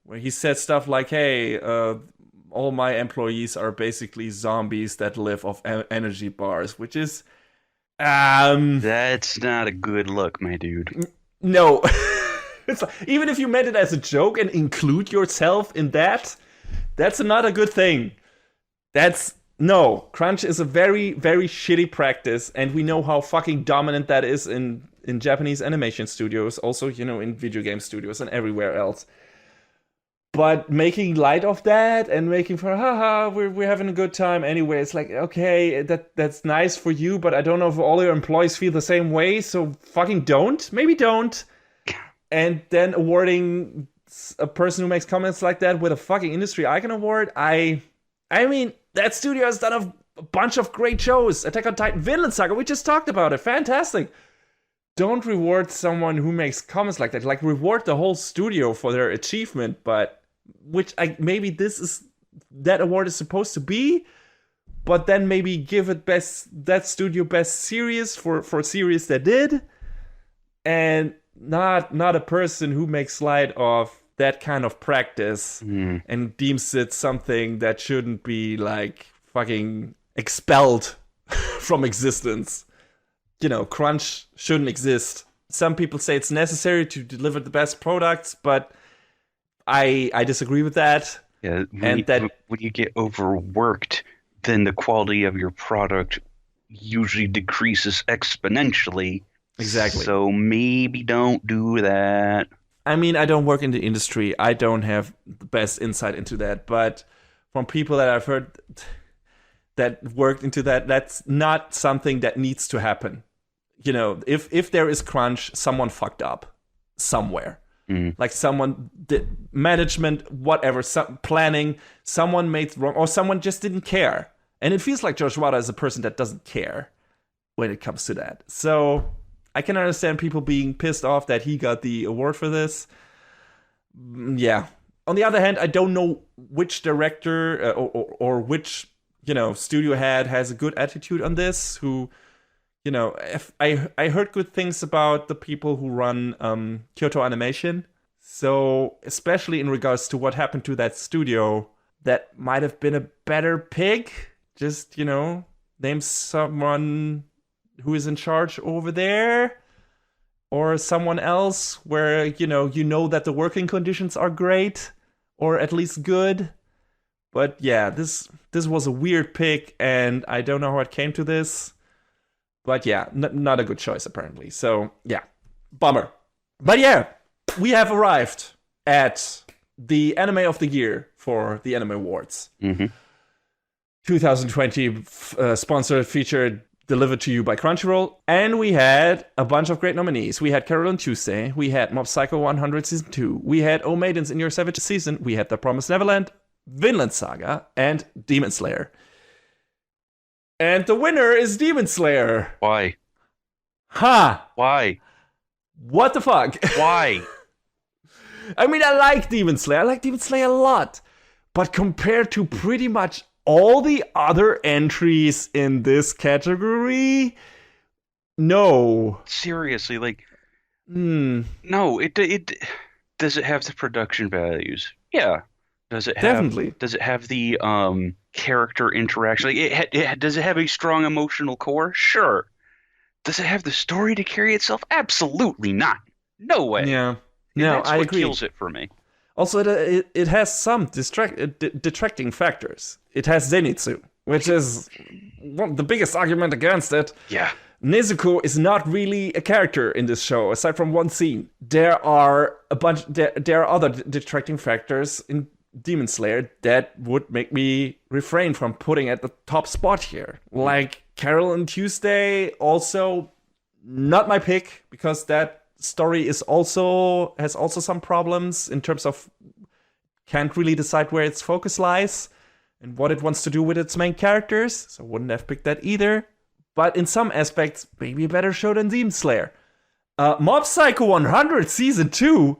Where he said stuff like, hey, all my employees are basically zombies that live off energy bars, which is... That's not a good look, my dude. No. It's like, even if you meant it as a joke and include yourself in that, that's not a good thing. No. Crunch is a very, very shitty practice, and we know how fucking dominant that is in Japanese animation studios, also, in video game studios and everywhere else. But making light of that and making for haha, we're having a good time anyway. It's like, okay, that's nice for you, but I don't know if all your employees feel the same way. So fucking don't. Maybe don't. And then awarding a person who makes comments like that with a fucking Industry Icon Award. I mean, that studio has done a bunch of great shows. Attack on Titan, Vinland Saga. We just talked about it. Fantastic. Don't reward someone who makes comments like that. Like, reward the whole studio for their achievement, but maybe that award is supposed to be, but then maybe give it that studio best series for a series that did, and not a person who makes light of that kind of practice and deems it something that shouldn't be like fucking expelled from existence. Crunch shouldn't exist. Some people say it's necessary to deliver the best products, but I disagree with that. Yeah, when you get overworked, then the quality of your product usually decreases exponentially. Exactly. So maybe don't do that. I mean, I don't work in the industry. I don't have the best insight into that. But from people that I've heard that worked into that, that's not something that needs to happen. If there is crunch, someone fucked up somewhere. Like someone did management, whatever, planning, someone made wrong, or someone just didn't care. And it feels like George Wada is a person that doesn't care when it comes to that. So I can understand people being pissed off that he got the award for this. Yeah. On the other hand, I don't know which director or which studio head has a good attitude on this. Who, if I heard good things about the people who run Kyoto Animation. So especially in regards to what happened to that studio, that might have been a better pick. Just name someone who is in charge over there, or someone else where you know that the working conditions are great or at least good. But yeah, this was a weird pick, and I don't know how it came to this. But yeah, not a good choice apparently. So yeah, bummer. But yeah, we have arrived at the anime of the year for the Anime Awards. 2020 sponsored, featured, delivered to you by Crunchyroll. And we had a bunch of great nominees. We had Carol on Tuesday. We had Mob Psycho 100 Season 2. We had Oh Maidens in Your Savage Season. We had The Promised Neverland, Vinland Saga, and Demon Slayer. And the winner is Demon Slayer. Why? Why? What the fuck? Why? I mean, I like Demon Slayer. I like Demon Slayer a lot. But compared to pretty much all the other entries in this category, no. Seriously, like, no. It does it have the production values? Yeah. Does it have, definitely? Does it have the character interaction? Like, does it have a strong emotional core? Sure. Does it have the story to carry itself? Absolutely not. No way. Yeah. And No, that's I what agree. kills it for me. Also, it has some detracting factors. It has Zenitsu, which is the biggest argument against it. Yeah. Nezuko is not really a character in this show, aside from one scene. There are there are other detracting factors in Demon Slayer that would make me refrain from putting at the top spot here. Like Carol and Tuesday, also not my pick, because that story has also some problems in terms of can't really decide where its focus lies and what it wants to do with its main characters, so wouldn't have picked that either. But in some aspects, maybe a better show than Demon Slayer. Mob Psycho 100 Season 2,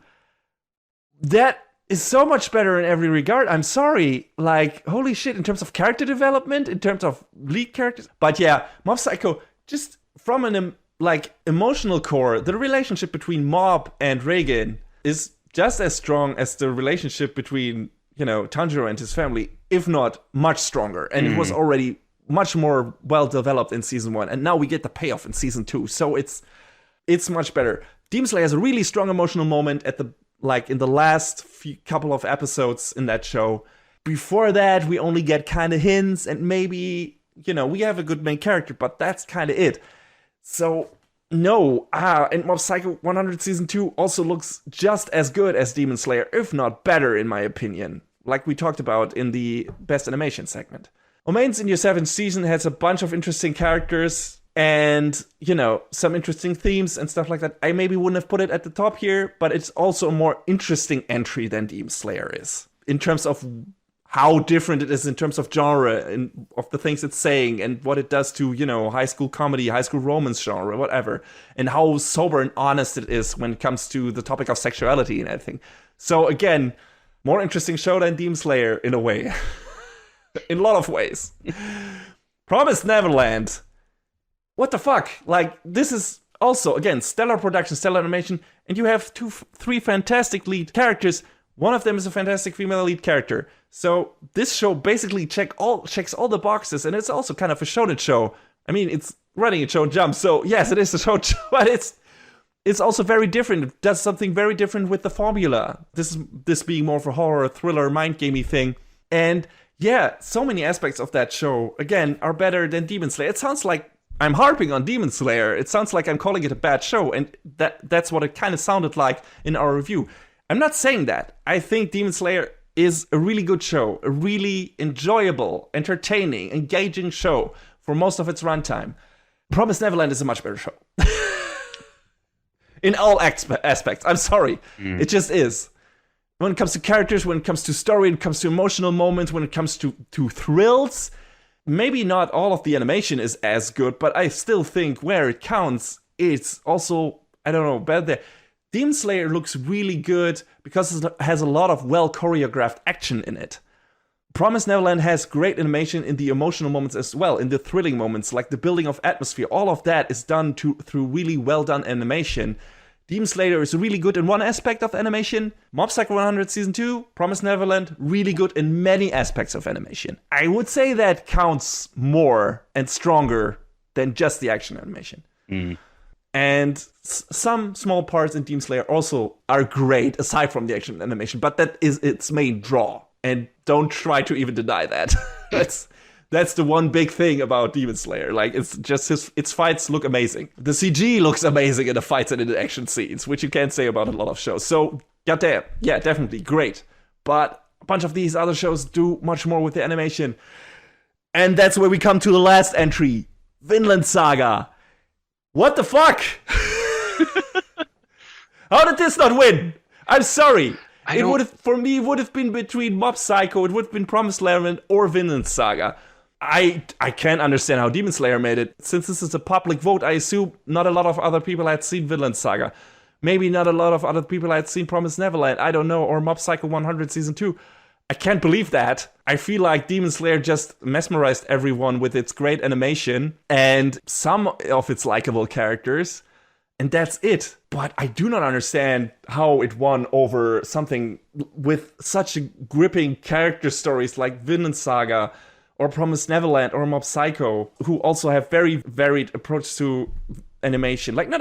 that is so much better in every regard. I'm sorry, like, holy shit, in terms of character development, in terms of lead characters. But yeah, Mob Psycho, just from an emotional core, the relationship between Mob and Reagan is just as strong as the relationship between, Tanjiro and his family, if not much stronger. And it was already much more well developed in season 1, and now we get the payoff in season 2. So it's much better. Demon Slayer has a really strong emotional moment in the last couple of episodes in that show. Before that, we only get kind of hints, and maybe, we have a good main character, but that's kind of it. So, no. And Mob Psycho 100 Season 2 also looks just as good as Demon Slayer, if not better, in my opinion. Like we talked about in the Best Animation segment. Omains in Your 7th Season has a bunch of interesting characters and, some interesting themes and stuff like that. I maybe wouldn't have put it at the top here, but it's also a more interesting entry than Demon Slayer is. In terms of how different it is in terms of genre and of the things it's saying and what it does to, high school comedy, high school romance genre, whatever. And how sober and honest it is when it comes to the topic of sexuality and everything. So again, more interesting show than Demon Slayer in a way. In a lot of ways. Promised Neverland. What the fuck? Like, this is also, again, stellar production, stellar animation, and you have 3 fantastic lead characters. One of them is a fantastic female lead character. So this show basically checks all the boxes, and it's also kind of a shonen show. I mean, it's running a Shonen Jump, so yes, it is a shonen show, but it's also very different. It does something very different with the formula. This being more of a horror, thriller, mind gamey thing. And yeah, so many aspects of that show, again, are better than Demon Slayer. It sounds like I'm harping on Demon Slayer. It sounds like I'm calling it a bad show, and that's what it kind of sounded like in our review. I'm not saying that. I think Demon Slayer is a really good show, a really enjoyable, entertaining, engaging show for most of its runtime. Promised Neverland is a much better show. In all aspects. I'm sorry. It just is. When it comes to characters, when it comes to story, when it comes to emotional moments, when it comes to thrills, maybe not all of the animation is as good, but I still think where it counts, it's also, better there. Demon Slayer looks really good because it has a lot of well choreographed action in it. Promised Neverland has great animation in the emotional moments as well, in the thrilling moments, like the building of atmosphere. All of that is done through really well done animation. Demon Slayer is really good in one aspect of animation. Mob Psycho 100 Season 2, Promised Neverland, really good in many aspects of animation. I would say that counts more and stronger than just the action animation. And some small parts in Demon Slayer also are great, aside from the action animation, but that is its main draw. And don't try to even deny that. That's the one big thing about Demon Slayer. Like, it's just its fights look amazing. The CG looks amazing in the fights and in the action scenes, which you can't say about a lot of shows. So, goddamn, yeah, definitely great. But a bunch of these other shows do much more with the animation. And that's where we come to the last entry, Vinland Saga. What the fuck? How did this not win? I'm sorry. For me, it would have been between Mob Psycho, it would have been Promised Neverland, or Vinland Saga. I can't understand how Demon Slayer made it. Since this is a public vote, I assume not a lot of other people had seen Vinland Saga. Maybe not a lot of other people had seen Promised Neverland, I don't know, or Mob Psycho 100 Season 2. I can't believe that. I feel like Demon Slayer just mesmerized everyone with its great animation and some of its likable characters, and that's it. But I do not understand how it won over something with such gripping character stories like Vinland Saga, or Promised Neverland, or Mob Psycho, who also have very varied approach to animation. Like, not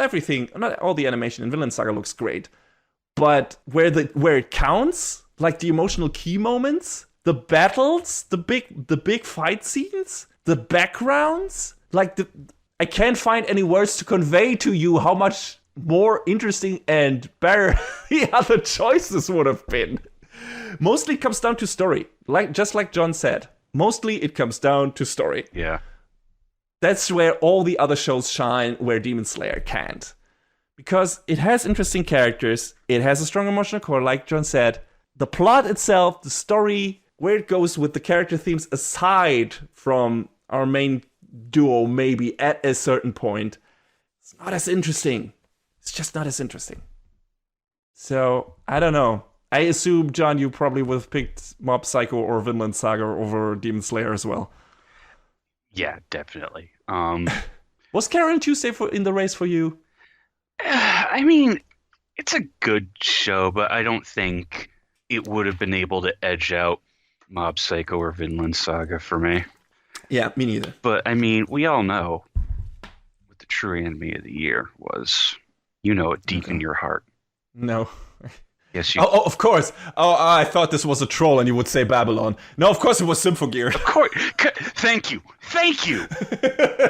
all the animation in Vinland Saga looks great, but where it counts, like the emotional key moments, the battles, the big fight scenes, the backgrounds, like I can't find any words to convey to you how much more interesting and better the other choices would have been. Mostly it comes down to story, just like John said. Mostly it comes down to story. Yeah. That's where all the other shows shine, where Demon Slayer can't. Because it has interesting characters, it has a strong emotional core, like John said. The plot itself, the story, where it goes with the character themes aside from our main duo, maybe at a certain point, it's not as interesting. It's just not as interesting. So, I don't know. I assume, John, you probably would have picked Mob Psycho or Vinland Saga over Demon Slayer as well. Yeah, definitely. Was Carol and Tuesday in the race for you? I mean, it's a good show, but I don't think it would have been able to edge out Mob Psycho or Vinland Saga for me. Yeah, me neither. But, I mean, we all know what the true anime of the year was. You know it deep in your heart. No. Yes, you. Oh, of course. Oh, I thought this was a troll and you would say Babylon. No, of course it was Symphogear. Of course. Thank you.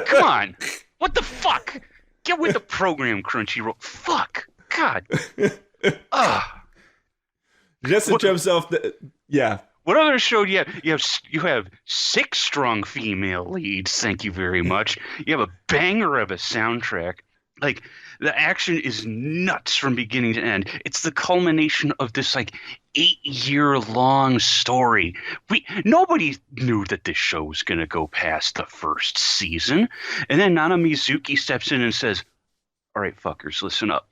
Come on. What the fuck? Get with the program, Crunchyroll. Fuck. God. Just in terms of yeah. What other show do you have? You have 6 strong female leads. Thank you very much. You have a banger of a soundtrack. Like, the action is nuts from beginning to end. It's the culmination of this, 8-year-long story. Nobody knew that this show was going to go past the first season. And then Nana Mizuki steps in and says, all right, fuckers, listen up.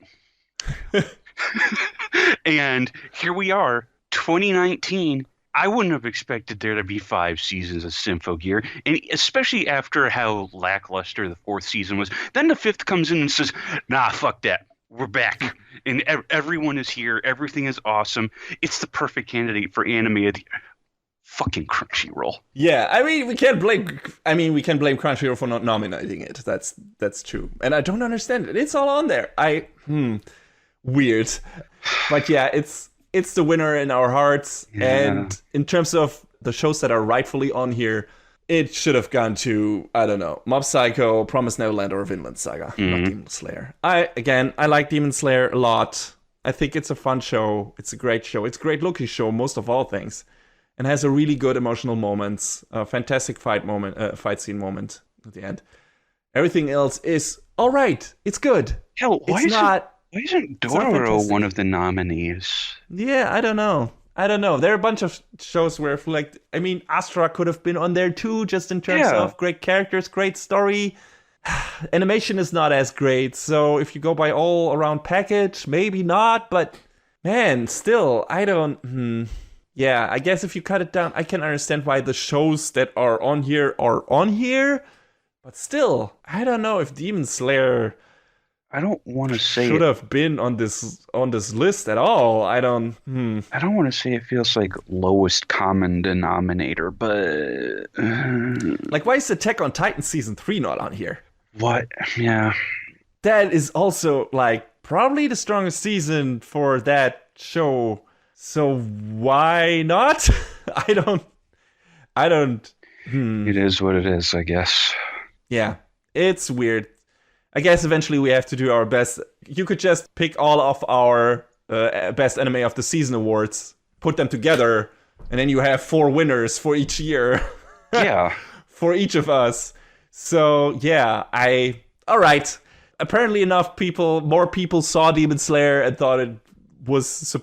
And here we are, 2019. I wouldn't have expected there to be 5 seasons of Symphogear, and especially after how lackluster the 4th season was. Then the 5th comes in and says, nah, fuck that. We're back. And everyone is here. Everything is awesome. It's the perfect candidate for anime of the fucking Crunchyroll. Yeah, I mean, we can't blame Crunchyroll for not nominating it. That's true. And I don't understand it. It's all on there. Weird. But yeah, it's the winner in our hearts. Yeah. And in terms of the shows that are rightfully on here, it should have gone to, I don't know, Mob Psycho, Promised Neverland, or Vinland Saga, not Demon Slayer. I like Demon Slayer a lot. I think it's a fun show. It's a great show. It's a great looking show, most of all things. And has a really good emotional moments, a fantastic fight scene moment at the end. Everything else is all right. It's good. Hell, why isn't Dororo one of the nominees? Yeah, I don't know. There are a bunch of shows where, Astra could have been on there too, just in terms of great characters, great story. Animation is not as great, so if you go by all around package, maybe not, but man, still, I don't. Yeah, I guess if you cut it down, I can understand why the shows that are on here, but still, I don't know if Demon Slayer. I don't want to say should have been on this list at all. I don't want to say it feels like lowest common denominator, but why is Attack on Titan season 3 not on here? What? Yeah, that is also probably the strongest season for that show. So why not? I don't Hmm. It is what it is, I guess. Yeah, it's weird. I guess eventually we have to do our best. You could just pick all of our best anime of the season awards, put them together, and then you have 4 winners for each year. Yeah. For each of us. So yeah, all right. Apparently more people saw Demon Slayer and thought it was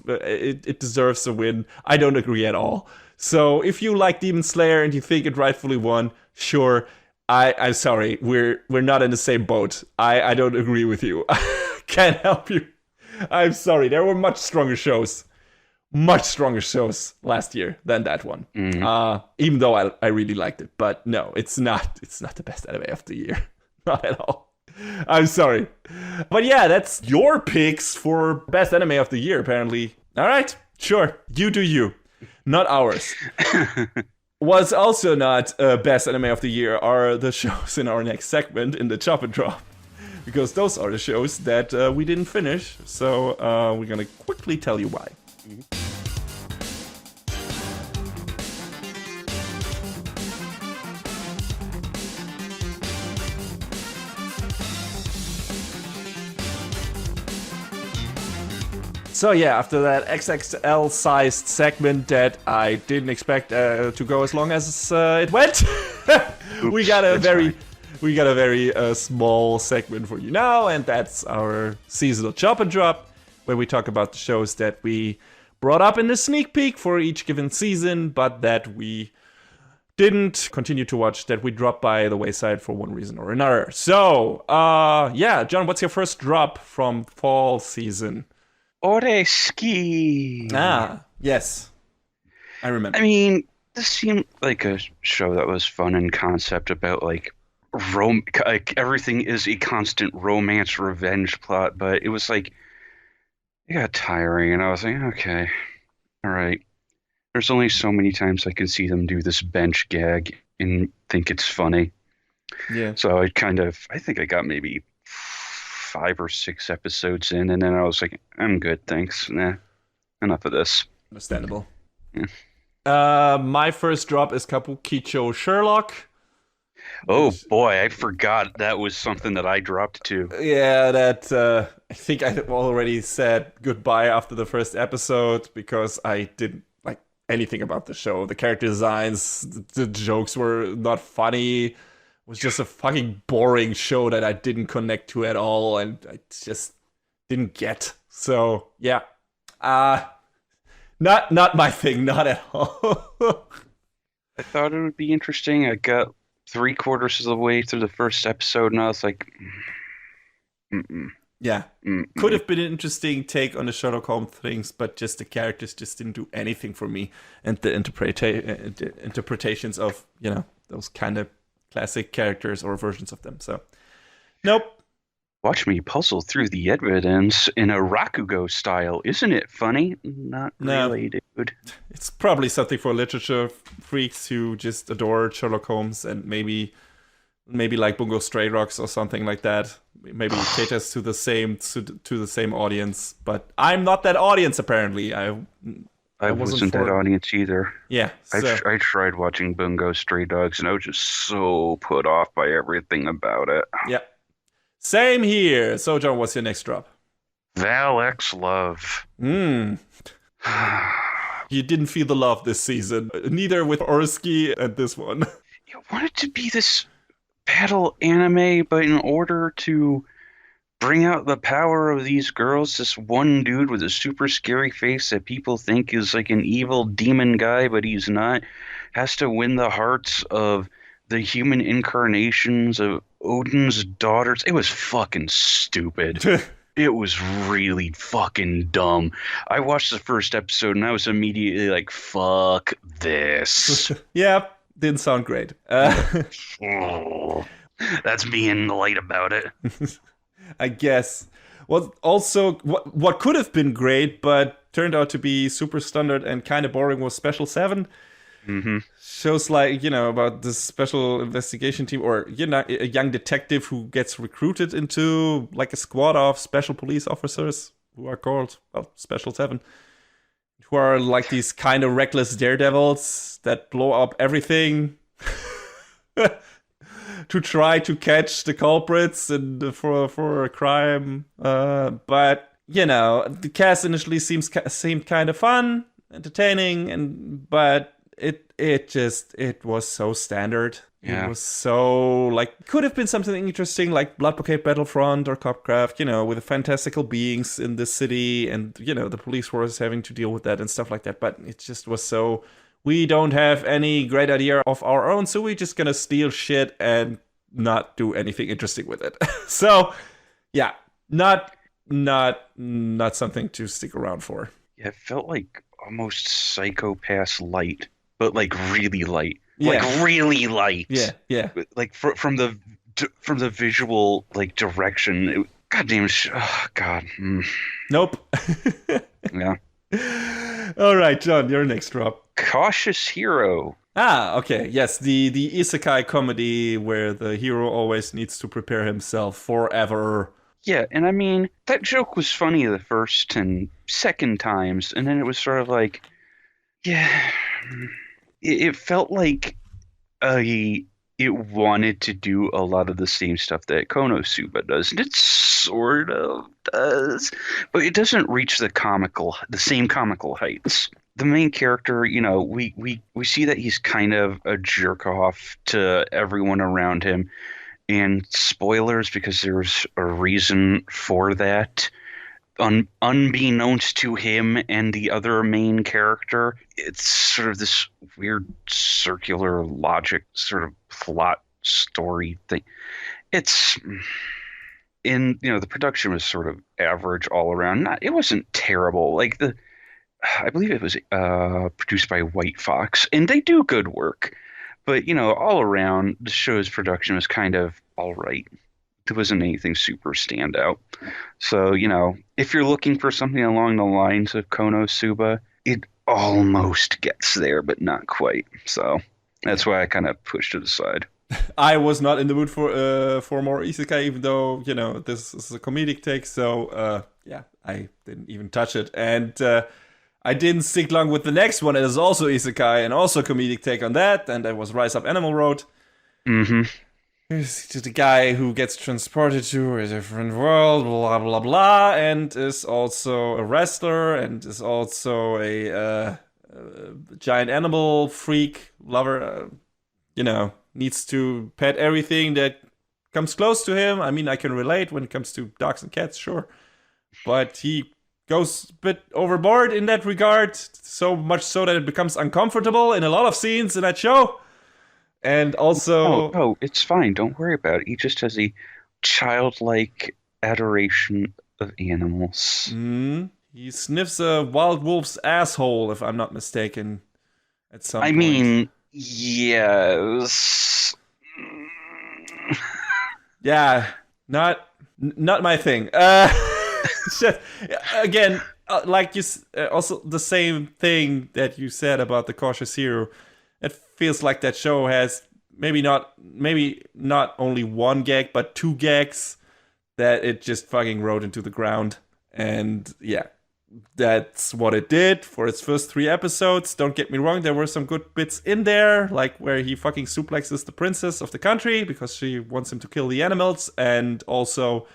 it deserves a win. I don't agree at all. So if you like Demon Slayer and you think it rightfully won, sure. I'm sorry, we're not in the same boat. I don't agree with you. Can't help you. I'm sorry. There were much stronger shows last year than that one. Even though I really liked it, but no, it's not the best anime of the year. Not at all. I'm sorry. But yeah, that's your picks for best anime of the year, apparently. All right, sure. You do you. Not ours. What's also not best anime of the year are the shows in our next segment in the Chop and Drop. Because those are the shows that we didn't finish. So we're going to quickly tell you why. So yeah, after that XXL sized segment that I didn't expect to go as long as it went, we got a very small segment for you now, and that's our seasonal Chop and Drop, where we talk about the shows that we brought up in the sneak peek for each given season, but that we didn't continue to watch, that we dropped by the wayside for one reason or another. So, yeah, John, what's your first drop from fall season? Oreski. Ah, yes. I remember. I mean, this seemed like a show that was fun in concept about like everything is a constant romance revenge plot, but it was like it got tiring, and I was like, okay, all right. There's only so many times I can see them do this bench gag and think it's funny. Yeah. So I think I got maybe 5 or 6 episodes in, and then I was like, I'm good, thanks. Nah, enough of this. Understandable. Yeah. My first drop is Kabukicho Sherlock. Oh boy, I forgot that was something that I dropped too. Yeah, that I think I already said goodbye after the first episode because I didn't like anything about the show. The character designs, the jokes were not funny. It was just a fucking boring show that I didn't connect to at all, and I just didn't get. So yeah, not my thing, not at all. I thought it would be interesting. I got 3/4 of the way through the first episode, and I was like, Yeah. Could have been an interesting take on the Sherlock Holmes things, but just the characters just didn't do anything for me. And the interpretations of, those kind of classic characters or versions of them. So, nope. Watch me puzzle through the evidence in a Rakugo style. Isn't it funny? Not really, dude. It's probably something for literature freaks who just adore Sherlock Holmes and maybe like Bungo Stray Rocks or something like that. Maybe it caters to the same audience, but I'm not that audience apparently. I wasn't that audience either. Yeah, I tried watching Bungo Stray Dogs, and I was just so put off by everything about it. Yeah, same here. So, John, what's your next drop? Val X Love. You didn't feel the love this season, neither with Oreski and this one. You wanted to be this battle anime, but in order to bring out the power of these girls, this one dude with a super scary face that people think is like an evil demon guy, but he's not, has to win the hearts of the human incarnations of Odin's daughters. It was fucking stupid. It was really fucking dumb. I watched the first episode and I was immediately like, fuck this. Yeah, didn't sound great. Oh, that's being light about it. I guess. Well, also, what could have been great, but turned out to be super standard and kind of boring was Special 7. Mm-hmm. Shows like, about this special investigation team or, a young detective who gets recruited into like a squad of special police officers who are called, Special 7, who are like these kind of reckless daredevils that blow up everything. to try to catch the culprits and for a crime. But you know, the cast initially seemed kind of fun, entertaining, but it was so standard. Yeah. It was so, like, could have been something interesting like Blood Bouquet Battlefront or Copcraft, you know, with the fantastical beings in the city and, you know, the police force having to deal with that and stuff like that. But it just was so, we don't have any great idea of our own, so we're just gonna steal shit and not do anything interesting with it. So, yeah, not something to stick around for. Yeah, it felt like almost Psycho-Pass light, but like really light. Yeah. Like really light. Yeah. Like from the visual like direction. Goddamn. Oh God. Nope. Yeah. All right, John, your next drop. Cautious Hero. Ah, okay. Yes, the isekai comedy where the hero always needs to prepare himself forever. Yeah, and I mean that joke was funny the first and second times, and then it was sort of like, yeah. It felt like it wanted to do a lot of the same stuff that Konosuba does, and it sort of does, but it doesn't reach the same comical heights. The main character, you know, we see that he's kind of a jerk off to everyone around him, and spoilers because there's a reason for that. Unbeknownst to him and the other main character, it's sort of this weird circular logic sort of plot story thing. It's in, you know, the production was sort of average all around. It wasn't terrible. Like I believe it was produced by White Fox, and they do good work. But, you know, all around the show's production was kind of all right. There wasn't anything super standout. So, you know, if you're looking for something along the lines of Konosuba, it almost gets there, but not quite. So that's why I kind of pushed it aside. I was not in the mood for more isekai, even though, you know, this is a comedic take. So, yeah, I didn't even touch it. And I didn't stick long with the next one. It is also isekai and also comedic take on that. And that was Rise Up Animal Road. Mm-hmm. Here's the guy who gets transported to a different world, blah, blah, blah, and is also a wrestler and is also a giant animal freak lover, you know, needs to pet everything that comes close to him. I mean, I can relate when it comes to dogs and cats, sure. But he goes a bit overboard in that regard, so much so that it becomes uncomfortable in a lot of scenes in that show. And also... Oh, it's fine. Don't worry about it. He just has a childlike adoration of animals. He sniffs a wild wolf's asshole, if I'm not mistaken, at some point. I mean, yes. Yeah, not my thing. Again, like you... also the same thing that you said about the Cautious Hero. It feels like that show has maybe not only one gag, but two gags that it just fucking rode into the ground. And yeah, that's what it did for its first 3 episodes. Don't get me wrong, there were some good bits in there, like where he fucking suplexes the princess of the country because she wants him to kill the animals. And also,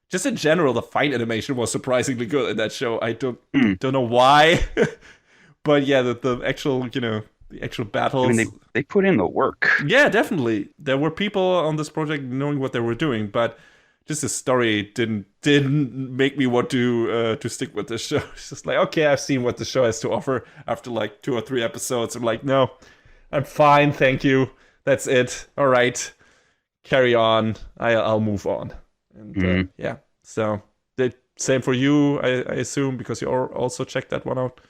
just in general, the fight animation was surprisingly good in that show. I don't know why. But yeah, the actual, you know, the actual battles. I mean, they put in the work. Yeah, definitely. There were people on this project knowing what they were doing, but just the story didn't make me want to stick with this show. It's just like, okay, I've seen what the show has to offer after like 2 or 3 episodes. I'm like, no, I'm fine, thank you. That's it. All right, carry on. I'll move on. And yeah, so the same for you, I assume, because you also checked that one out.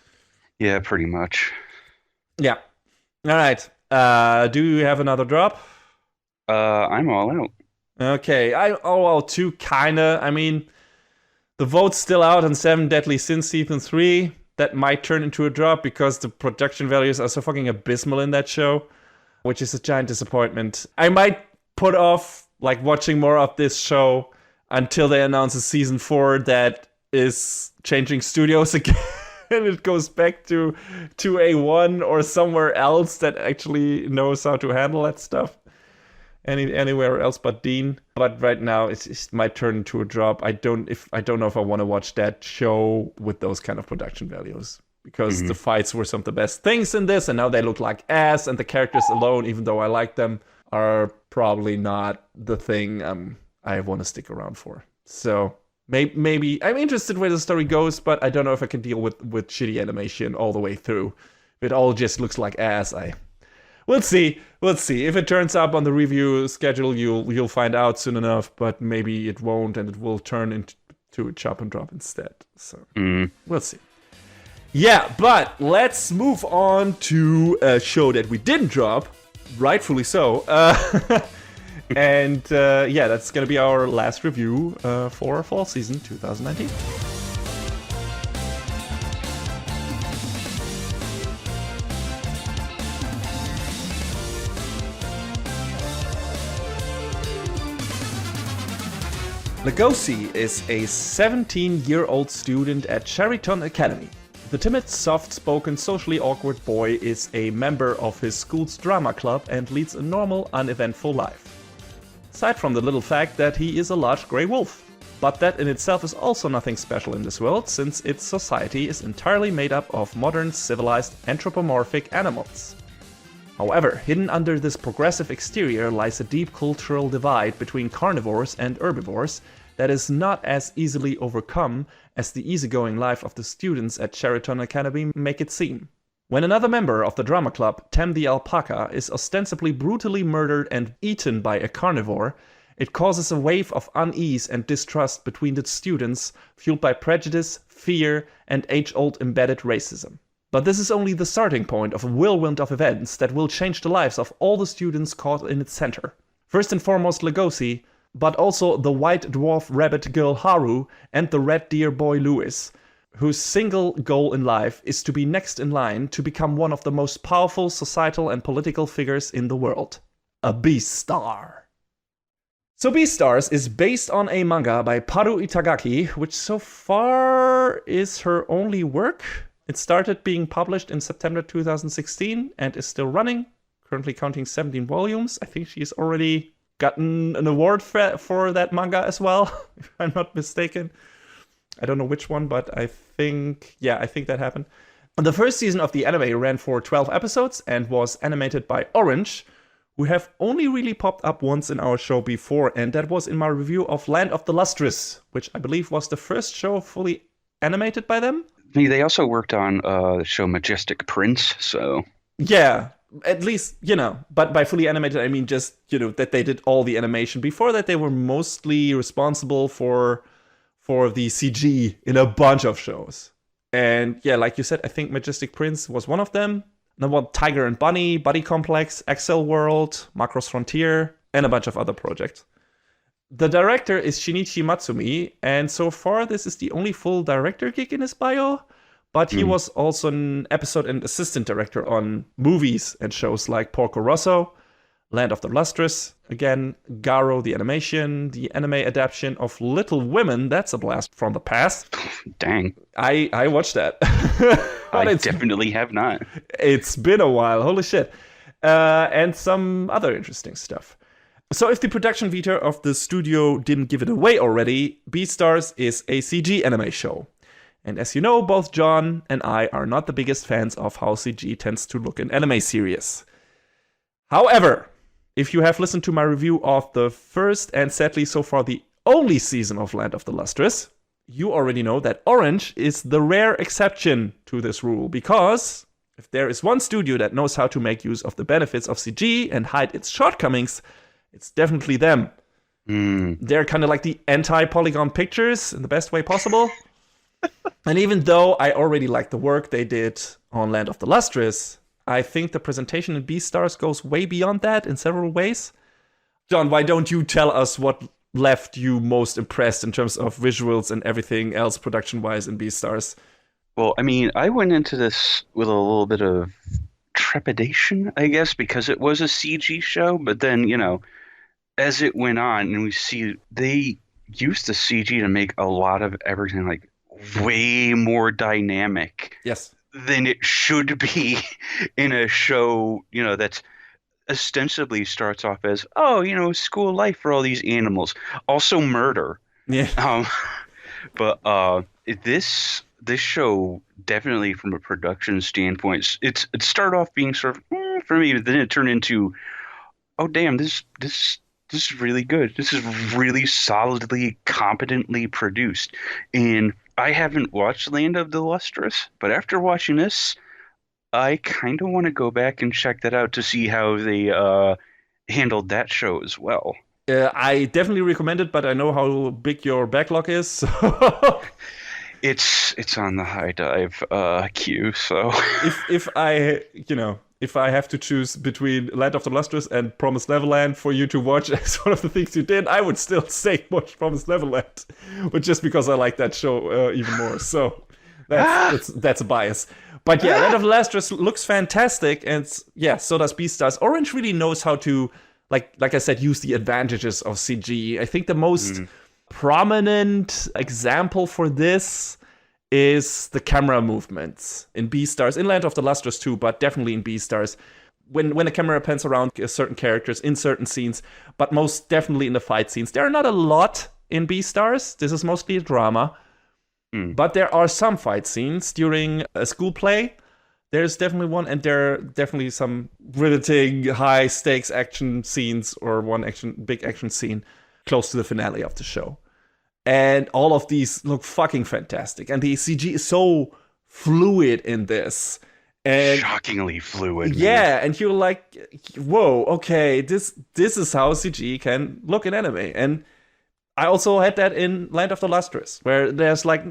Yeah, pretty much. Yeah. All right. Do you have another drop? I'm all out. Okay. I'm all out too, kinda. I mean, the vote's still out on 7 Deadly Sins Season 3. That might turn into a drop because the production values are so fucking abysmal in that show, which is a giant disappointment. I might put off like watching more of this show until they announce a Season 4 that is changing studios again. And it goes back to A1 or somewhere else that actually knows how to handle that stuff. anywhere else but Dean. But right now it's my turn to a drop. I don't know if I want to watch that show with those kind of production values. Because the fights were some of the best things in this, and now they look like ass, and the characters alone, even though I like them, are probably not the thing I want to stick around for. So maybe I'm interested where the story goes, but I don't know if I can deal with shitty animation all the way through. If it all just looks like ass, we'll see. If it turns up on the review schedule, you'll find out soon enough, but maybe it won't, and it will turn into a chop and drop instead. So we'll see. Yeah, but let's move on to a show that we didn't drop, rightfully so. And that's going to be our last review for fall season 2019. Legoshi is a 17-year-old student at Sheraton Academy. The timid, soft-spoken, socially awkward boy is a member of his school's drama club and leads a normal, uneventful life. Aside from the little fact that he is a large grey wolf. But that in itself is also nothing special in this world, since its society is entirely made up of modern, civilized, anthropomorphic animals. However, hidden under this progressive exterior lies a deep cultural divide between carnivores and herbivores that is not as easily overcome as the easygoing life of the students at Sheraton Academy make it seem. When another member of the drama club, Tem the alpaca, is ostensibly brutally murdered and eaten by a carnivore, it causes a wave of unease and distrust between the students, fueled by prejudice, fear, and age-old embedded racism. But this is only the starting point of a whirlwind of events that will change the lives of all the students caught in its center. First and foremost Legoshi, but also the white dwarf rabbit girl Haru and the red deer boy Louis, whose single goal in life is to be next in line to become one of the most powerful societal and political figures in the world. A Beastar. So Beastars is based on a manga by Paru Itagaki, which so far is her only work. It started being published in September 2016 and is still running, currently counting 17 volumes. I think she's already gotten an award for that manga as well, if I'm not mistaken. I don't know which one, but I think that happened. The first season of the anime ran for 12 episodes and was animated by Orange, who have only really popped up once in our show before, and that was in my review of Land of the Lustrous, which I believe was the first show fully animated by them. They also worked on the show Majestic Prince, so... Yeah, at least, but by fully animated, I mean just, that they did all the animation. Before that, they were mostly responsible for the CG in a bunch of shows. And yeah, like you said, I think Majestic Prince was one of them. Another one, Tiger and Bunny, Buddy Complex, Excel World, Macross Frontier, and a bunch of other projects. The director is Shinichi Matsumi, and so far this is the only full director gig in his bio, but he was also an episode and assistant director on movies and shows like Porco Rosso, Land of the Lustrous, again, Garo the animation, the anime adaptation of Little Women, that's a blast from the past. Dang. I watched that. I definitely have not. It's been a while, holy shit. And some other interesting stuff. So if the production veto of the studio didn't give it away already, Beastars is a CG anime show. And as you know, both John and I are not the biggest fans of how CG tends to look in anime series. However, if you have listened to my review of the first and sadly so far the only season of Land of the Lustrous, you already know that Orange is the rare exception to this rule, because if there is one studio that knows how to make use of the benefits of CG and hide its shortcomings, it's definitely them. They're kind of like the anti-Polygon Pictures in the best way possible. And even though I already like the work they did on Land of the Lustrous, I think the presentation in Beastars goes way beyond that in several ways. John, why don't you tell us what left you most impressed in terms of visuals and everything else production-wise in Beastars? Well, I mean, I went into this with a little bit of trepidation, I guess, because it was a CG show, but then, as it went on, and we see they used the CG to make a lot of everything like way more dynamic. Yes. Than it should be in a show, that's ostensibly starts off as, oh, school life for all these animals, also murder. Yeah. Um, but this show definitely from a production standpoint, it started off being sort of for me, but then it turned into, oh damn, this is really good. This is really solidly, competently produced. And I haven't watched Land of the Lustrous, but after watching this, I kind of want to go back and check that out to see how they handled that show as well. I definitely recommend it, but I know how big your backlog is. So It's on the high dive queue, so if I if I have to choose between Land of the Lustrous and Promised Neverland for you to watch as one of the things you did, I would still say watch Promised Neverland, but just because I like that show even more. So that's a bias. But yeah, Land of the Lustrous looks fantastic, and yeah, so does Beastars. Orange really knows how to, like I said, use the advantages of CG. I think the most prominent example for this is the camera movements in Beastars, in Land of the Lustrous too, but definitely in Beastars. When the camera pans around certain characters in certain scenes, but most definitely in the fight scenes. There are not a lot in Beastars. This is mostly a drama. But there are some fight scenes during a school play. There's definitely one, and there are definitely some riveting, high stakes action scenes, or one big action scene close to the finale of the show. And all of these look fucking fantastic. And the CG is so fluid in this. And shockingly fluid. Yeah, man. And you're like, whoa, okay, this is how CG can look in anime. And I also had that in Land of the Lustrous, where there's like,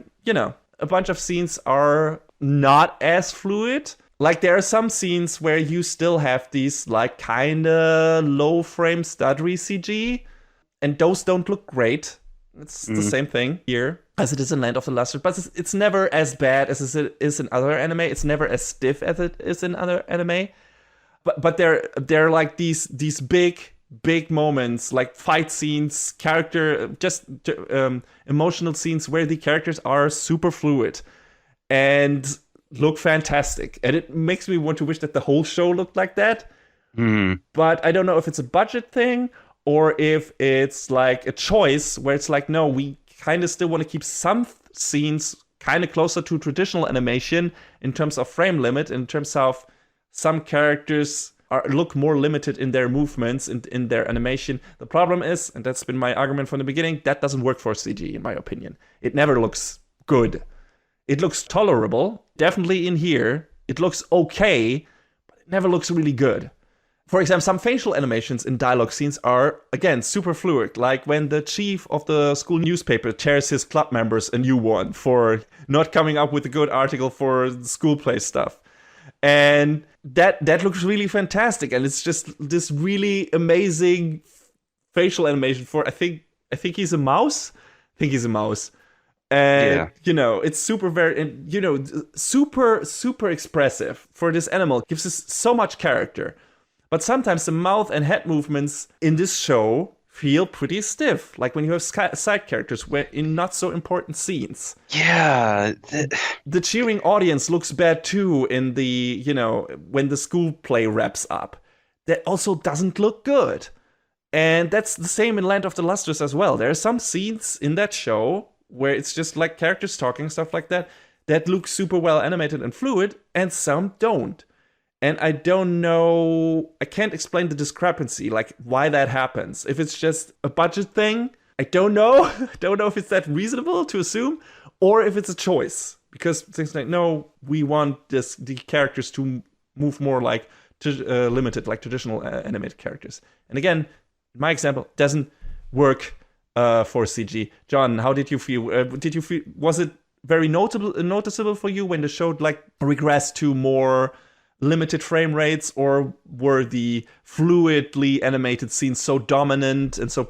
a bunch of scenes are not as fluid. Like there are some scenes where you still have these like kind of low frame stuttery CG, and those don't look great. It's the same thing here as it is in Land of the Lustrous, but it's never as bad as it is in other anime. It's never as stiff as it is in other anime. But they're like these big moments, like fight scenes, emotional scenes where the characters are super fluid and look fantastic. And it makes me want to wish that the whole show looked like that. But I don't know if it's a budget thing or if it's like a choice where it's like, no, we kind of still want to keep some scenes kind of closer to traditional animation in terms of frame limit, in terms of some characters look more limited in their movements, in their animation. The problem is, and that's been my argument from the beginning, that doesn't work for CG, in my opinion. It never looks good. It looks tolerable, definitely in here. It looks okay, but it never looks really good. For example, some facial animations in dialogue scenes are, again, super fluid. Like when the chief of the school newspaper tears his club members a new one for not coming up with a good article for school play stuff. And that looks really fantastic. And it's just this really amazing facial animation for, I think he's a mouse. And, it's super expressive for this animal. Gives us so much character. But sometimes the mouth and head movements in this show feel pretty stiff, like when you have side characters in not so important scenes. Yeah. The cheering audience looks bad too in the, when the school play wraps up. That also doesn't look good. And that's the same in Land of the Lustrous as well. There are some scenes in that show where it's just like characters talking, stuff like that look super well animated and fluid, and some don't. And I don't know, I can't explain the discrepancy, like why that happens. If it's just a budget thing, I don't know. I don't know if it's that reasonable to assume, or if it's a choice. Because things like, no, we want the characters to move more like limited, like traditional animated characters. And again, my example doesn't work for CG. John, how did you feel? Was it very noticeable for you when the show like regressed to more limited frame rates, or were the fluidly animated scenes so dominant and so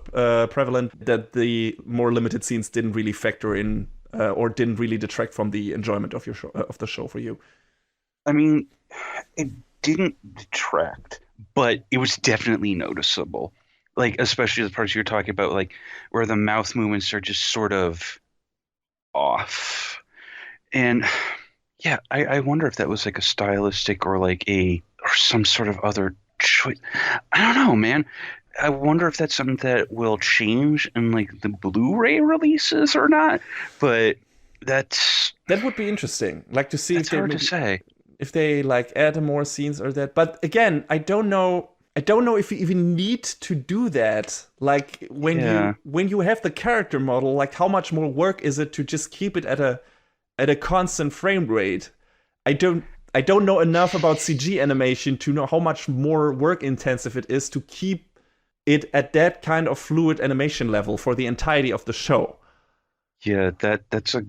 prevalent that the more limited scenes didn't really factor in or didn't really detract from the enjoyment of the show for you? I mean, it didn't detract, but it was definitely noticeable. Like, especially the parts you're talking about, like where the mouth movements are just sort of off. And yeah, I wonder if that was like a stylistic or like or some sort of other choice. I don't know, man. I wonder if that's something that will change in like the Blu-ray releases or not. But that's That would be interesting. Like to see if that's they hard to maybe say. if they like add more scenes or that. But again, I don't know. I don't know if you even need to do that. Like Yeah. when you have the character model, like how much more work is it to just keep it at a constant frame rate? I don't know enough about CG animation to know how much more work intensive it is to keep it at that kind of fluid animation level for the entirety of the show. Yeah, that's a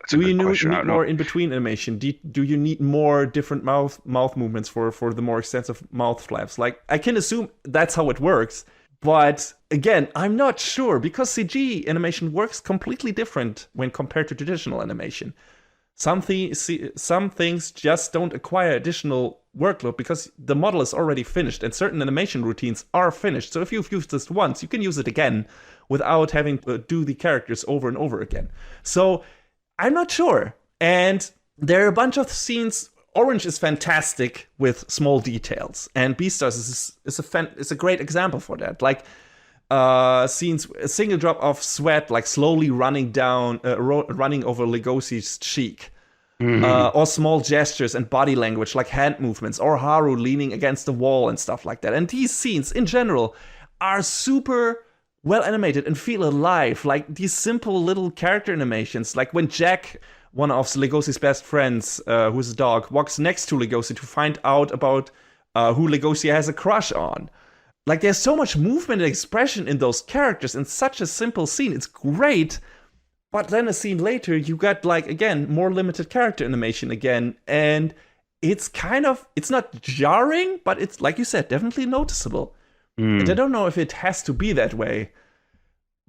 Do you good question. I need don't know. more in between animation? Do you need more different mouth movements for the more extensive mouth flaps? Like I can assume that's how it works, but again, I'm not sure because CG animation works completely different when compared to traditional animation. Some things just don't acquire additional workload because the model is already finished and certain animation routines are finished. So if you've used this once, you can use it again without having to do the characters over and over again. So I'm not sure. And there are a bunch of scenes. Orange is fantastic with small details, and Beastars is a great example for that. Like scenes, a single drop of sweat, like slowly running down, running over Legosi's cheek, Mhm. or small gestures and body language, like hand movements, or Haru leaning against the wall and stuff like that. And these scenes, in general, are super well animated and feel alive. Like these simple little character animations, like when Jack, one of Legosi's best friends, who's a dog, walks next to Legosi to find out about who Legosi has a crush on. Like there's so much movement and expression in those characters in such a simple scene. It's great. But then a scene later, you got like again more limited character animation again, and it's not jarring, but it's like you said, definitely noticeable. And I Mm. don't know if it has to be that way,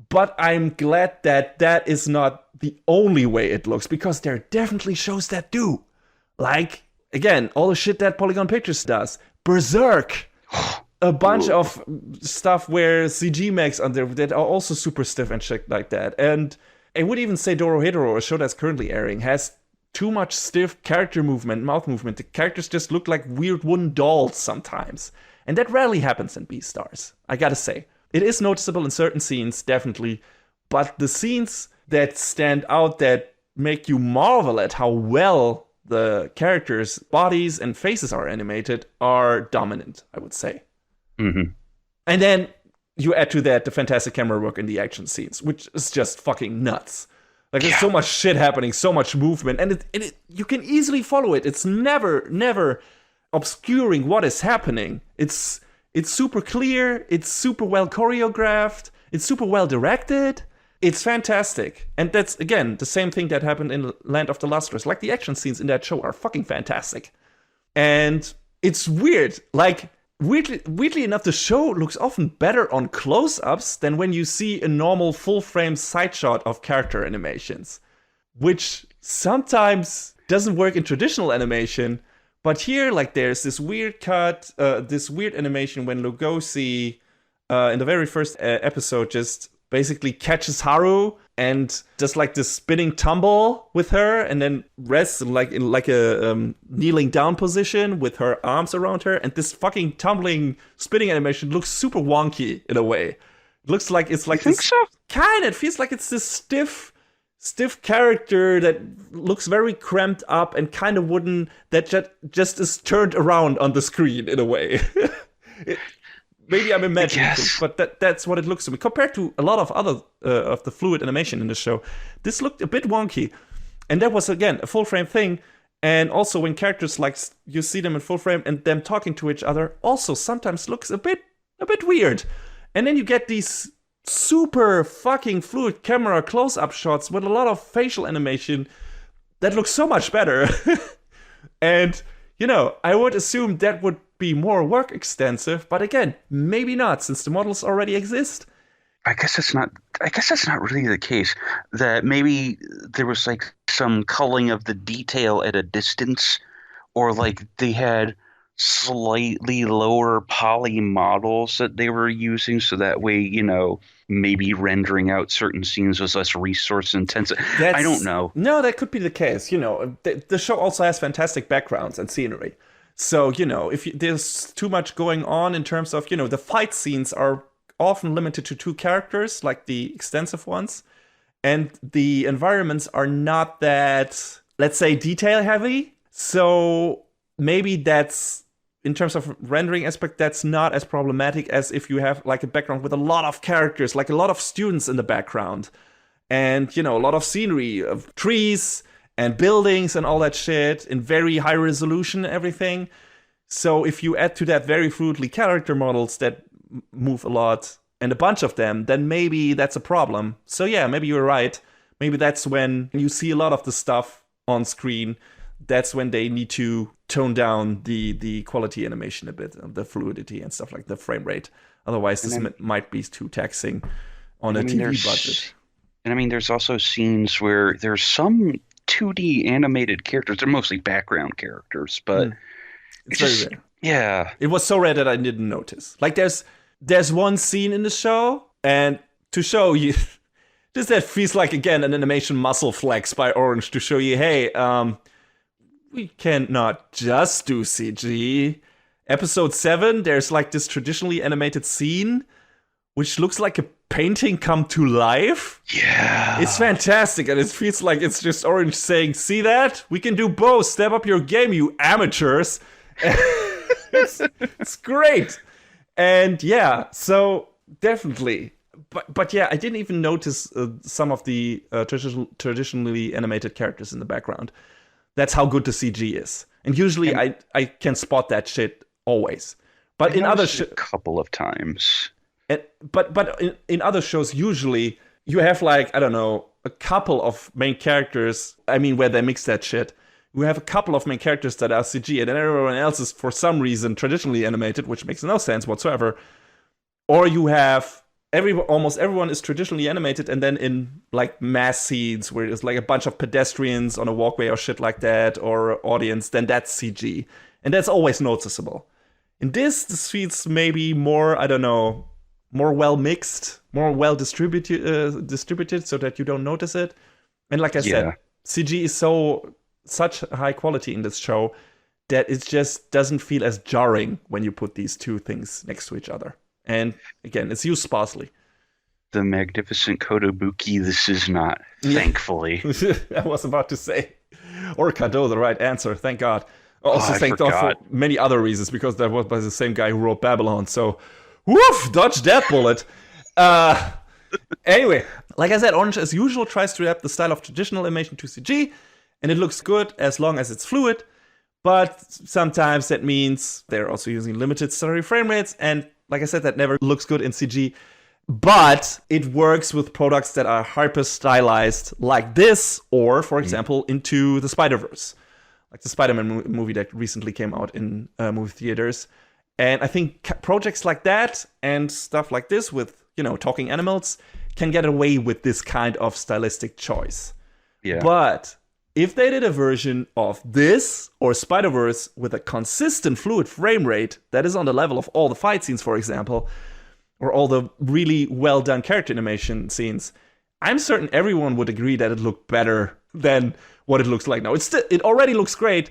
but I'm glad that that is not the only way it looks because there are definitely shows that do. Like again, all the shit that Polygon Pictures does, Berserk, a bunch of stuff where CG makes on there that are also super stiff and shit like that. And I would even say Dorohedoro, a show that's currently airing, has too much stiff character movement, mouth movement. The characters just look like weird wooden dolls sometimes. And that rarely happens in Beastars, I gotta say. It is noticeable in certain scenes, definitely, but the scenes that stand out that make you marvel at how well the characters' bodies and faces are animated are dominant, I would say. Hmm. And then you add to that the fantastic camera work in the action scenes, which is just fucking nuts. Like there's so Yeah. much shit happening, so much movement, and you can easily follow it. It's never obscuring what is happening. It's super clear. It's super well choreographed. It's super well directed. It's fantastic, and that's again the same thing that happened in Land of the Lustrous. Like the action scenes in that show are fucking fantastic, and it's weird. Like weirdly enough, the show looks often better on close-ups than when you see a normal full-frame side shot of character animations, which sometimes doesn't work in traditional animation. But here, like, there's this weird cut, this weird animation when Lugosi, in the very first episode, just basically catches Haru and just like this spinning tumble with her, and then rests in like a kneeling down position with her arms around her, and this fucking tumbling spinning animation looks super wonky in a way. It looks like it's You like think this so? kind of, it feels like it's this stiff character that looks very cramped up and kind of wooden that just is turned around on the screen in a way. It- Maybe I'm imagining Yes. things, but that's what it looks to me. Compared to a lot of other of the fluid animation in the show, this looked a bit wonky, and that was again a full frame thing. And also when characters like you see them in full frame and them talking to each other, also sometimes looks a bit weird. And then you get these super fucking fluid camera close-up shots with a lot of facial animation that looks so much better. And I would assume that would be more work extensive, but again, maybe not since the models already exist. I guess it's not. I guess that's not really the case. That maybe there was like some culling of the detail at a distance, or like they had slightly lower poly models that they were using, so that way, maybe rendering out certain scenes was less resource intensive. I don't know. No, that could be the case. The show also has fantastic backgrounds and scenery. So, if there's too much going on in terms of, the fight scenes are often limited to two characters, like the extensive ones, and the environments are not that, let's say, detail heavy. So maybe that's, in terms of rendering aspect, that's not as problematic as if you have like a background with a lot of characters, like a lot of students in the background, and a lot of scenery of trees and buildings and all that shit in very high resolution and everything. So if you add to that very fluidly character models that move a lot and a bunch of them, then maybe that's a problem. So yeah, maybe you're right. Maybe that's when you see a lot of the stuff on screen. That's when they need to tone down the quality animation a bit, the fluidity and stuff, like the frame rate. Otherwise, this might be too taxing on a TV budget. And I mean, there's also scenes where there's some 2D animated characters. They're mostly background characters, but it's very rare. Yeah. It was so rare that I didn't notice. Like there's one scene in the show, and to show you just that feels like, again, an animation muscle flex by Orange to show you, hey, we cannot just do CG. Episode 7, there's like this traditionally animated scene which looks like a painting come to life. Yeah. It's fantastic, and it feels like it's just Orange saying, see that? We can do both. Step up your game, you amateurs. It's great. And yeah, so definitely. But yeah, I didn't even notice some of the traditionally animated characters in the background. That's how good the CG is. And usually I can spot that shit always. But in other a couple of times. But in other shows, usually you have like, I don't know, a couple of main characters. I mean, where they mix that shit. We have a couple of main characters that are CG, and then everyone else is for some reason traditionally animated, which makes no sense whatsoever. Or you have almost everyone is traditionally animated, and then in like mass scenes where it's like a bunch of pedestrians on a walkway or shit like that, or audience, then that's CG, and that's always noticeable. In this feels maybe more, I don't know, more well mixed, more well distributed, so that you don't notice it. And like I said, CG is such high quality in this show that it just doesn't feel as jarring when you put these two things next to each other. And again, it's used sparsely. The magnificent Kotobuki, this is not, thankfully. I was about to say. Or Kado, the right answer, thank God. Also, thank God for many other reasons, because that was by the same guy who wrote Babylon. So, woof, dodge that bullet. Anyway, like I said, Orange, as usual, tries to adapt the style of traditional animation to CG, and it looks good as long as it's fluid. But sometimes that means they're also using limited story frame rates, and like I said, that never looks good in CG. But it works with products that are hyper stylized like this, or, for example, Into the Spider-Verse. Like the Spider-Man movie that recently came out in movie theaters. And I think projects like that and stuff like this with, talking animals can get away with this kind of stylistic choice. Yeah. But if they did a version of this or Spider-Verse with a consistent fluid frame rate that is on the level of all the fight scenes, for example, or all the really well-done character animation scenes, I'm certain everyone would agree that it looked better than what it looks like now. It already looks great,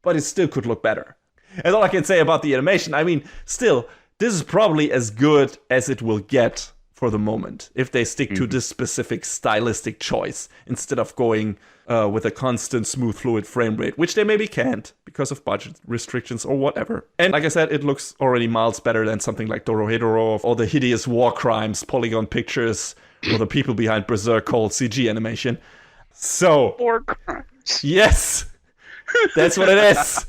but it still could look better. And all I can say about the animation, I mean, still, this is probably as good as it will get for the moment, if they stick to this specific stylistic choice, instead of going with a constant smooth fluid frame rate, which they maybe can't because of budget restrictions or whatever. And like I said, it looks already miles better than something like Dorohedoro or the hideous war crimes, polygon pictures, or the people behind Berserk called CG animation. So, war crimes. Yes, that's what it is.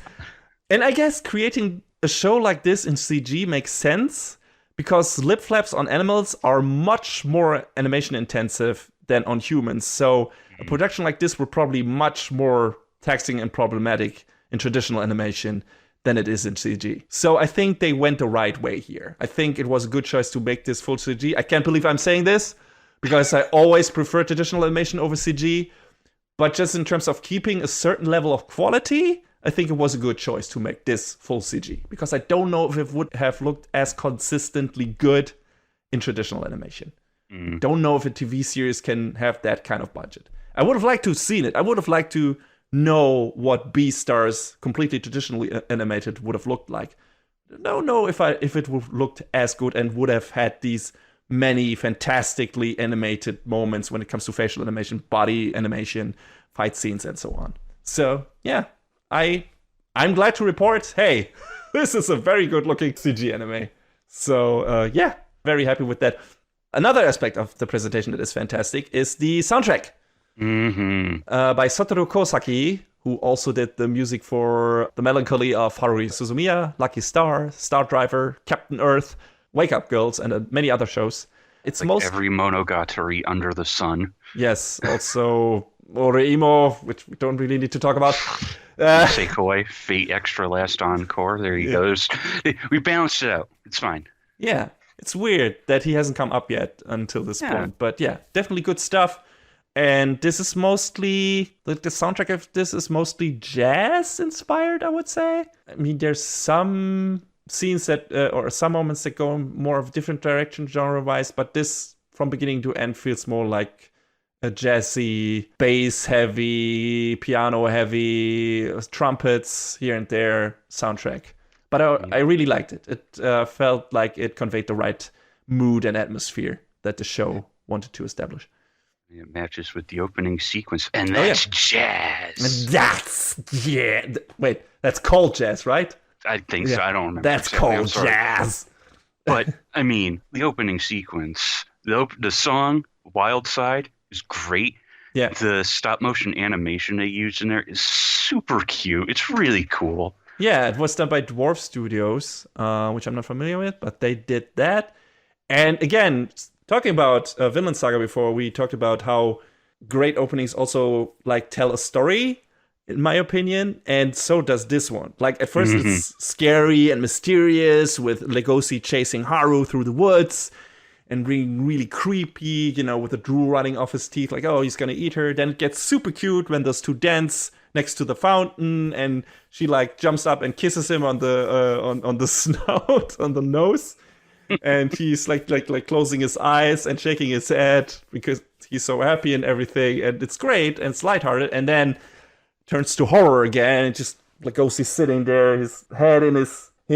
And I guess creating a show like this in CG makes sense, because lip flaps on animals are much more animation intensive than on humans. So a production like this would probably much more taxing and problematic in traditional animation than it is in CG. So I think they went the right way here. I think it was a good choice to make this full CG. I can't believe I'm saying this, because I always prefer traditional animation over CG. But just in terms of keeping a certain level of quality, I think it was a good choice to make this full CG, because I don't know if it would have looked as consistently good in traditional animation. Don't know if a TV series can have that kind of budget. I would have liked to have seen it. I would have liked to know what Beastars, completely traditionally animated, would have looked like. Don't know if it would have looked as good and would have had these many fantastically animated moments when it comes to facial animation, body animation, fight scenes, and so on. So yeah, I'm glad to report, hey, this is a very good looking CG anime. So yeah, very happy with that. Another aspect of the presentation that is fantastic is the soundtrack. By Satoru Kosaki, who also did the music for The Melancholy of Haruhi Suzumiya, Lucky Star, Star Driver, Captain Earth, Wake Up Girls, and many other shows. It's like every monogatari under the sun. Yes, also Oreimo, which we don't really need to talk about. Sekoi, Fate Extra Last Encore. There he goes. We balanced it out. It's fine. Yeah, it's weird that he hasn't come up yet until this point. But yeah, definitely good stuff. And this is mostly, the soundtrack of this is mostly jazz inspired, I would say. I mean, there's some scenes that, or some moments that go in more of a different direction genre-wise, but this, from beginning to end, feels more like a jazzy, bass-heavy, piano-heavy, trumpets here and there soundtrack. But I really liked it. It felt like it conveyed the right mood and atmosphere that the show wanted to establish. It matches with the opening sequence, and that's jazz. Wait, that's called jazz, right? I think so. I don't remember. That's called jazz. But I mean, the opening sequence, the song "Wild Side" is great. Yeah. The stop motion animation they used in there is super cute. It's really cool. Yeah, it was done by Dwarf Studios, which I'm not familiar with, but they did that. And again, talking about Vinland Saga before, we talked about how great openings also like tell a story, in my opinion, and so does this one. Like at first it's scary and mysterious with Legoshi chasing Haru through the woods and being really creepy, you know, with the drool running off his teeth, like, oh, he's gonna eat her. Then it gets super cute when those two dance next to the fountain and she like jumps up and kisses him on the on the snout, on the nose. And he's like closing his eyes and shaking his head because he's so happy and everything, and it's great and it's lighthearted, and then turns to horror again, and just like Legoshi sitting there, his head in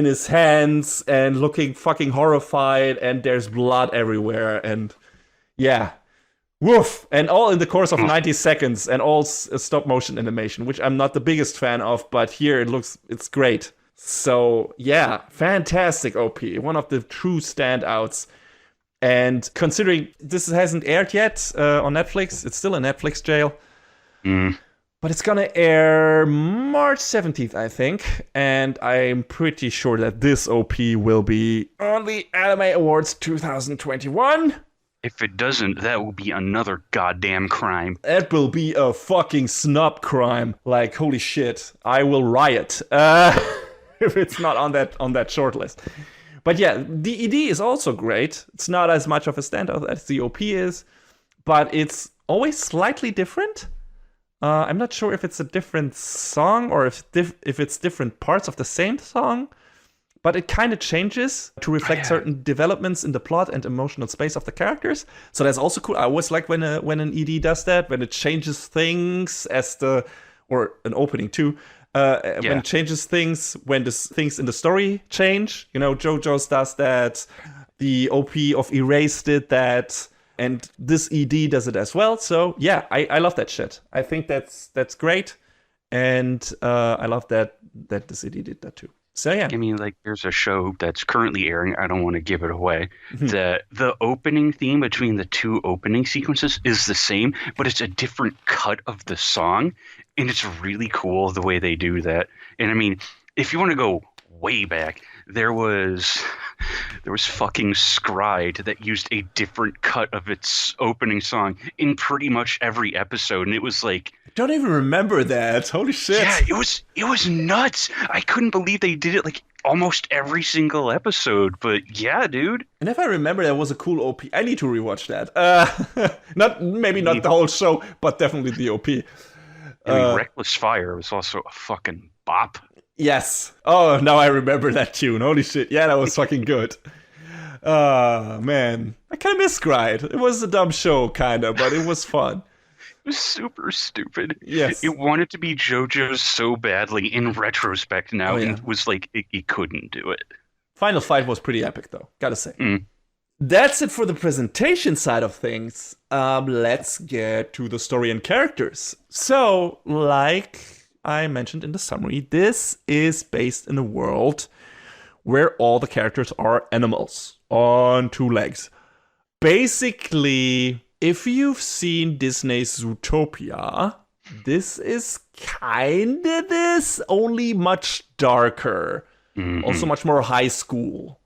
his hands and looking fucking horrified, and there's blood everywhere, and yeah, woof, and all in the course of 90 seconds, and all stop motion animation, which I'm not the biggest fan of, but here it's great. So yeah, fantastic OP, one of the true standouts. And considering this hasn't aired yet on Netflix, it's still a Netflix jail. But it's gonna air March 17th, I think. And I'm pretty sure that this OP will be on the Anime Awards 2021. If it doesn't, that will be another goddamn crime. That will be a fucking snub crime. Like, holy shit, I will riot. If it's not on that short list. But yeah, the ED is also great. It's not as much of a standout as the OP is, but it's always slightly different. I'm not sure if it's a different song or if it's different parts of the same song, but it kind of changes to reflect certain developments in the plot and emotional space of the characters. So that's also cool. I always like when an ED does that, when it changes things or an opening too. When it changes things, when the things in the story change. You know, JoJo's does that, the OP of Erase did that, and this ED does it as well. So yeah, I love that shit. I think that's great, and I love that this ED did that too. So yeah. I mean, like, there's a show that's currently airing. I don't want to give it away. The opening theme between the two opening sequences is the same, but it's a different cut of the song. And it's really cool the way they do that. And I mean, if you want to go way back, there was fucking Scride that used a different cut of its opening song in pretty much every episode. And it was like, I don't even remember that. Holy shit. Yeah, it was nuts. I couldn't believe they did it like almost every single episode. But yeah, dude. And if I remember, that was a cool OP. I need to rewatch that. Not the whole show, but definitely the OP. I mean, Reckless Fire was also a fucking bop. Yes. Oh, now I remember that tune. Holy shit. Yeah, that was fucking good. Man. I kind of miss Scride. It was a dumb show, kind of, but it was fun. was super stupid. Yes. It wanted to be JoJo's so badly in retrospect Oh now, yeah. and was like it couldn't do it. Final fight was pretty epic though, gotta say. Mm. That's it for the presentation side of things. Let's get to the story and characters. So, like I mentioned in the summary, this is based in a world where all the characters are animals on two legs. Basically, if you've seen Disney's Zootopia, this is kinda this, only much darker. Also Mhm. much more high school.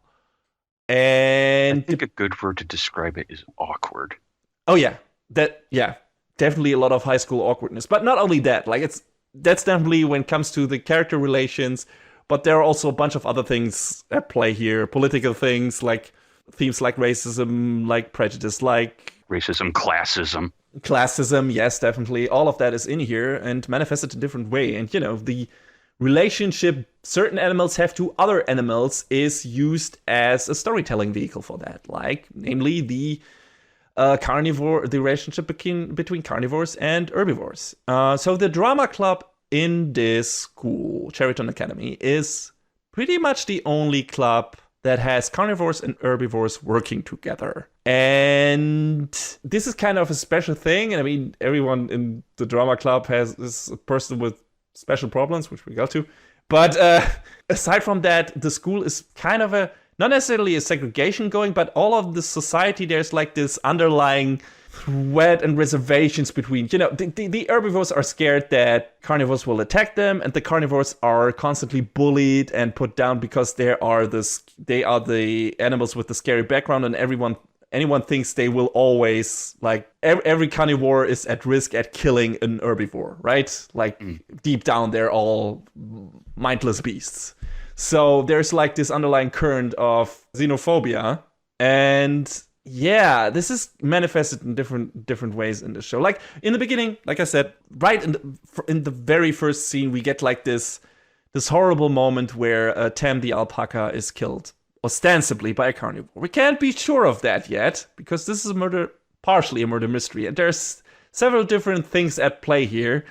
I And think a good word to describe it is awkward. oh yeah, definitely a lot of high school awkwardness. But not only that, like that's definitely when it comes to the character relations, but there are also a bunch of other things at play here, political things like themes like racism, like prejudice, like Racism, classism. classism. Yes, definitely, all of that is in here and manifested in a different way. And the relationship certain animals have to other animals is used as a storytelling vehicle for that, like namely the carnivore, the relationship between carnivores and herbivores. So the drama club in this school, Cheriton Academy, is pretty much the only club that has carnivores and herbivores working together. And this is kind of a special thing. And I mean, everyone in the drama club is a person with special problems, which we got to. But aside from that, the school is kind of not necessarily a segregation going, but all of the society, there's like this underlying threat and reservations between, the herbivores are scared that carnivores will attack them, and the carnivores are constantly bullied and put down because they are the animals with the scary background, and anyone thinks they will always, like, every carnivore is at risk at killing an herbivore, right? Like, deep down, they're all mindless beasts. So there's like this underlying current of xenophobia, and yeah, this is manifested in different ways in the show. Like in the beginning, like I said, right in the very first scene, we get like this horrible moment where Tam the alpaca is killed ostensibly by a carnivore. We can't be sure of that yet because this is partially a murder mystery, and there's several different things at play here.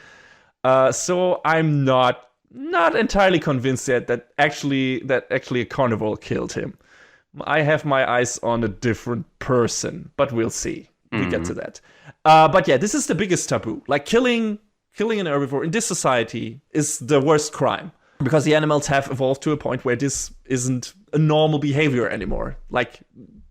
So I'm not entirely convinced yet that actually a carnivore killed him. I have my eyes on a different person, but we'll see. We get to that. But yeah, this is the biggest taboo. Like killing an herbivore in this society is the worst crime because the animals have evolved to a point where this isn't a normal behavior anymore. Like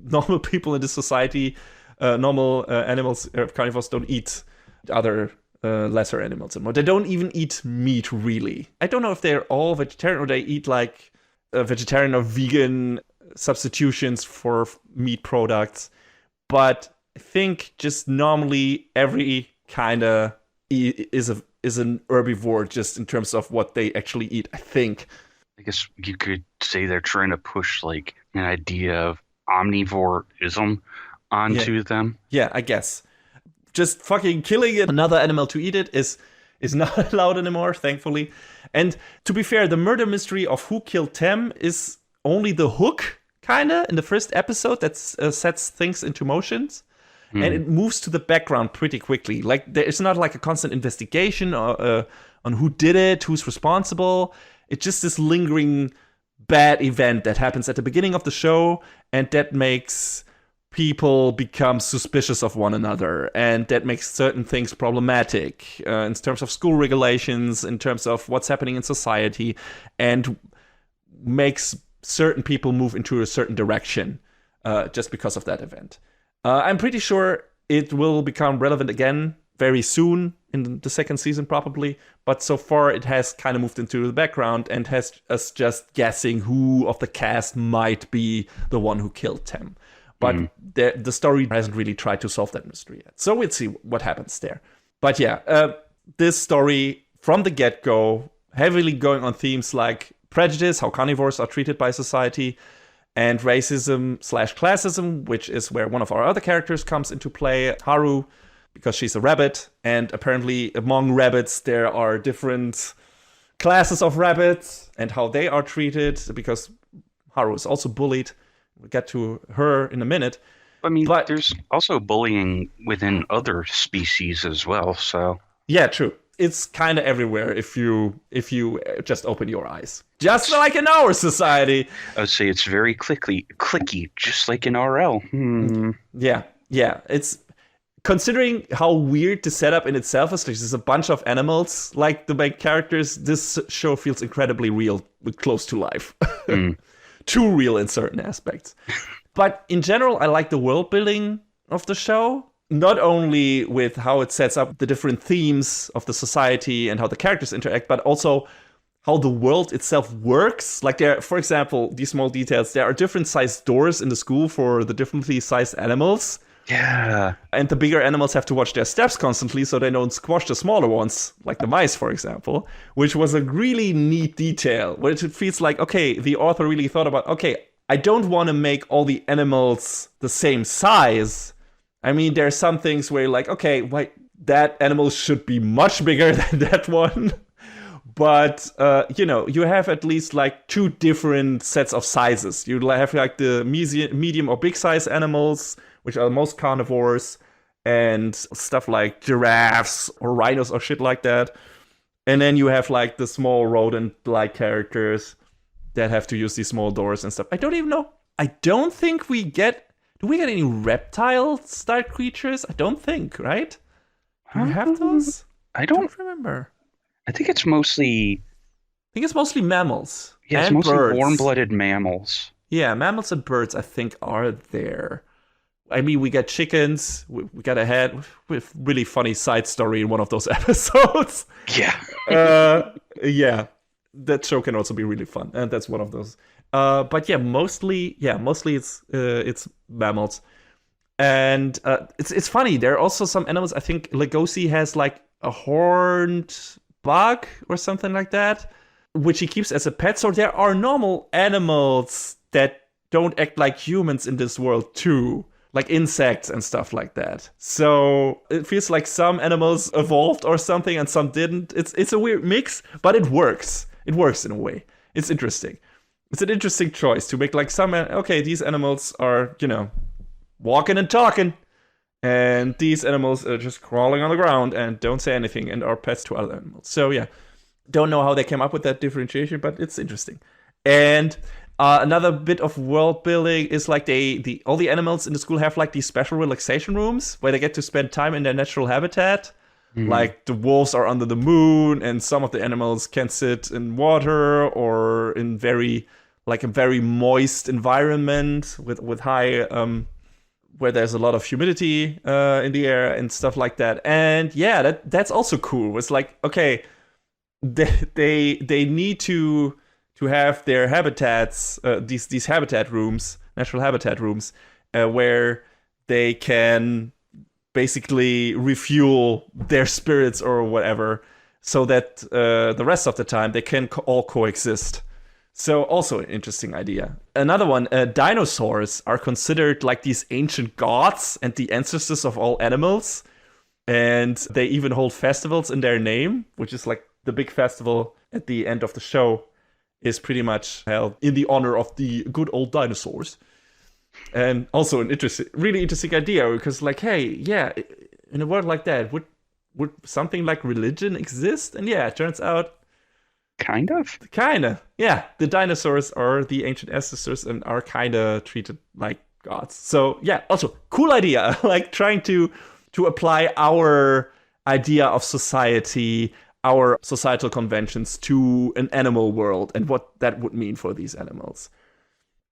normal people in this society, normal animals, carnivores don't eat other lesser animals anymore. They don't even eat meat, really. I don't know if they're all vegetarian or they eat like vegetarian or vegan substitutions for meat products. But I think just normally every kind of is an herbivore just in terms of what they actually eat, I think. I guess you could say they're trying to push like an idea of omnivoreism onto them. Yeah, I guess. Just fucking killing another animal to eat it is not allowed anymore, thankfully. And to be fair, the murder mystery of who killed Tem is only the hook, kinda, in the first episode that sets things into motions. And it moves to the background pretty quickly. Like, it's not like a constant investigation on who did it, who's responsible. It's just this lingering bad event that happens at the beginning of the show, and that makes people become suspicious of one another, and that makes certain things problematic in terms of school regulations, in terms of what's happening in society, and makes certain people move into a certain direction just because of that event. I'm pretty sure it will become relevant again very soon in the second season, probably. But so far, it has kind of moved into the background and has us just guessing who of the cast might be the one who killed Tem. But the story hasn't really tried to solve that mystery yet. So we'll see what happens there. But yeah, this story from the get-go, heavily going on themes like prejudice, how carnivores are treated by society, and racism/classism, which is where one of our other characters comes into play, Haru, because she's a rabbit. And apparently among rabbits, there are different classes of rabbits and how they are treated, because Haru is also bullied. We'll get to her in a minute. I mean, But there's also bullying within other species as well. So yeah, true. It's kind of everywhere if you just open your eyes. Just it's, like in our society. I would say it's very clicky, just like in RL. Yeah, yeah. It's considering how weird the setup in itself is. There's a bunch of animals like the main characters. This show feels incredibly real, close to life. Mm. Too real in certain aspects. But in general, I like the world building of the show. Not only with how it sets up the different themes of the society and how the characters interact, but also how the world itself works. Like there, for example, these small details, there are different sized doors in the school for the differently sized animals. Yeah. And the bigger animals have to watch their steps constantly so they don't squash the smaller ones, like the mice, for example, which was a really neat detail, which it feels like, okay, the author really thought about, okay, I don't want to make all the animals the same size. I mean, there are some things where you're like, okay, why that animal should be much bigger than that one. But, you have at least like two different sets of sizes. You have like the medium or big size animals, which are most carnivores, and stuff like giraffes or rhinos or shit like that. And then you have like the small rodent-like characters that have to use these small doors and stuff. I don't even know. I don't think we get... Do we get any reptile-style creatures? I don't think, right? Do we have those? I don't remember. I think it's mostly mammals. yeah, it's and mostly birds. warm-blooded mammals. Yeah, mammals and birds, I think, are there. I mean, we get chickens. We got a head with really funny side story in one of those episodes. Yeah. Yeah, that show can also be really fun, and that's one of those. But yeah, mostly it's mammals, and it's funny. There are also some animals. I think Legosi has like a horned bug or something like that, which he keeps as a pet. So there are normal animals that don't act like humans in this world too, like insects and stuff like that. So it feels like some animals evolved or something and some didn't. It's a weird mix, but it works. It works in a way. It's interesting. It's an interesting choice to make like some, okay, these animals are, walking and talking. And these animals are just crawling on the ground and don't say anything and are pets to other animals. So yeah, don't know how they came up with that differentiation, but it's interesting. And another bit of world building is like all the animals in the school have like these special relaxation rooms where they get to spend time in their natural habitat. Mm-hmm. Like the wolves are under the moon, and some of the animals can sit in water or in a very moist environment with high where there's a lot of humidity in the air and stuff like that. And yeah, that's also cool. It's like, okay, they need to have their habitats, these habitat rooms, natural habitat rooms, where they can basically refuel their spirits or whatever, so that the rest of the time they can all coexist. So also an interesting idea. Another one, dinosaurs are considered like these ancient gods and the ancestors of all animals. And they even hold festivals in their name, which is like the big festival at the end of the show is pretty much held in the honor of the good old dinosaurs. And also an really interesting idea, because like, hey, yeah, in a world like that, would something like religion exist? And yeah, it turns out Kinda. Yeah. The dinosaurs are the ancient ancestors and are kinda treated like gods. So yeah, also cool idea. Like trying to apply our idea of society, our societal conventions to an animal world and what that would mean for these animals.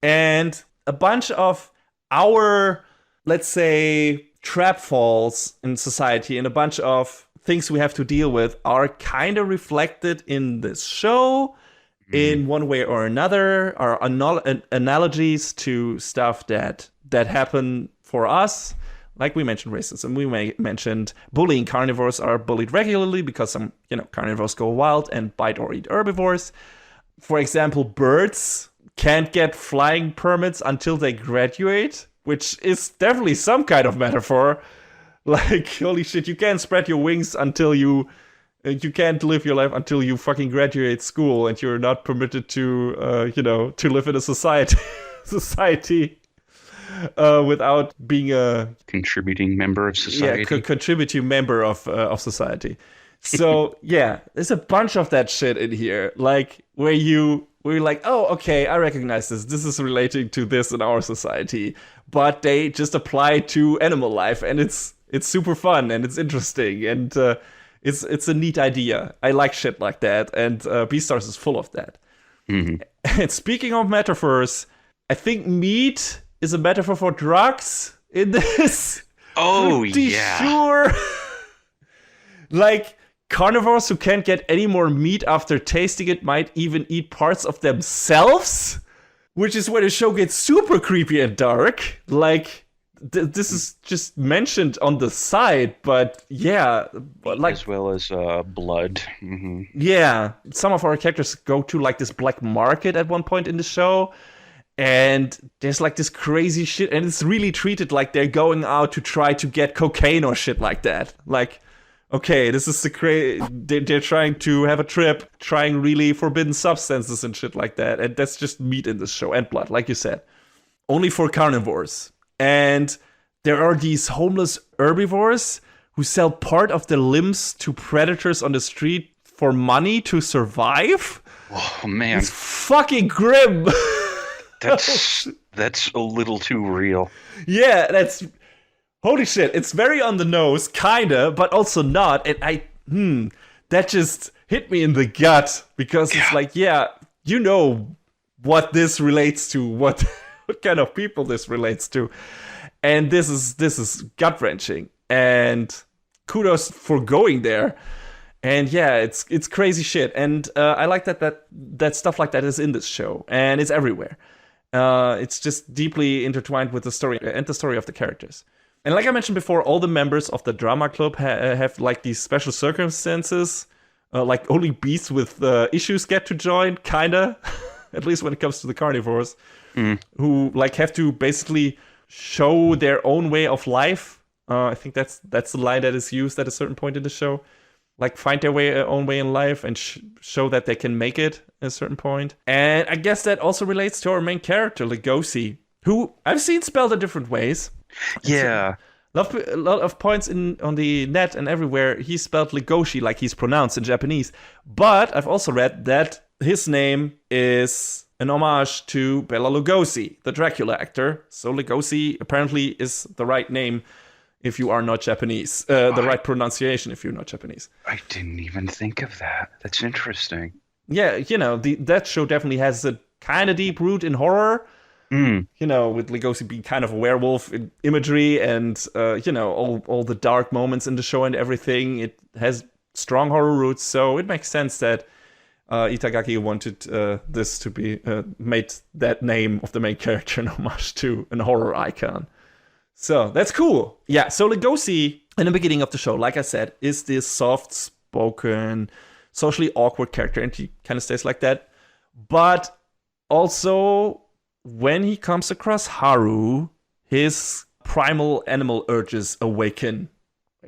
And a bunch of our, let's say, trap falls in society and a bunch of things we have to deal with are kind of reflected in this show in one way or another, are analogies to stuff that happen for us. Like we mentioned racism, we mentioned bullying. Carnivores are bullied regularly because some, carnivores go wild and bite or eat herbivores. For example, birds can't get flying permits until they graduate, which is definitely some kind of metaphor. Like, holy shit, you can't spread your wings until you can't live your life until you fucking graduate school, and you're not permitted to, to live in a society. without being a Contributing member of society. contributing member of society. So yeah, there's a bunch of that shit in here, like where you're like, oh, okay, I recognize this. This is relating to this in our society, but they just apply to animal life, and it's super fun and it's interesting and it's a neat idea. I like shit like that, and Beastars is full of that. Mhm. And speaking of metaphors, I think meat is a metaphor for drugs in this. Oh, Pretty yeah. sure. Like, carnivores who can't get any more meat after tasting it might even eat parts of themselves, which is where the show gets super creepy and dark. Like, this is just mentioned on the side, but yeah, like, As well as blood. Hmm. yeah, some of our characters go to like this black market at one point in the show, and there's like this crazy shit, and it's really treated like they're going out to try to get cocaine or shit like that. Like, okay, this is they're trying to have a trip, trying really forbidden substances and shit like that, and that's just meat in this show and blood, like you said, only for carnivores. And there are these homeless herbivores who sell part of their limbs to predators on the street for money to survive. Oh man, It's fucking grim. that's a little too real. Yeah, that's holy shit. It's very on the nose, kinda, but also not. And that just hit me in the gut because it's like, yeah, you know what this relates to, what kind of people this relates to, and this is gut wrenching. And kudos for going there. And yeah, it's crazy shit. And I like that stuff like that is in this show, and it's everywhere. It's just deeply intertwined with the story and the story of the characters. And like I mentioned before, all the members of the drama club have like these special circumstances. Like only beasts with issues get to join, kinda. At least when it comes to the carnivores, who like have to basically show their own way of life. I think that's the line that is used at a certain point in the show. Like find their own way in life and show that they can make it at a certain point. And I guess that also relates to our main character, Legosi, who I've seen spelled in different ways. Yeah. A lot of points on the net and everywhere, he's spelled Legoshi like he's pronounced in Japanese. But I've also read that his name is an homage to Bela Lugosi, the Dracula actor. So Legosi apparently is the right name if you are not Japanese. The right pronunciation if you're not Japanese. I didn't even think of that. That's interesting. Yeah, you know, that show definitely has a kind of deep root in horror. You know, with Legosi being kind of a werewolf in imagery and, you know, all the dark moments in the show and everything. It has strong horror roots, so it makes sense that Itagaki wanted this to be made that name of the main character an homage to an horror icon. So that's cool. Yeah, so Legosi, in the beginning of the show, like I said, is this soft-spoken, socially awkward character, and he kind of stays like that. But also, when he comes across Haru, his primal animal urges awaken.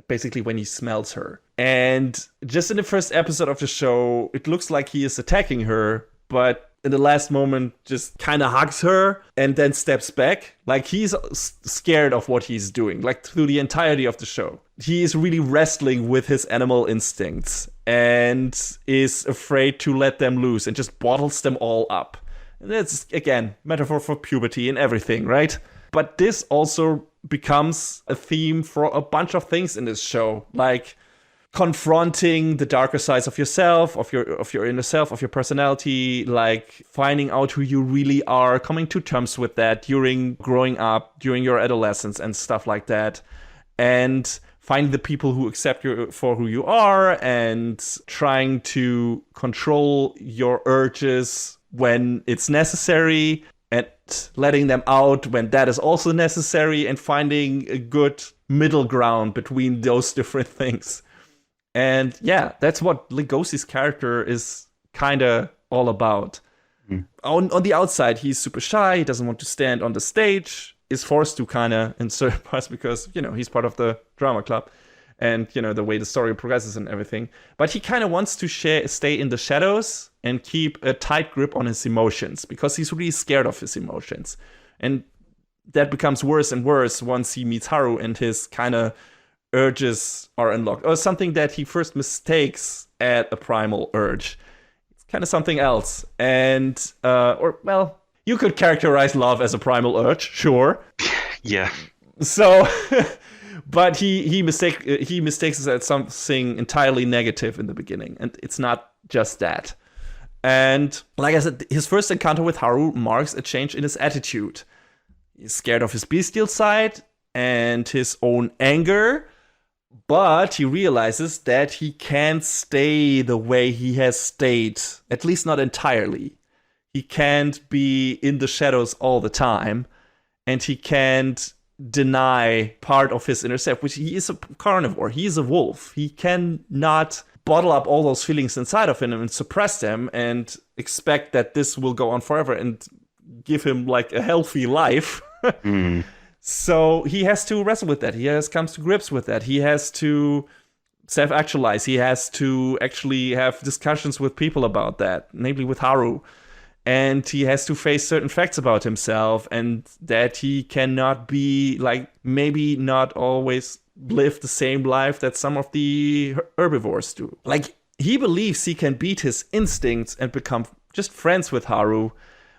Basically, when he smells her. And just in the first episode of the show, it looks like he is attacking her, but in the last moment just kind of hugs her and then steps back. Like he's scared of what he's doing, like through the entirety of the show. He is really wrestling with his animal instincts and is afraid to let them loose and just bottles them all up. And that's, again, metaphor for puberty and everything, right? But this also becomes a theme for a bunch of things in this show, like confronting the darker sides of yourself, of your inner self, of your personality, like finding out who you really are, coming to terms with that during growing up, during your adolescence and stuff like that, and finding the people who accept you for who you are, and trying to control your urges when it's necessary, and letting them out when that is also necessary, and finding a good middle ground between those different things. And yeah, that's what Legosi's character is kind of all about. On the outside, he's super shy, he doesn't want to stand on the stage, is forced to kind of in certain parts because, you know, he's part of the drama club and, you know, the way the story progresses and everything. But he kind of wants to stay in the shadows and keep a tight grip on his emotions because he's really scared of his emotions. And that becomes worse and worse once he meets Haru and his kind of urges are unlocked, or something that he first mistakes at a primal urge. It's kind of something else. And, or, well, you could characterize love as a primal urge, sure. Yeah. So, but he mistakes it as something entirely negative in the beginning, and it's not just that. And like I said, his first encounter with Haru marks a change in his attitude. He's scared of his bestial side and his own anger, but he realizes that he can't stay the way he has stayed, at least not entirely. He can't be in the shadows all the time, and he can't deny part of his inner self, which he is a carnivore. He is a wolf. He cannot bottle up all those feelings inside of him and suppress them and expect that this will go on forever and give him like a healthy life. So he has to wrestle with that. He comes to grips with that. He has to self-actualize. He has to actually have discussions with people about that, namely with Haru. And he has to face certain facts about himself, and that he cannot be, like, maybe not always live the same life that some of the herbivores do. Like, he believes he can beat his instincts and become just friends with Haru.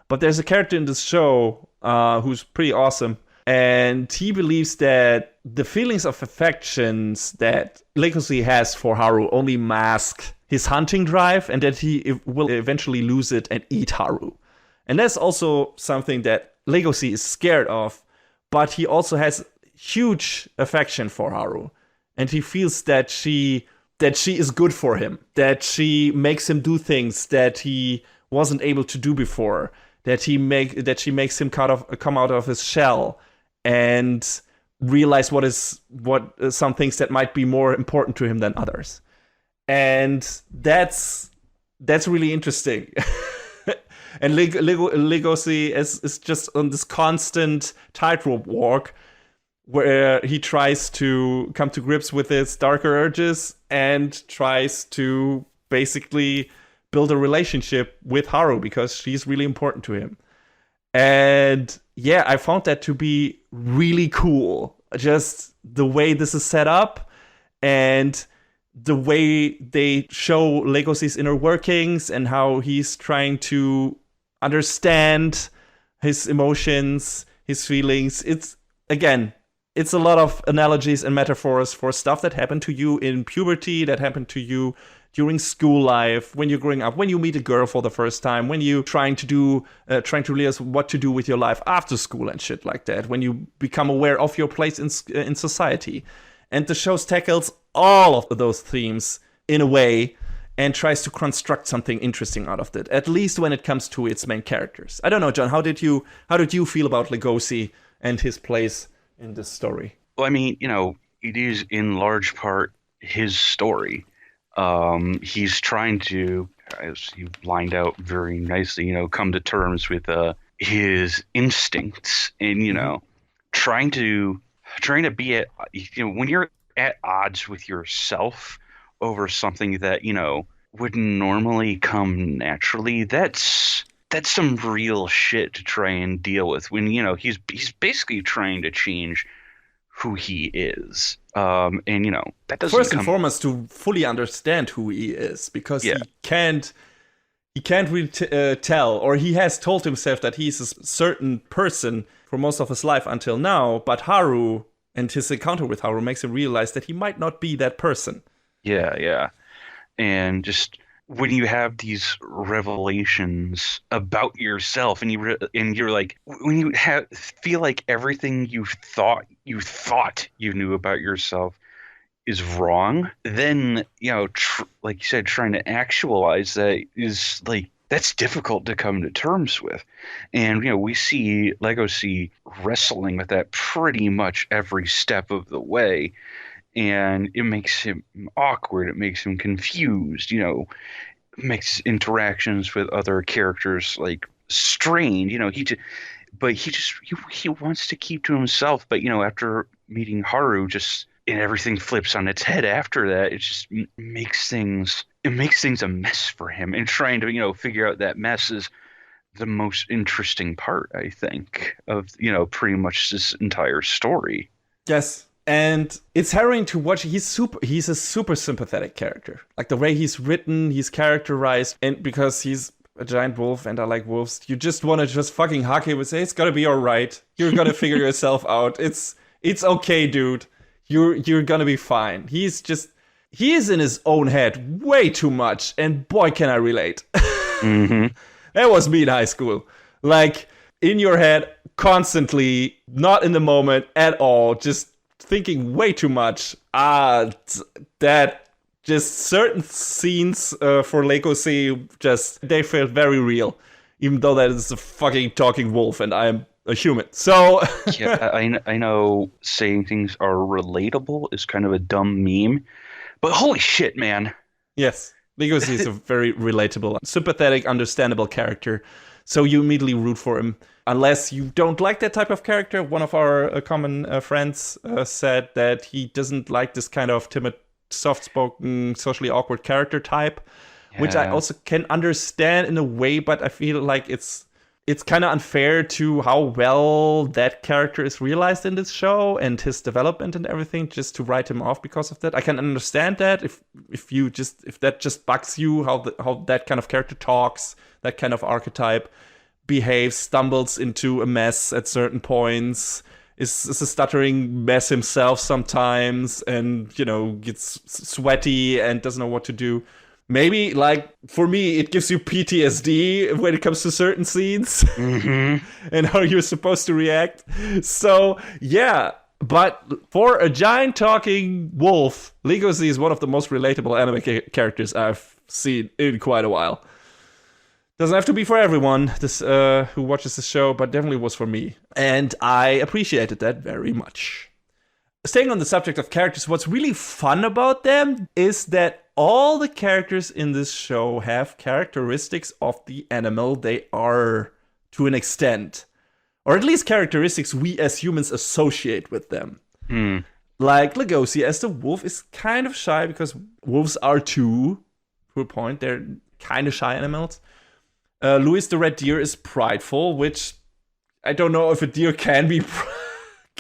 But there's a character in this show who's pretty awesome. And he believes that the feelings of affections that Legacy has for Haru only mask his hunting drive, and that he will eventually lose it and eat Haru. And that's also something that Legacy is scared of, but he also has huge affection for Haru. And he feels that she is good for him, that she makes him do things that he wasn't able to do before, that she makes him come out of his shell and realize what some things that might be more important to him than others. And that's really interesting. And Legacy is just on this constant tightrope walk where he tries to come to grips with his darker urges and tries to basically build a relationship with Haru because she's really important to him. And yeah, I found that to be really cool. Just the way this is set up and the way they show Legacy's inner workings and how he's trying to understand his emotions, his feelings. It's a lot of analogies and metaphors for stuff that happened to you in puberty, that happened to you during school life, when you're growing up, when you meet a girl for the first time, when you're trying to realize what to do with your life after school and shit like that, when you become aware of your place in society. And the show tackles all of those themes in a way and tries to construct something interesting out of it, at least when it comes to its main characters. I don't know, John, how did you feel about Legosi and his place in this story? Well, I mean, it is in large part his story. He's trying to, as you lined out very nicely, come to terms with his instincts and, trying to be at, when you're at odds with yourself over something that, wouldn't normally come naturally, that's some real shit to try and deal with when, he's basically trying to change who he is. And that doesn't first and foremost to fully understand who he is, because he can't really tell, or he has told himself that he's a certain person for most of his life until now, but Haru and his encounter with Haru makes him realize that he might not be that person. Yeah. And just when you have these revelations about yourself, and you're like, when you feel like everything you thought you knew about yourself is wrong, then like you said, trying to actualize that is like, that's difficult to come to terms with. And we see Legacy wrestling with that pretty much every step of the way, and it makes him awkward, it makes him confused, makes interactions with other characters like strained. He wants to keep to himself, but after meeting Haru, and everything flips on its head after that. It just makes things a mess for him, and trying to figure out that mess is the most interesting part, I think, of, pretty much this entire story. Yes. And it's harrowing to watch. He's a super sympathetic character. Like the way he's written, he's characterized, and because he's a giant wolf and I like wolves, you just want to just fucking hug him and say, it's gonna be alright. You're gonna figure yourself out. It's okay, dude. You're gonna be fine. He is in his own head way too much, and boy can I relate. Mm-hmm. That was me in high school. Like, in your head, constantly, not in the moment at all, just thinking way too much. That just certain scenes for Legacy, they felt very real. Even though that is a fucking talking wolf and I'm a human. So... Yeah, I know saying things are relatable is kind of a dumb meme, but holy shit, man. Yes. Legacy is a very relatable, sympathetic, understandable character. So you immediately root for him. Unless you don't like that type of character. One of our common friends said that he doesn't like this kind of timid, soft-spoken, socially awkward character type. Yeah. Which I also can understand in a way, but I feel like it's kind of unfair to how well that character is realized in this show and his development and everything, just to write him off because of that. I can understand that if that just bugs you, how that kind of character talks, that kind of archetype behaves, stumbles into a mess at certain points, is a stuttering mess himself sometimes, and gets sweaty and doesn't know what to do. Maybe, like, for me, it gives you PTSD when it comes to certain scenes mm-hmm. and how you're supposed to react. So, yeah. But for a giant talking wolf, Legacy is one of the most relatable anime characters I've seen in quite a while. Doesn't have to be for everyone who watches the show, but definitely was for me. And I appreciated that very much. Staying on the subject of characters, what's really fun about them is that all the characters in this show have characteristics of the animal they are to an extent. Or at least characteristics we as humans associate with them. Mm. Like Legosi as the wolf is kind of shy because wolves are too, to a point. They're kind of shy animals. Louis the red deer is prideful, which I don't know if a deer can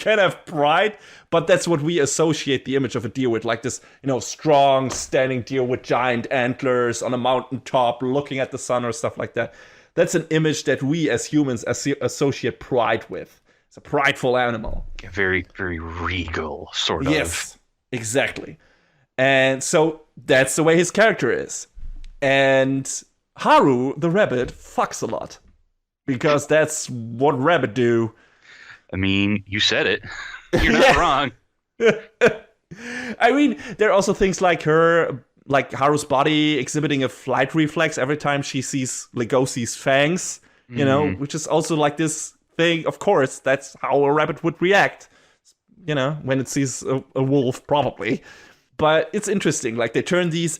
have pride, but that's what we associate the image of a deer with, like this, strong standing deer with giant antlers on a mountaintop looking at the sun or stuff like that. That's an image that we as humans associate pride with. It's a prideful animal. Very, very regal, sort of. Yes, exactly. And so that's the way his character is. And Haru, the rabbit, fucks a lot. Because that's what rabbit do. I mean, you said it. You're not wrong. I mean, there are also things like Haru's body exhibiting a flight reflex every time she sees Legosi's fangs, which is also like this thing. Of course, that's how a rabbit would react, when it sees a wolf, probably. But it's interesting. Like, they turn these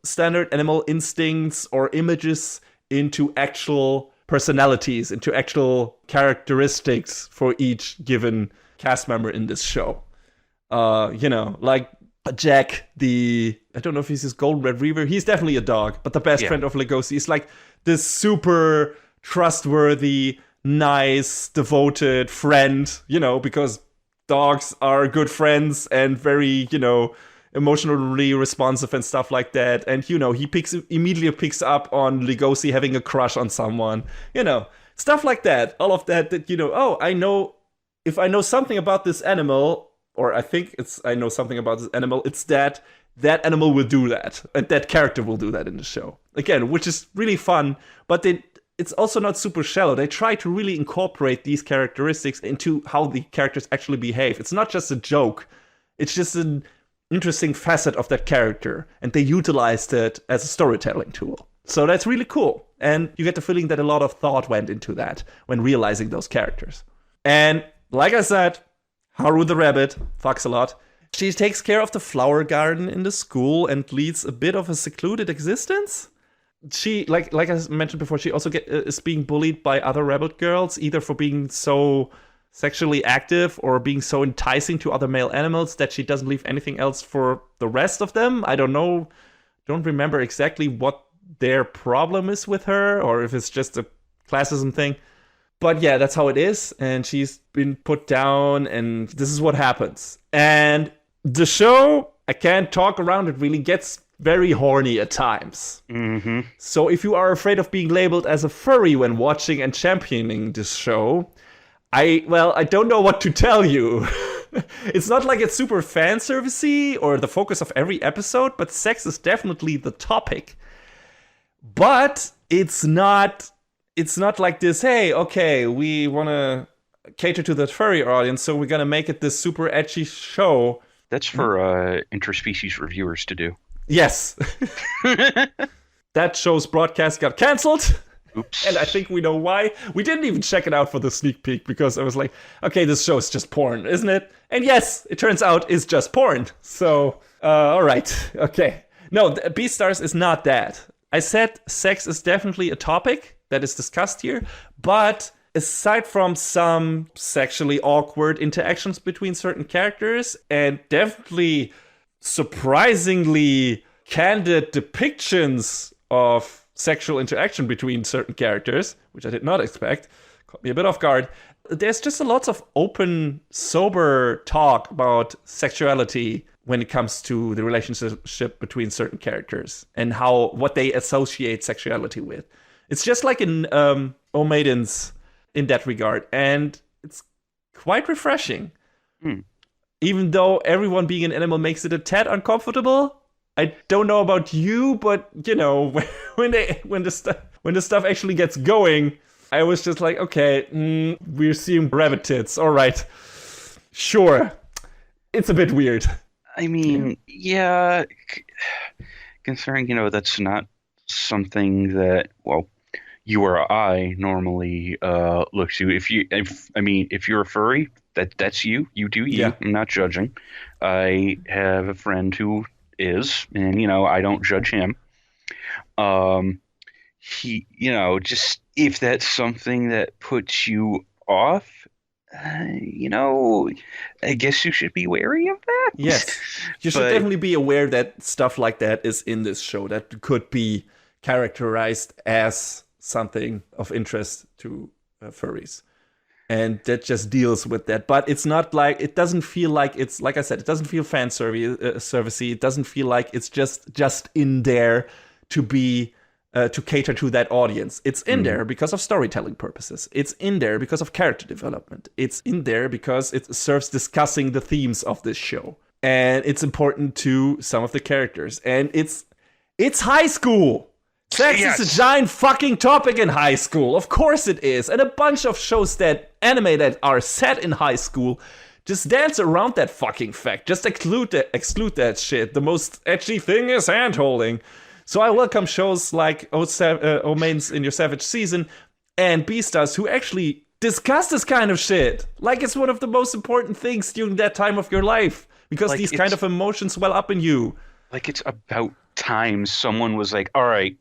standard animal instincts or images into actual personalities, into actual characteristics for each given cast member in this show. Like Jack, I don't know if he's his golden retriever. He's definitely a dog, but the best friend of Legosi is like this super trustworthy, nice, devoted friend, because dogs are good friends and very, emotionally responsive and stuff like that. And, he immediately picks up on Legosi having a crush on someone, stuff like that. All of that, I know, if I know something about this animal, or I know something about this animal, it's that animal will do that. And that character will do that in the show. Again, which is really fun, but it's also not super shallow. They try to really incorporate these characteristics into how the characters actually behave. It's not just a joke. It's just an interesting facet of that character. And they utilized it as a storytelling tool. So that's really cool. And you get the feeling that a lot of thought went into that when realizing those characters. And like I said, Haru the rabbit fucks a lot. She takes care of the flower garden in the school and leads a bit of a secluded existence. She, like I mentioned before, she also is being bullied by other rabbit girls, either for being so sexually active or being so enticing to other male animals that she doesn't leave anything else for the rest of them. I don't know. Don't remember exactly what their problem is with her, or if it's just a classism thing. But yeah, that's how it is. And she's been put down, and this is what happens. And the show, I can't talk around it, really gets very horny at times. Mm-hmm. So if you are afraid of being labeled as a furry when watching and championing this show, I don't know what to tell you. It's not like it's super fan servicey or the focus of every episode, but sex is definitely the topic. But it's not like this, hey, okay, we want to cater to the furry audience, so we're going to make it this super edgy show. That's for interspecies reviewers to do. Yes. That show's broadcast got canceled. Oops. And I think we know why. We didn't even check it out for the sneak peek because I was like, okay, this show is just porn, isn't it? And yes, it turns out it's just porn. So, all right. Okay. No, Beastars is not that. I said sex is definitely a topic that is discussed here, but aside from some sexually awkward interactions between certain characters and definitely surprisingly candid depictions of sexual interaction between certain characters, which I did not expect, caught me a bit off guard. There's just a lot of open, sober talk about sexuality when it comes to the relationship between certain characters and what they associate sexuality with. It's just like in O Maidens in that regard, and it's quite refreshing. Even though everyone being an animal makes it a tad uncomfortable. I don't know about you, but you know, when the stuff actually gets going, I was just like, okay, we're seeing rabbit tits. All right, sure, it's a bit weird. I mean, yeah, considering that's not something that you or I normally look to. If you're a furry, that's you. You do you. Yeah. I'm not judging. I have a friend who is, and I don't judge him. He, just if that's something that puts you off, I guess you should be wary of that. Yes, you should definitely be aware that stuff like that is in this show that could be characterized as something of interest to furries. And that just deals with that. But it's not like, it doesn't feel like it's, like I said, it doesn't feel fan servicey. It doesn't feel like it's just in there to be, to cater to that audience. It's in there because of storytelling purposes. It's in there because of character development. It's in there because it serves discussing the themes of this show. And it's important to some of the characters. And it's high school. Sex is a giant fucking topic in high school. Of course it is. And a bunch of shows anime that are set in high school just dance around that fucking fact. Just exclude that shit. The most edgy thing is hand-holding. So I welcome shows like O Maidens in Your Savage Season and Beastars who actually discuss this kind of shit. Like it's one of the most important things during that time of your life. Because these kind of emotions well up in you. Like it's about time someone was like, all right,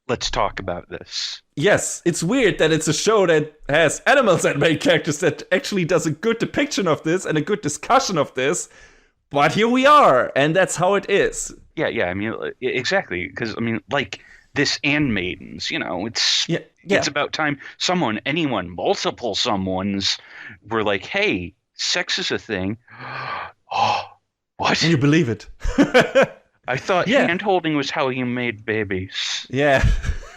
let's talk about this. Yes, it's weird that it's a show that has animals as main characters that actually does a good depiction of this and a good discussion of this. But here we are, and that's how it is. Yeah, I mean, exactly. Because, I mean, like this and Maidens, it's about time anyone, multiple someones were like, hey, sex is a thing. Oh, what? And you believe it. I thought hand-holding was how you made babies. Yeah,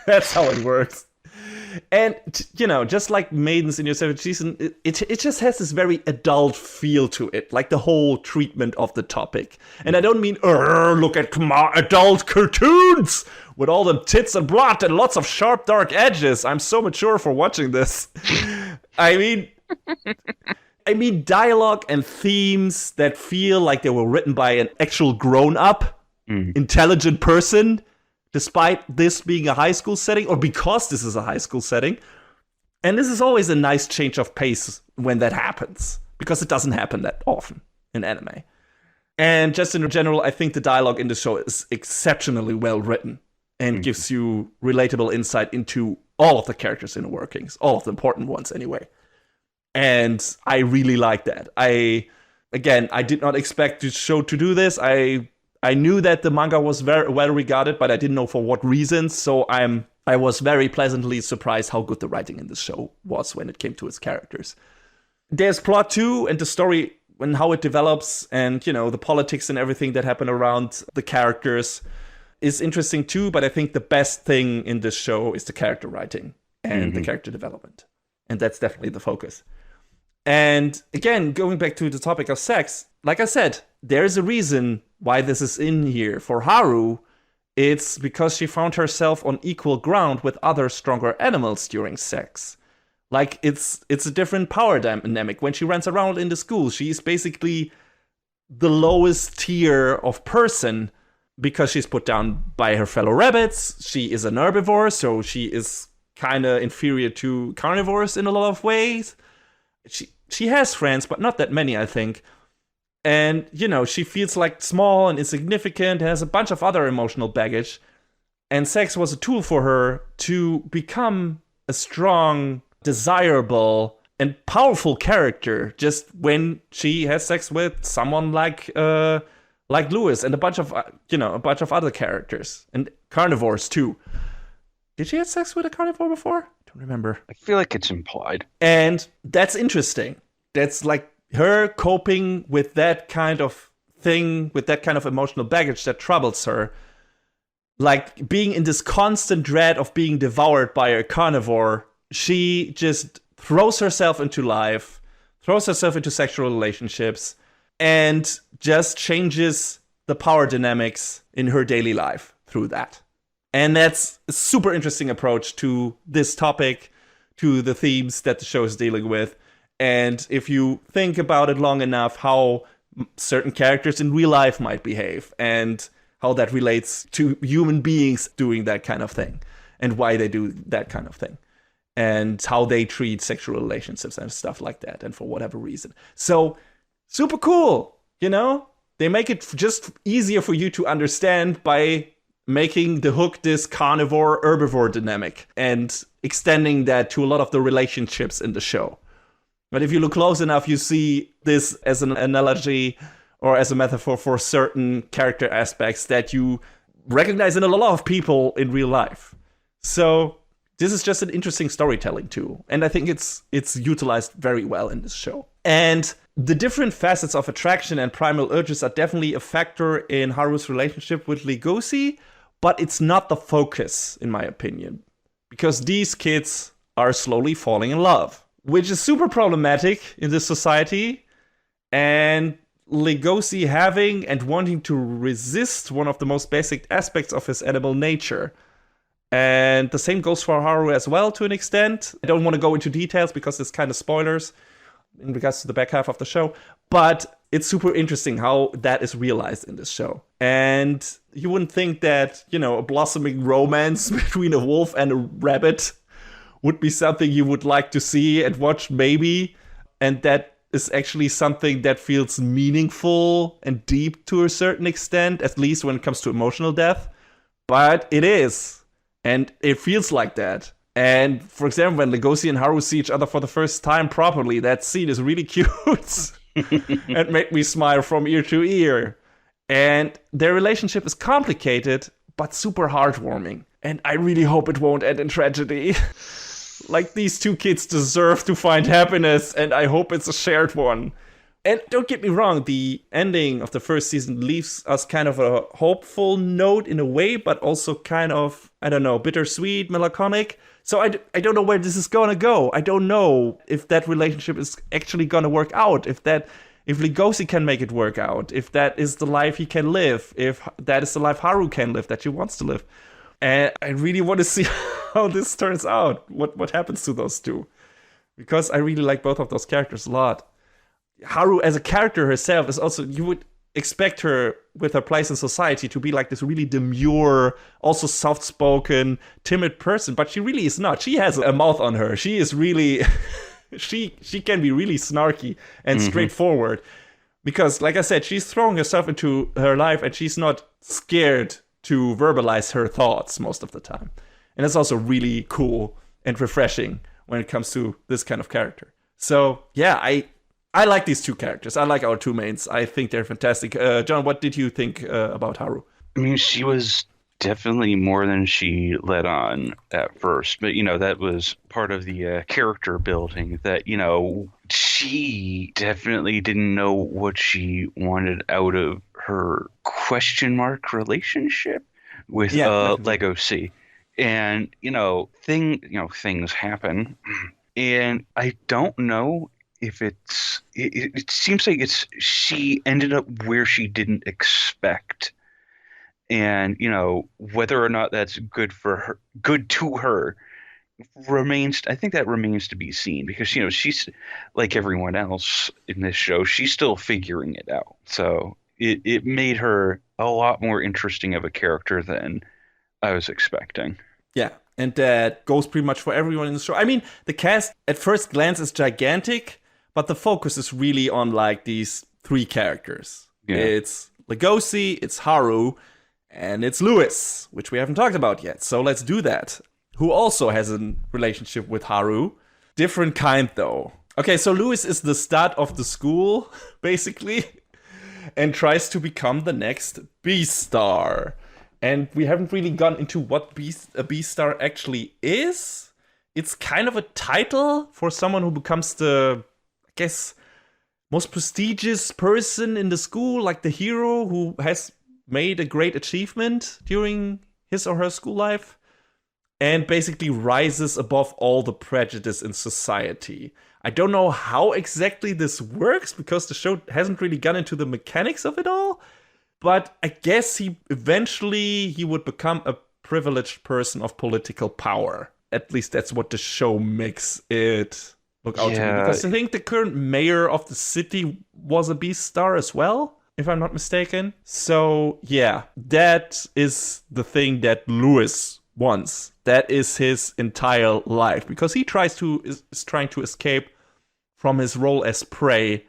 that's how it works. And, just like Maidens in Your Savage Season, it just has this very adult feel to it, like the whole treatment of the topic. And I don't mean, look at adult cartoons with all them tits and blood and lots of sharp, dark edges. I'm so mature for watching this. I mean dialogue and themes that feel like they were written by an actual grown-up, intelligent person, despite this being a high school setting, or because this is a high school setting. And this is always a nice change of pace when that happens, because it doesn't happen that often in anime. And just in general, I think the dialogue in the show is exceptionally well written and gives you relatable insight into all of the characters' inner workings, all of the important ones anyway. And I really like that. I did not expect the show to do this. I knew that the manga was very well regarded, but I didn't know for what reasons. So I'm I was very pleasantly surprised how good the writing in this show was when it came to its characters. There's plot too, and the story and how it develops, and, you know, the politics and everything that happen around the characters is interesting too, but I think the best thing in this show is the character writing and the character development. And that's definitely the focus. And again, going back to the topic of sex, like I said, there's a reason why this is in here. For Haru, it's because she found herself on equal ground with other stronger animals during sex. Like, it's a different power dynamic. When she runs around in the school, she's basically the lowest tier of person because she's put down by her fellow rabbits. She is an herbivore, so she is kind of inferior to carnivores in a lot of ways. She has friends, but not that many, I think. And, you know, she feels like small and insignificant, has a bunch of other emotional baggage. And sex was a tool for her to become a strong, desirable, and powerful character just when she has sex with someone like Lewis and a bunch of other characters and carnivores too. Did she have sex with a carnivore before? I don't remember. I feel like it's implied. And that's interesting. That's like her coping with that kind of thing, with that kind of emotional baggage that troubles her. Like being in this constant dread of being devoured by a carnivore, she just throws herself into life, throws herself into sexual relationships, and just changes the power dynamics in her daily life through that. And that's a super interesting approach to this topic, to the themes that the show is dealing with. And if you think about it long enough, how certain characters in real life might behave and how that relates to human beings doing that kind of thing and why they do that kind of thing and how they treat sexual relationships and stuff like that and for whatever reason. So super cool, you know? They make it just easier for you to understand by making the hook this carnivore herbivore dynamic and extending that to a lot of the relationships in the show. But if you look close enough, you see this as an analogy or as a metaphor for certain character aspects that you recognize in a lot of people in real life. So this is just an interesting storytelling tool. And I think it's utilized very well in this show. And the different facets of attraction and primal urges are definitely a factor in Haru's relationship with Legoshi, but it's not the focus, in my opinion. Because these kids are slowly falling in love, which is super problematic in this society. And Legoshi having and wanting to resist one of the most basic aspects of his animal nature. And the same goes for Haru as well, to an extent. I don't want to go into details because it's kind of spoilers in regards to the back half of the show. But it's super interesting how that is realized in this show. And you wouldn't think that, you know, a blossoming romance between a wolf and a rabbit would be something you would like to see and watch, maybe. And that is actually something that feels meaningful and deep to a certain extent, at least when it comes to emotional depth. But it is. And it feels like that. And for example, when Legoshi and Haru see each other for the first time properly, that scene is really cute. It made me smile from ear to ear. And their relationship is complicated, but super heartwarming. And I really hope it won't end in tragedy. Like, these two kids deserve to find happiness, and I hope it's a shared one. And don't get me wrong, the ending of the first season leaves us kind of a hopeful note in a way, but also kind of, I don't know, bittersweet, melancholic. So I don't know where this is gonna go. I don't know if that relationship is actually gonna work out, if Legoshi can make it work out, if that is the life he can live, if that is the life Haru can live, that she wants to live. And I really want to see how this turns out, what happens to those two. Because I really like both of those characters a lot. Haru as a character herself is also, you would expect her with her place in society to be like this really demure, also soft-spoken, timid person, but she really is not. She has a mouth on her. She is really, she can be really snarky and straightforward. Because, like I said, she's throwing herself into her life and she's not scared to verbalize her thoughts most of the time. And it's also really cool and refreshing when it comes to this kind of character. So, yeah, I like these two characters. I like our two mains. I think they're fantastic. John, what did you think about Haru? I mean, she was definitely more than she let on at first. But, that was part of the character building that, she definitely didn't know what she wanted out of her question mark relationship with Yeah, definitely. Lego C. And, things happen. And I don't know if it seems like she ended up where she didn't expect. And, whether or not that's good for her, good to her, I think that remains to be seen because, she's like everyone else in this show, she's still figuring it out. So it made her a lot more interesting of a character than I was expecting. Yeah, and that goes pretty much for everyone in the show. I mean, the cast at first glance is gigantic, but the focus is really on like these three characters. Yeah. It's Legosi, it's Haru, and it's Lewis, which we haven't talked about yet. So let's do that. Who also has a relationship with Haru. Different kind, though. Okay, so Lewis is the stud of the school, basically, and tries to become the next Beastar. And we haven't really gone into what a Beastar actually is. It's kind of a title for someone who becomes the, I guess, most prestigious person in the school, like the hero who has made a great achievement during his or her school life, and basically rises above all the prejudice in society. I don't know how exactly this works because the show hasn't really gone into the mechanics of it all, but I guess he would become a privileged person of political power. At least that's what the show makes it look out to me. Because I think the current mayor of the city was a Beastar as well, if I'm not mistaken. So yeah, that is the thing that Lewis wants. That is his entire life, because he is trying to escape from his role as prey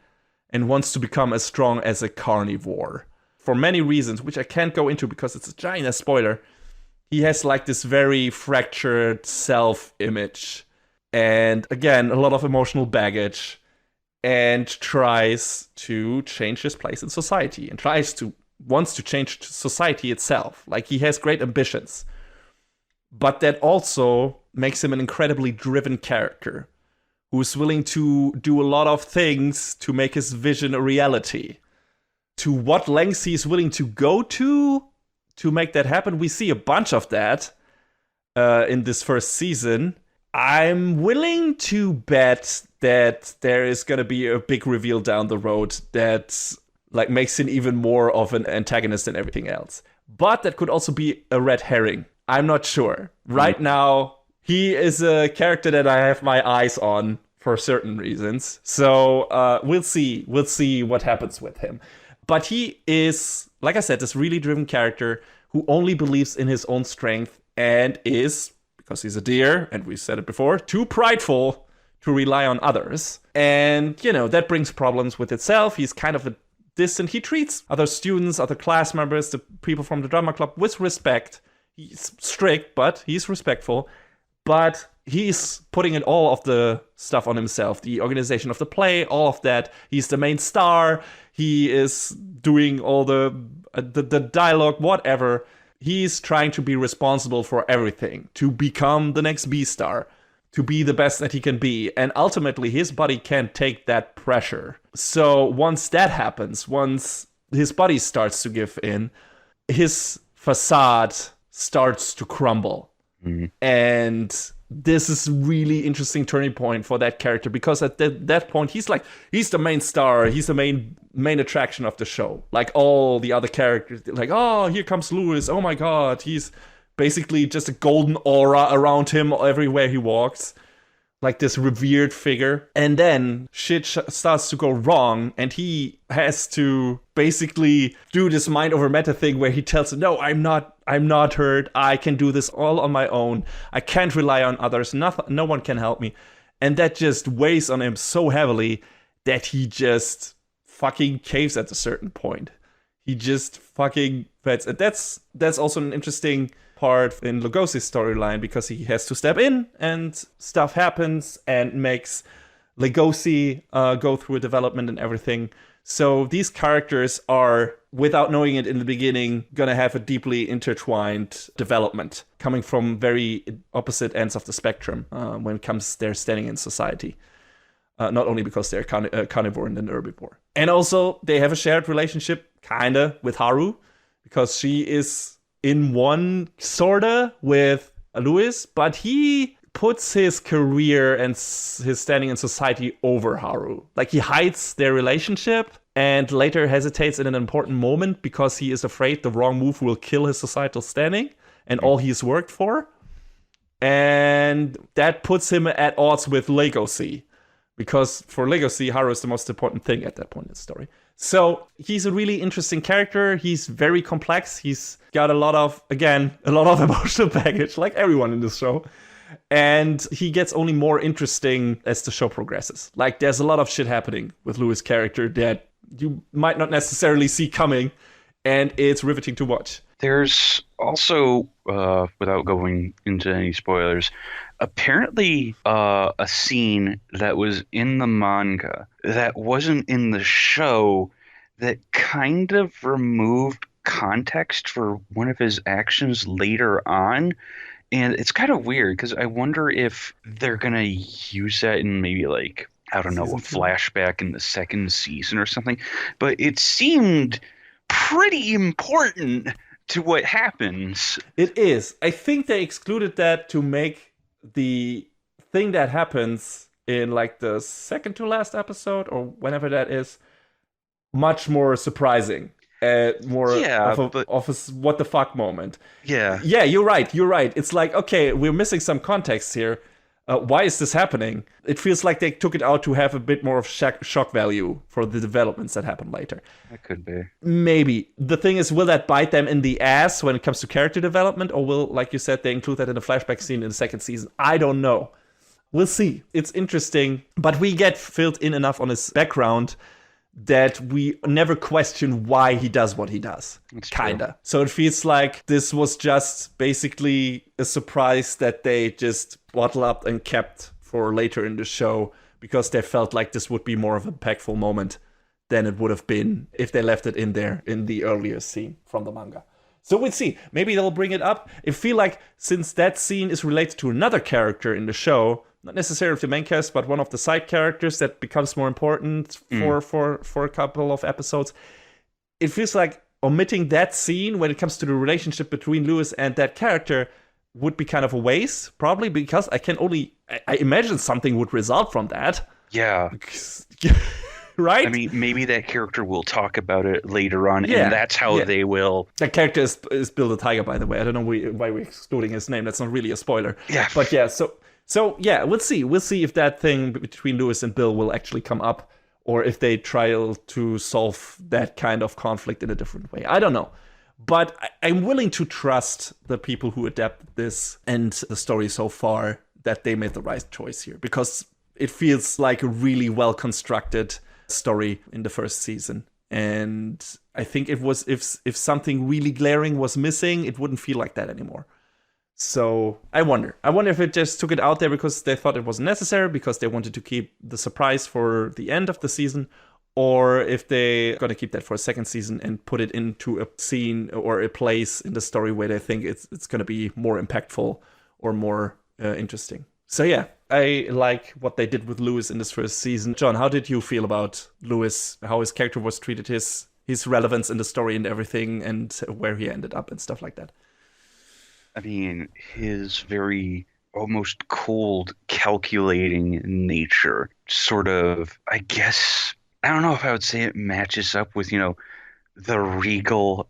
and wants to become as strong as a carnivore. For many reasons, which I can't go into because it's a giant spoiler, he has like this very fractured self-image. And again, a lot of emotional baggage, and tries to change his place in society and wants to change society itself. Like, he has great ambitions. But that also makes him an incredibly driven character who's willing to do a lot of things to make his vision a reality. To what lengths he's willing to go to make that happen, we see a bunch of that in this first season. I'm willing to bet that there is going to be a big reveal down the road that like makes him even more of an antagonist than everything else. But that could also be a red herring. I'm not sure. Right now, he is a character that I have my eyes on for certain reasons. So we'll see. We'll see what happens with him. But he is, like I said, this really driven character who only believes in his own strength and is, because he's a deer, and we said it before, too prideful to rely on others. And, that brings problems with itself. He's kind of a distant. He treats other students, other class members, the people from the drama club with respect. He's strict, but he's respectful. But he's putting in all of the stuff on himself, the organization of the play, all of that. He's the main star. He is doing all the dialogue, whatever. He's trying to be responsible for everything, to become the next Beastar, to be the best that he can be. And ultimately, his body can't take that pressure. So once that happens, once his body starts to give in, his facade starts to crumble. Mm-hmm. And this is really interesting turning point for that character, because at that point he's the main star, he's the main attraction of the show. Like, all the other characters, like, oh, here comes Lewis, oh my god, he's basically just a golden aura around him everywhere he walks, like this revered figure. And then shit starts to go wrong, and he has to basically do this mind over matter thing where he tells him, no, I'm not hurt. I can do this all on my own. I can't rely on others. No one can help me. And that just weighs on him so heavily that he just fucking caves at a certain point. He just fucking fets. And that's also an interesting part in Lugosi's storyline, because he has to step in and stuff happens and makes Lugosi go through a development and everything. So these characters are, without knowing it in the beginning, going to have a deeply intertwined development coming from very opposite ends of the spectrum when it comes to their standing in society. Not only because they're carnivore and an herbivore. And also, they have a shared relationship, kinda, with Haru, because she is in one, sorta, with Lewis, but he puts his career and his standing in society over Haru. Like, he hides their relationship and later hesitates in an important moment because he is afraid the wrong move will kill his societal standing and all he's worked for. And that puts him at odds with Legacy. Because for Legacy, Haru is the most important thing at that point in the story. So he's a really interesting character. He's very complex. He's got a lot of emotional baggage, like everyone in this show. And he gets only more interesting as the show progresses. Like, there's a lot of shit happening with Lewis' character that you might not necessarily see coming. And it's riveting to watch. There's also, without going into any spoilers, apparently a scene that was in the manga that wasn't in the show that kind of removed context for one of his actions later on. And it's kind of weird because I wonder if they're going to use that in maybe like, I don't know, a flashback in the second season or something. But it seemed pretty important to what happens. It is. I think they excluded that to make the thing that happens in like the second to last episode or whenever that is much more surprising. More of a what the fuck moment. Yeah, you're right. It's like, okay, we're missing some context here. Why is this happening? It feels like they took it out to have a bit more of shock value for the developments that happen later. That could be. Maybe. The thing is, will that bite them in the ass when it comes to character development? Or will, like you said, they include that in the flashback scene in the second season? I don't know. We'll see. It's interesting. But we get filled in enough on his background that we never question why he does what he does. Kinda. So it feels like this was just basically a surprise that they just bottled up and kept for later in the show because they felt like this would be more of an impactful moment than it would have been if they left it in there in the earlier scene from the manga. So we'll see. Maybe they'll bring it up. I feel like since that scene is related to another character in the show, not necessarily the main cast, but one of the side characters that becomes more important for a couple of episodes. It feels like omitting that scene when it comes to the relationship between Lewis and that character would be kind of a waste, probably because I imagine something would result from that. Yeah. Right? I mean, maybe that character will talk about it later on, and that's how they will. That character is Bill the Tiger, by the way. I don't know why we're excluding his name. That's not really a spoiler. Yeah. But yeah, so yeah, we'll see. We'll see if that thing between Lewis and Bill will actually come up, or if they try to solve that kind of conflict in a different way. I don't know. But I'm willing to trust the people who adapted this and the story so far that they made the right choice here, because it feels like a really well-constructed story in the first season. And I think it was if something really glaring was missing, it wouldn't feel like that anymore. So I wonder if it just took it out there because they thought it wasn't necessary, because they wanted to keep the surprise for the end of the season, or if they're going to keep that for a second season and put it into a scene or a place in the story where they think it's going to be more impactful or more interesting. So yeah, I like what they did with Lewis in this first season. John, how did you feel about Lewis, how his character was treated, his relevance in the story and everything, and where he ended up and stuff like that? I mean, his very almost cold, calculating nature sort of, I guess, I don't know if I would say it matches up with, the regal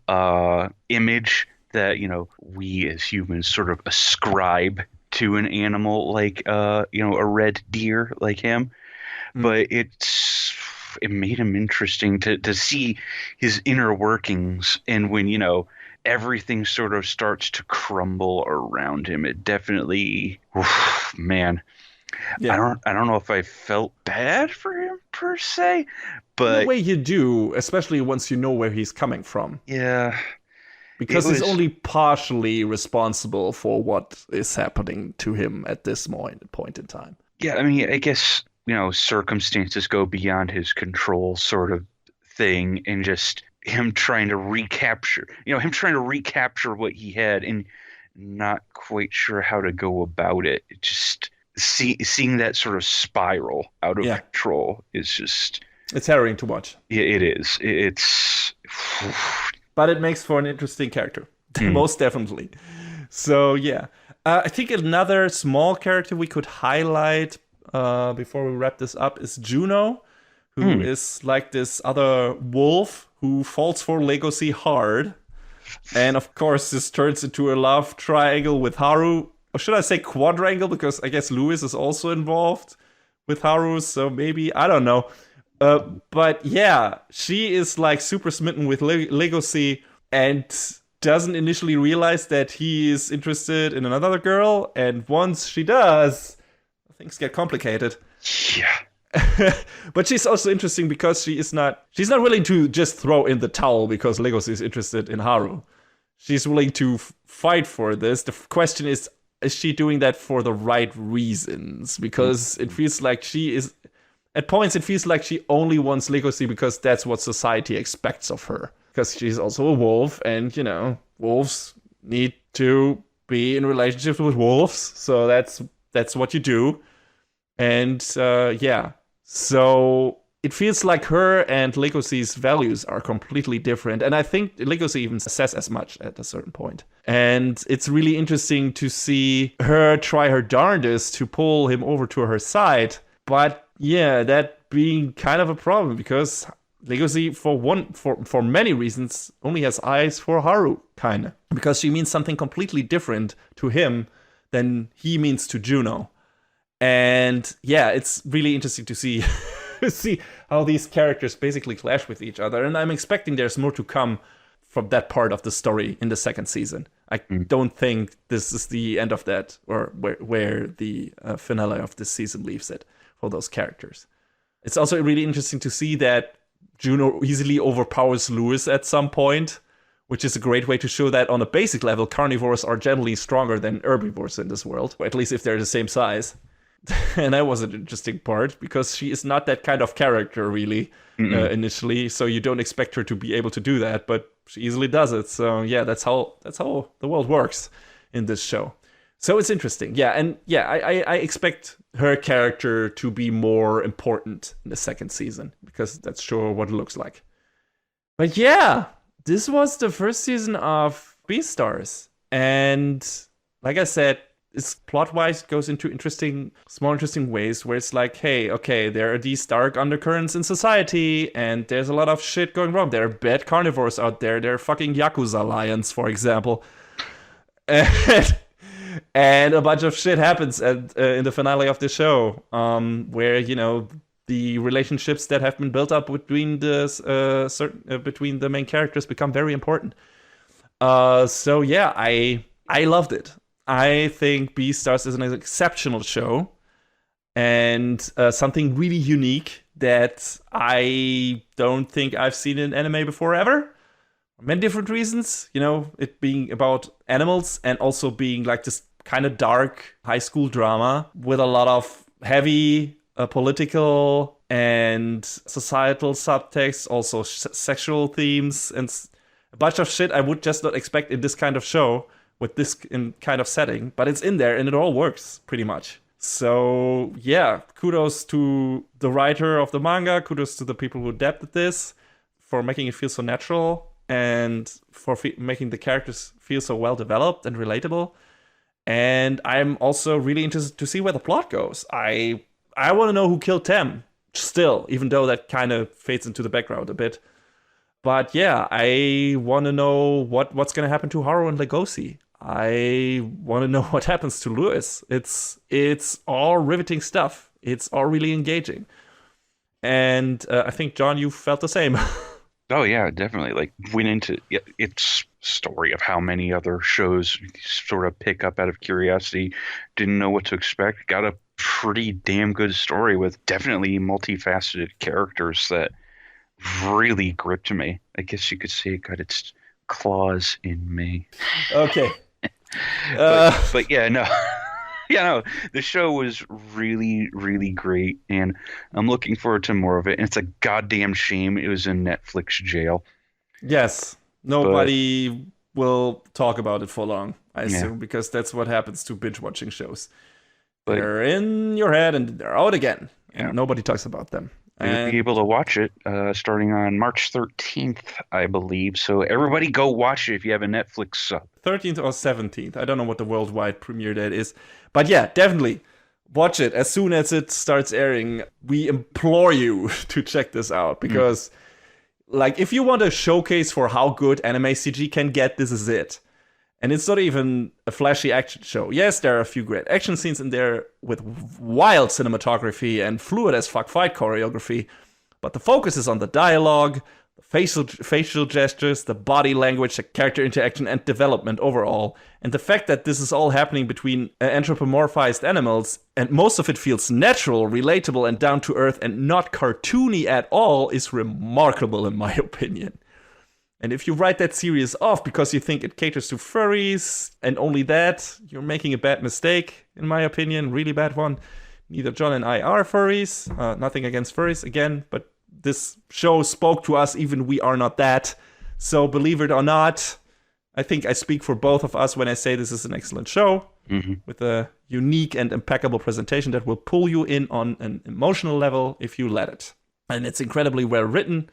image that, we as humans sort of ascribe to an animal like, a red deer like him. But it made him interesting to see his inner workings. And when, everything sort of starts to crumble around him, it definitely, man, yeah. I don't know if I felt bad for him per se, but in a way you do, especially once you know where he's coming from. Yeah. Because he's only partially responsible for what is happening to him at this point in time. Yeah, I mean, I guess, circumstances go beyond his control sort of thing and just him trying to recapture what he had and not quite sure how to go about it. It just seeing that sort of spiral out of Yeah, control is just it's harrowing to watch. it is. It's But it makes for an interesting character. Most definitely. So, yeah. I think another small character we could highlight before we wrap this up is Juno, who is like this other wolf who falls for Legacy hard. And of course, this turns into a love triangle with Haru. Or should I say quadrangle? Because I guess Lewis is also involved with Haru. So maybe, I don't know. But yeah, she is like super smitten with Legacy and doesn't initially realize that he is interested in another girl. And once she does, things get complicated. yeah. But she's also interesting because she's not willing to just throw in the towel because Legacy is interested in Haru. She's willing to fight for this. The question is she doing that for the right reasons? Because it feels like at points it feels like she only wants Legacy because that's what society expects of her. Because she's also a wolf, and wolves need to be in relationships with wolves, so that's what you do. And yeah, so it feels like her and Legacy's values are completely different. And I think Legacy even says as much at a certain point. And it's really interesting to see her try her darndest to pull him over to her side. But yeah, that being kind of a problem because Legacy, for many reasons, only has eyes for Haru, kind of. Because she means something completely different to him than he means to Juno. And yeah, it's really interesting to see how these characters basically clash with each other. And I'm expecting there's more to come from that part of the story in the second season. I don't think this is the end of that, or where the finale of this season leaves it for those characters. It's also really interesting to see that Juno easily overpowers Lewis at some point, which is a great way to show that on a basic level, carnivores are generally stronger than herbivores in this world, or at least if they're the same size. And that was an interesting part, because she is not that kind of character, really, initially, so you don't expect her to be able to do that, but she easily does it. So yeah, that's how the world works in this show. So it's interesting. Yeah, and yeah, I expect her character to be more important in the second season, because that's sure what it looks like. But yeah, this was the first season of Beastars. And like I said, it's plot-wise, it goes into small interesting ways where it's like, hey, okay, there are these dark undercurrents in society, and there's a lot of shit going wrong. There are bad carnivores out there. There are fucking Yakuza lions, for example. And a bunch of shit happens in the finale of the show, where, the relationships that have been built up between between the main characters become very important. So yeah, I loved it. I think Beastars is an exceptional show, and something really unique that I don't think I've seen in anime before ever. Many different reasons, it being about animals and also being like this kind of dark high school drama with a lot of heavy political and societal subtext, also sexual themes, and a bunch of shit I would just not expect in this kind of show with this kind of setting, but it's in there and it all works pretty much. So yeah, kudos to the writer of the manga, kudos to the people who adapted this for making it feel so natural and for making the characters feel so well developed and relatable. And I'm also really interested to see where the plot goes. I want to know who killed Tem still, even though that kind of fades into the background a bit. But yeah, I want to know what's going to happen to Haru and Legoshi. I want to know what happens to Lewis. It's all riveting stuff. It's all really engaging. And I think, John, you felt the same. Oh yeah, definitely. Like went into its story of how many other shows sort of pick up out of curiosity, didn't know what to expect, got a pretty damn good story with definitely multifaceted characters that really gripped me. I guess you could say it got its claws in me. Okay. But yeah, no. Yeah, no, the show was really, really great, and I'm looking forward to more of it. And it's a goddamn shame it was in Netflix jail. Yes, But nobody will talk about it for long, I yeah, assume, because that's what happens to binge watching shows. but They're in your head and they're out again, yeah, and nobody talks about them. you'll be And able to watch it starting on March 13th, I believe. So everybody go watch it if you have a Netflix sub. 13th or 17th, I don't know what the worldwide premiere date is, but yeah, definitely watch it as soon as it starts airing. We implore you to check this out Mm. because, like, if you want a showcase for how good anime CG can get, this is it. And it's not even a flashy action show. Yes, there are a few great action scenes in there with wild cinematography and fluid as fuck fight choreography, but the focus is on the dialogue, the facial gestures, the body language, the character interaction, and development overall. And the fact that this is all happening between anthropomorphized animals, and most of it feels natural, relatable, and down to earth, and not cartoony at all, is remarkable in my opinion. And if you write that series off because you think it caters to furries and only that, you're making a bad mistake, in my opinion, really bad one. Neither John and I are furries. Nothing against furries, again, but this show spoke to us, even we are not that. So believe it or not, I think I speak for both of us when I say this is an excellent show with a unique and impeccable presentation that will pull you in on an emotional level if you let it. And it's incredibly well written.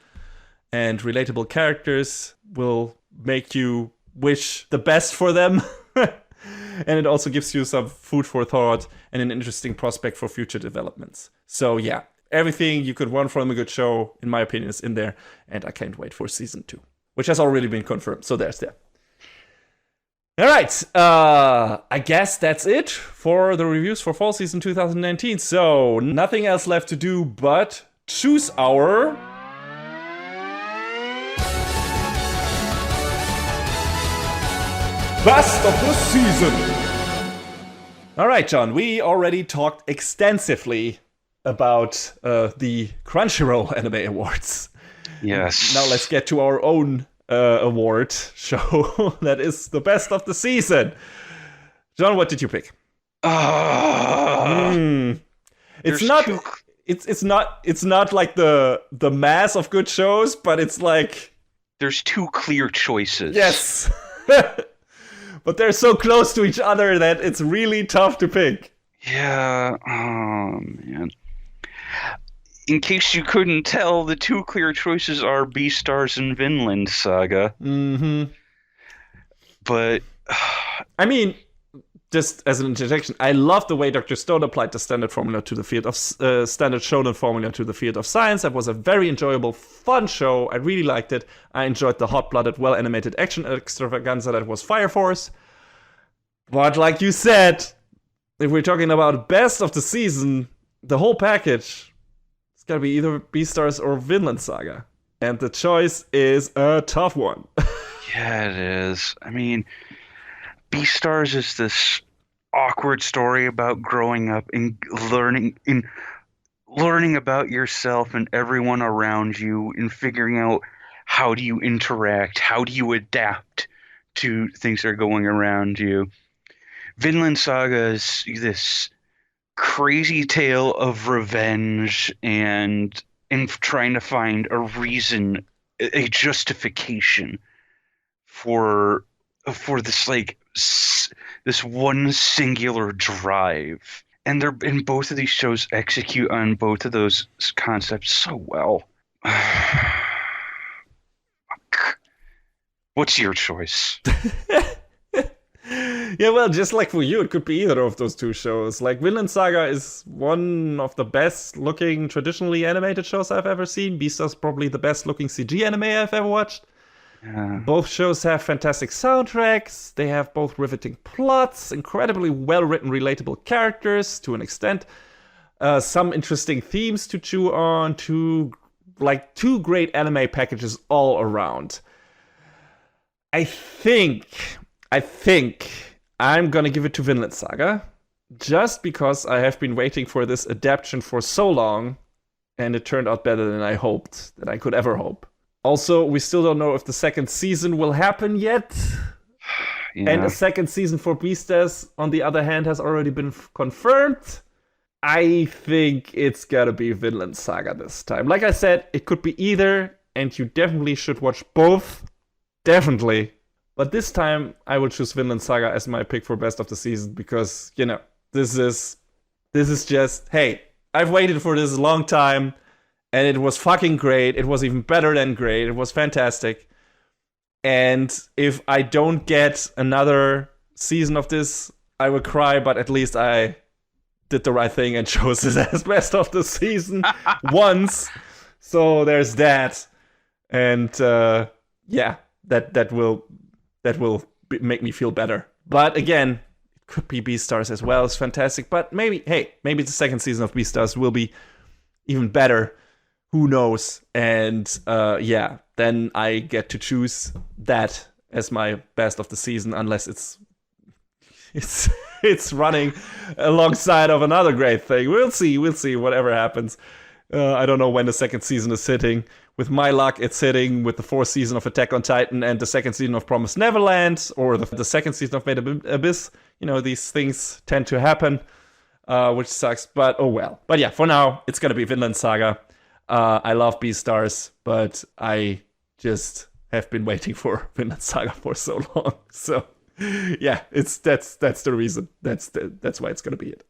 And relatable characters will make you wish the best for them. And it also gives you some food for thought and an interesting prospect for future developments. So yeah, everything you could want from a good show, in my opinion, is in there. And I can't wait for season 2, which has already been confirmed. So there's that. All right, I guess that's it for the reviews for fall season 2019. So nothing else left to do but choose our best of the season. All right, John, we already talked extensively about the Crunchyroll Anime Awards. Yes. Now let's get to our own award show that is the best of the season. John, what did you pick? It's not. It's not like the mass of good shows, but it's like there's two clear choices. Yes. But they're so close to each other that it's really tough to pick. Yeah. Oh, man. In case you couldn't tell, the two clear choices are Beastars and Vinland Saga. Mm-hmm. But I mean, just as an interjection, I love the way Dr. Stone applied the standard formula to the field of standard shonen formula to the field of science. That was a very enjoyable, fun show. I really liked it. I enjoyed the hot-blooded, well-animated action extravaganza that was Fire Force. But like you said, if we're talking about best of the season, the whole package, it's gotta be either Beastars or Vinland Saga. And the choice is a tough one. yeah, it is. I mean, Beastars is this awkward story about growing up and learning about yourself and everyone around you and figuring out how do you interact, how do you adapt to things that are going around you. Vinland Saga is this crazy tale of revenge and trying to find a reason, a justification for this this one singular drive. And both of these shows execute on both of those concepts so well. What's your choice? Yeah, well, just like for you, it could be either of those two shows. Like, Vinland Saga is one of the best-looking, traditionally animated shows I've ever seen. Beastars probably the best-looking CG anime I've ever watched. Both shows have fantastic soundtracks. They have both riveting plots, incredibly well-written, relatable characters to an extent. Some interesting themes to chew on. Two great anime packages all around. I think I'm gonna give it to Vinland Saga, just because I have been waiting for this adaptation for so long, and it turned out better than I hoped, that I could ever hope. Also, we still don't know if the second season will happen yet. And a Yeah. second season for Beastars, on the other hand, has already been confirmed. I think it's gotta be Vinland Saga this time. Like I said, it could be either, and you definitely should watch both. Definitely. But this time, I will choose Vinland Saga as my pick for best of the season because, this is just, hey, I've waited for this a long time, and it was fucking great. It was even better than great. It was fantastic. And if I don't get another season of this, I will cry, but at least I did the right thing and chose it as best of the season once. So there's that. And yeah, that will make me feel better. But again, it could be Beastars as well. It's fantastic. But maybe the second season of Beastars will be even better. Who knows? And yeah, then I get to choose that as my best of the season, unless it's running alongside of another great thing. We'll see. Whatever happens. I don't know when the second season is hitting. With my luck, it's hitting with the fourth season of Attack on Titan and the second season of Promised Neverland, or the second season of Made Abyss. These things tend to happen, which sucks. But oh well. But yeah, for now, it's gonna be Vinland Saga. I love Beastars, but I just have been waiting for Vinland Saga for so long. So yeah, that's the reason. That's why it's gonna be it.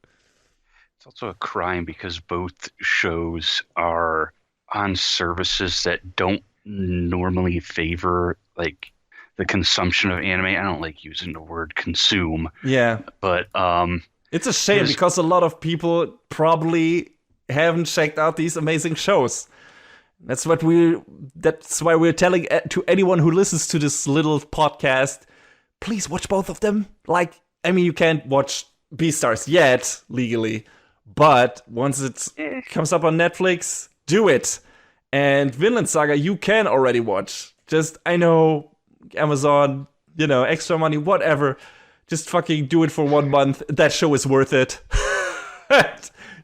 It's also a crime because both shows are on services that don't normally favor like the consumption of anime. I don't like using the word consume. Yeah. But it's a shame because a lot of people probably haven't checked out these amazing shows. That's why we're telling to anyone who listens to this little podcast, please watch both of them. You can't watch Beastars yet legally, but once it comes up on Netflix, do it. And Vinland Saga you can already watch. Just, I know, Amazon, extra money, whatever. Just fucking do it for 1 month. That show is worth it.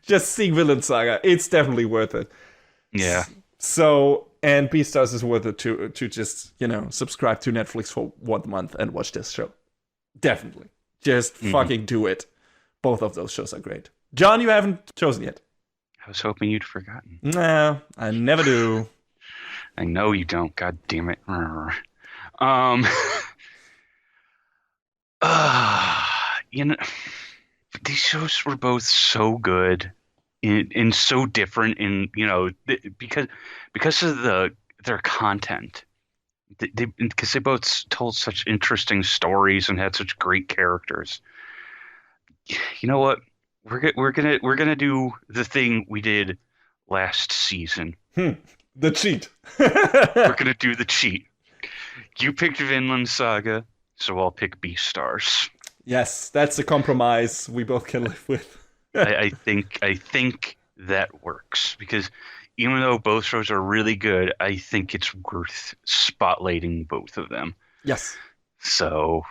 Just seeing Vinland Saga, it's definitely worth it. Yeah. So, and Beastars is worth it to just, subscribe to Netflix for 1 month and watch this show. Definitely. Just fucking do it. Both of those shows are great. John, you haven't chosen yet. I was hoping you'd forgotten. Nah, I never do. I know you don't. God damn it. These shows were both so good and so different because of their content. Because they both told such interesting stories and had such great characters. You know what? We're gonna do the thing we did last season. The cheat. We're gonna do the cheat. You picked Vinland Saga, so I'll pick Beastars. Yes, that's a compromise we both can live with. I think that works because even though both shows are really good, I think it's worth spotlighting both of them. Yes. So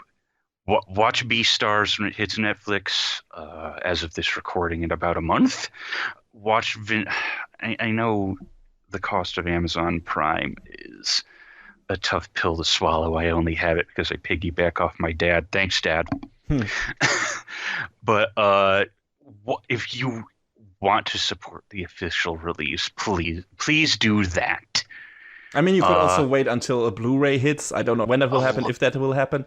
watch Beastars when it hits Netflix as of this recording in about a month. I know the cost of Amazon Prime is a tough pill to swallow. I only have it because I piggyback off my dad. Thanks, Dad. But if you want to support the official release, please do that. I mean, you could also wait until a Blu-ray hits. I don't know when that will happen, if that will happen.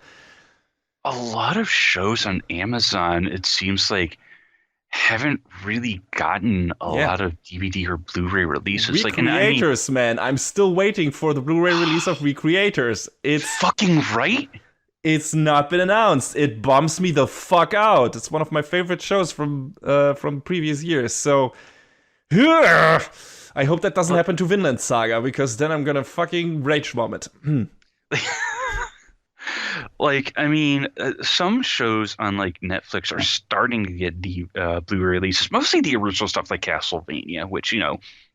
A lot of shows on Amazon, it seems like, haven't really gotten a lot of DVD or Blu-ray releases. Recreators, man. I'm still waiting for the Blu-ray release of Recreators. It's fucking right. It's not been announced. It bums me the fuck out. It's one of my favorite shows from previous years. So, I hope that doesn't happen to Vinland Saga, because then I'm gonna fucking rage vomit. Some shows on Netflix are starting to get the Blu-ray releases, mostly the original stuff like Castlevania, which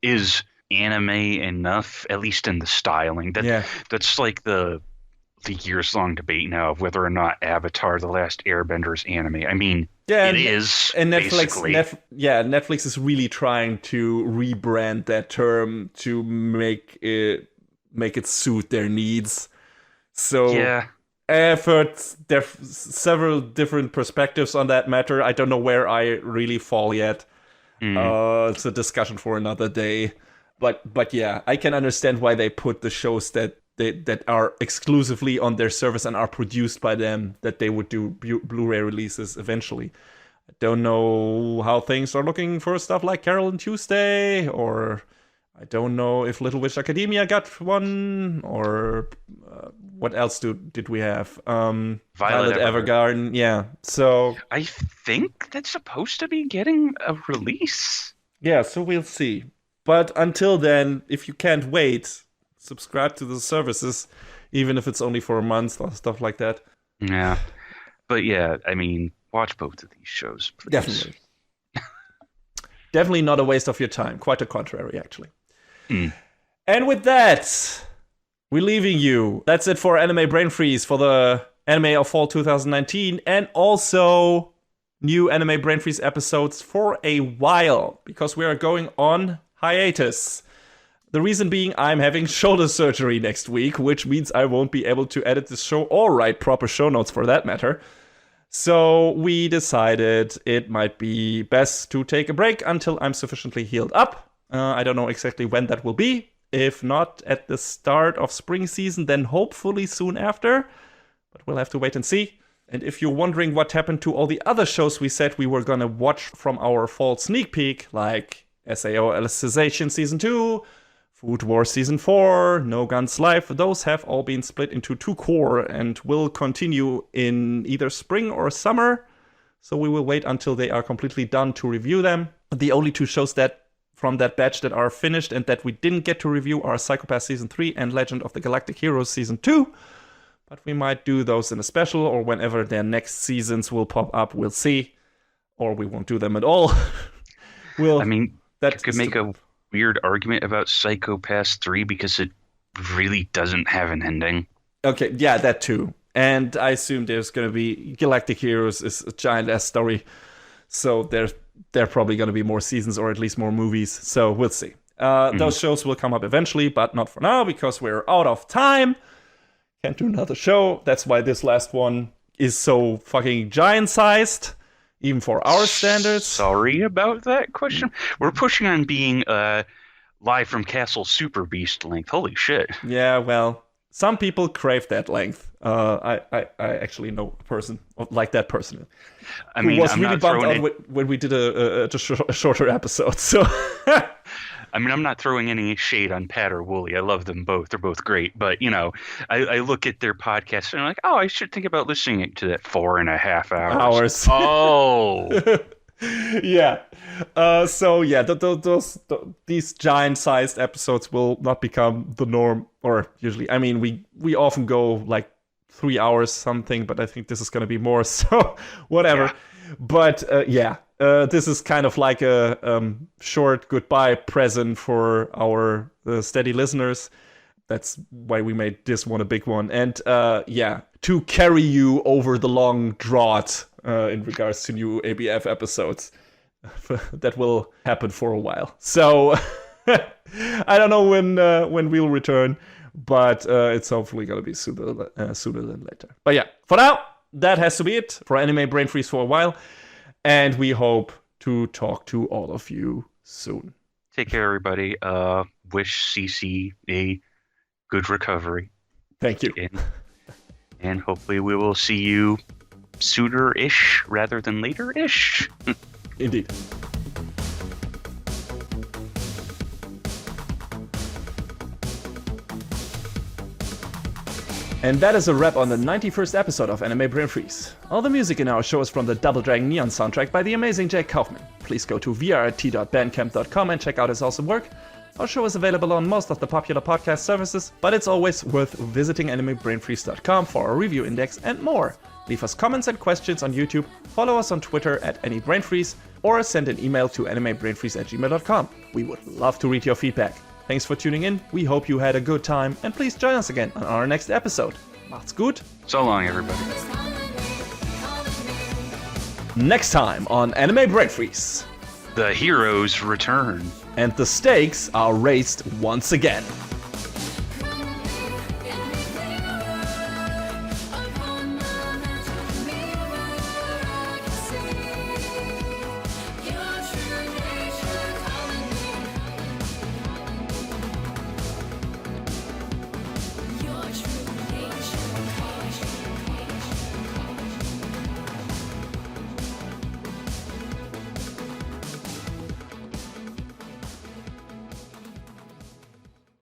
is anime enough, at least in the styling. That's like the years-long debate now of whether or not Avatar: The Last Airbender is anime. I mean, it is. And Netflix is really trying to rebrand that term to make it suit their needs. So I've heard several different perspectives on that matter. I don't know where I really fall yet. It's a discussion for another day. But yeah, I can understand why they put the shows that are exclusively on their service and are produced by them, that they would do Blu-ray releases eventually. I don't know how things are looking for stuff like Carol and Tuesday, or I don't know if Little Witch Academia got one, or what else did we have? Violet Evergarden, yeah. So I think that's supposed to be getting a release. Yeah, so we'll see. But until then, if you can't wait, subscribe to the services, even if it's only for a month or stuff like that. Yeah. But yeah, I mean, watch both of these shows, please. Definitely. Definitely not a waste of your time. Quite the contrary, actually. And with that, we're leaving you. That's it for Anime Brain Freeze for the anime of fall 2019, and also new Anime Brain Freeze episodes for a while, because we are going on hiatus. The reason being, I'm having shoulder surgery next week, which means I won't be able to edit the show or write proper show notes for that matter. So we decided it might be best to take a break until I'm sufficiently healed up. I don't know exactly when that will be. If not at the start of spring season, then hopefully soon after. But we'll have to wait and see. And if you're wondering what happened to all the other shows we said we were going to watch from our fall sneak peek, like SAO Alicization Season 2, Food Wars Season 4, No Guns Live, those have all been split into 2 core and will continue in either spring or summer. So we will wait until they are completely done to review them. The only 2 shows that from that batch that are finished and that we didn't get to review are Psycho-Pass Season 3 and Legend of the Galactic Heroes Season 2. But we might do those in a special, or whenever their next seasons will pop up, we'll see. Or we won't do them at all. I mean, you could make a weird argument about Psycho-Pass 3 because it really doesn't have an ending. Okay, yeah, that too. And I assume there's going to be... Galactic Heroes is a giant-ass story. So there are probably going to be more seasons or at least more movies. So we'll see. Those shows will come up eventually, but not for now because we're out of time. Can't do another show. That's why this last one is so fucking giant-sized, even for our standards. Sorry about that question. We're pushing on being live from Castle Super Beast length. Holy shit. Yeah, well, some people crave that length. I actually know a person like that person. I mean, who was I'm really not bummed throwing out when we did a shorter episode. So, I mean, I'm not throwing any shade on Pat or Wooly. I love them both. They're both great. But, you know, I look at their podcast and I'm like, oh, I should think about listening to that 4.5 hours. Oh. Yeah. So yeah, these giant-sized episodes will not become the norm, or usually. I mean, we often go like 3 hours something, but I think this is going to be more. So whatever. Yeah. But this is kind of like a short goodbye present for our steady listeners. That's why we made this one a big one, and to carry you over the long drought in regards to new ABF episodes. That will happen for a while. So I don't know when we'll return, but it's hopefully going to be sooner than later. But yeah, for now, that has to be it for Anime Brain Freeze for a while, and we hope to talk to all of you soon. Take care, everybody. Wish CC a good recovery. Thank you. And hopefully we will see you sooner-ish rather than later-ish. Indeed. And that is a wrap on the 91st episode of Anime Brain Freeze. All the music in our show is from the Double Dragon Neon soundtrack by the amazing Jake Kaufman. Please go to vrt.bandcamp.com and check out his awesome work. Our show is available on most of the popular podcast services, but it's always worth visiting animebrainfreeze.com for our review index and more. Leave us comments and questions on YouTube, follow us on Twitter at AnyBrainFreeze, or send an email to animebrainfreeze@gmail.com. We would love to read your feedback. Thanks for tuning in, we hope you had a good time, and please join us again on our next episode. Macht's gut. So long, everybody. Next time on Anime Brain Freeze. The heroes return. And the stakes are raised once again.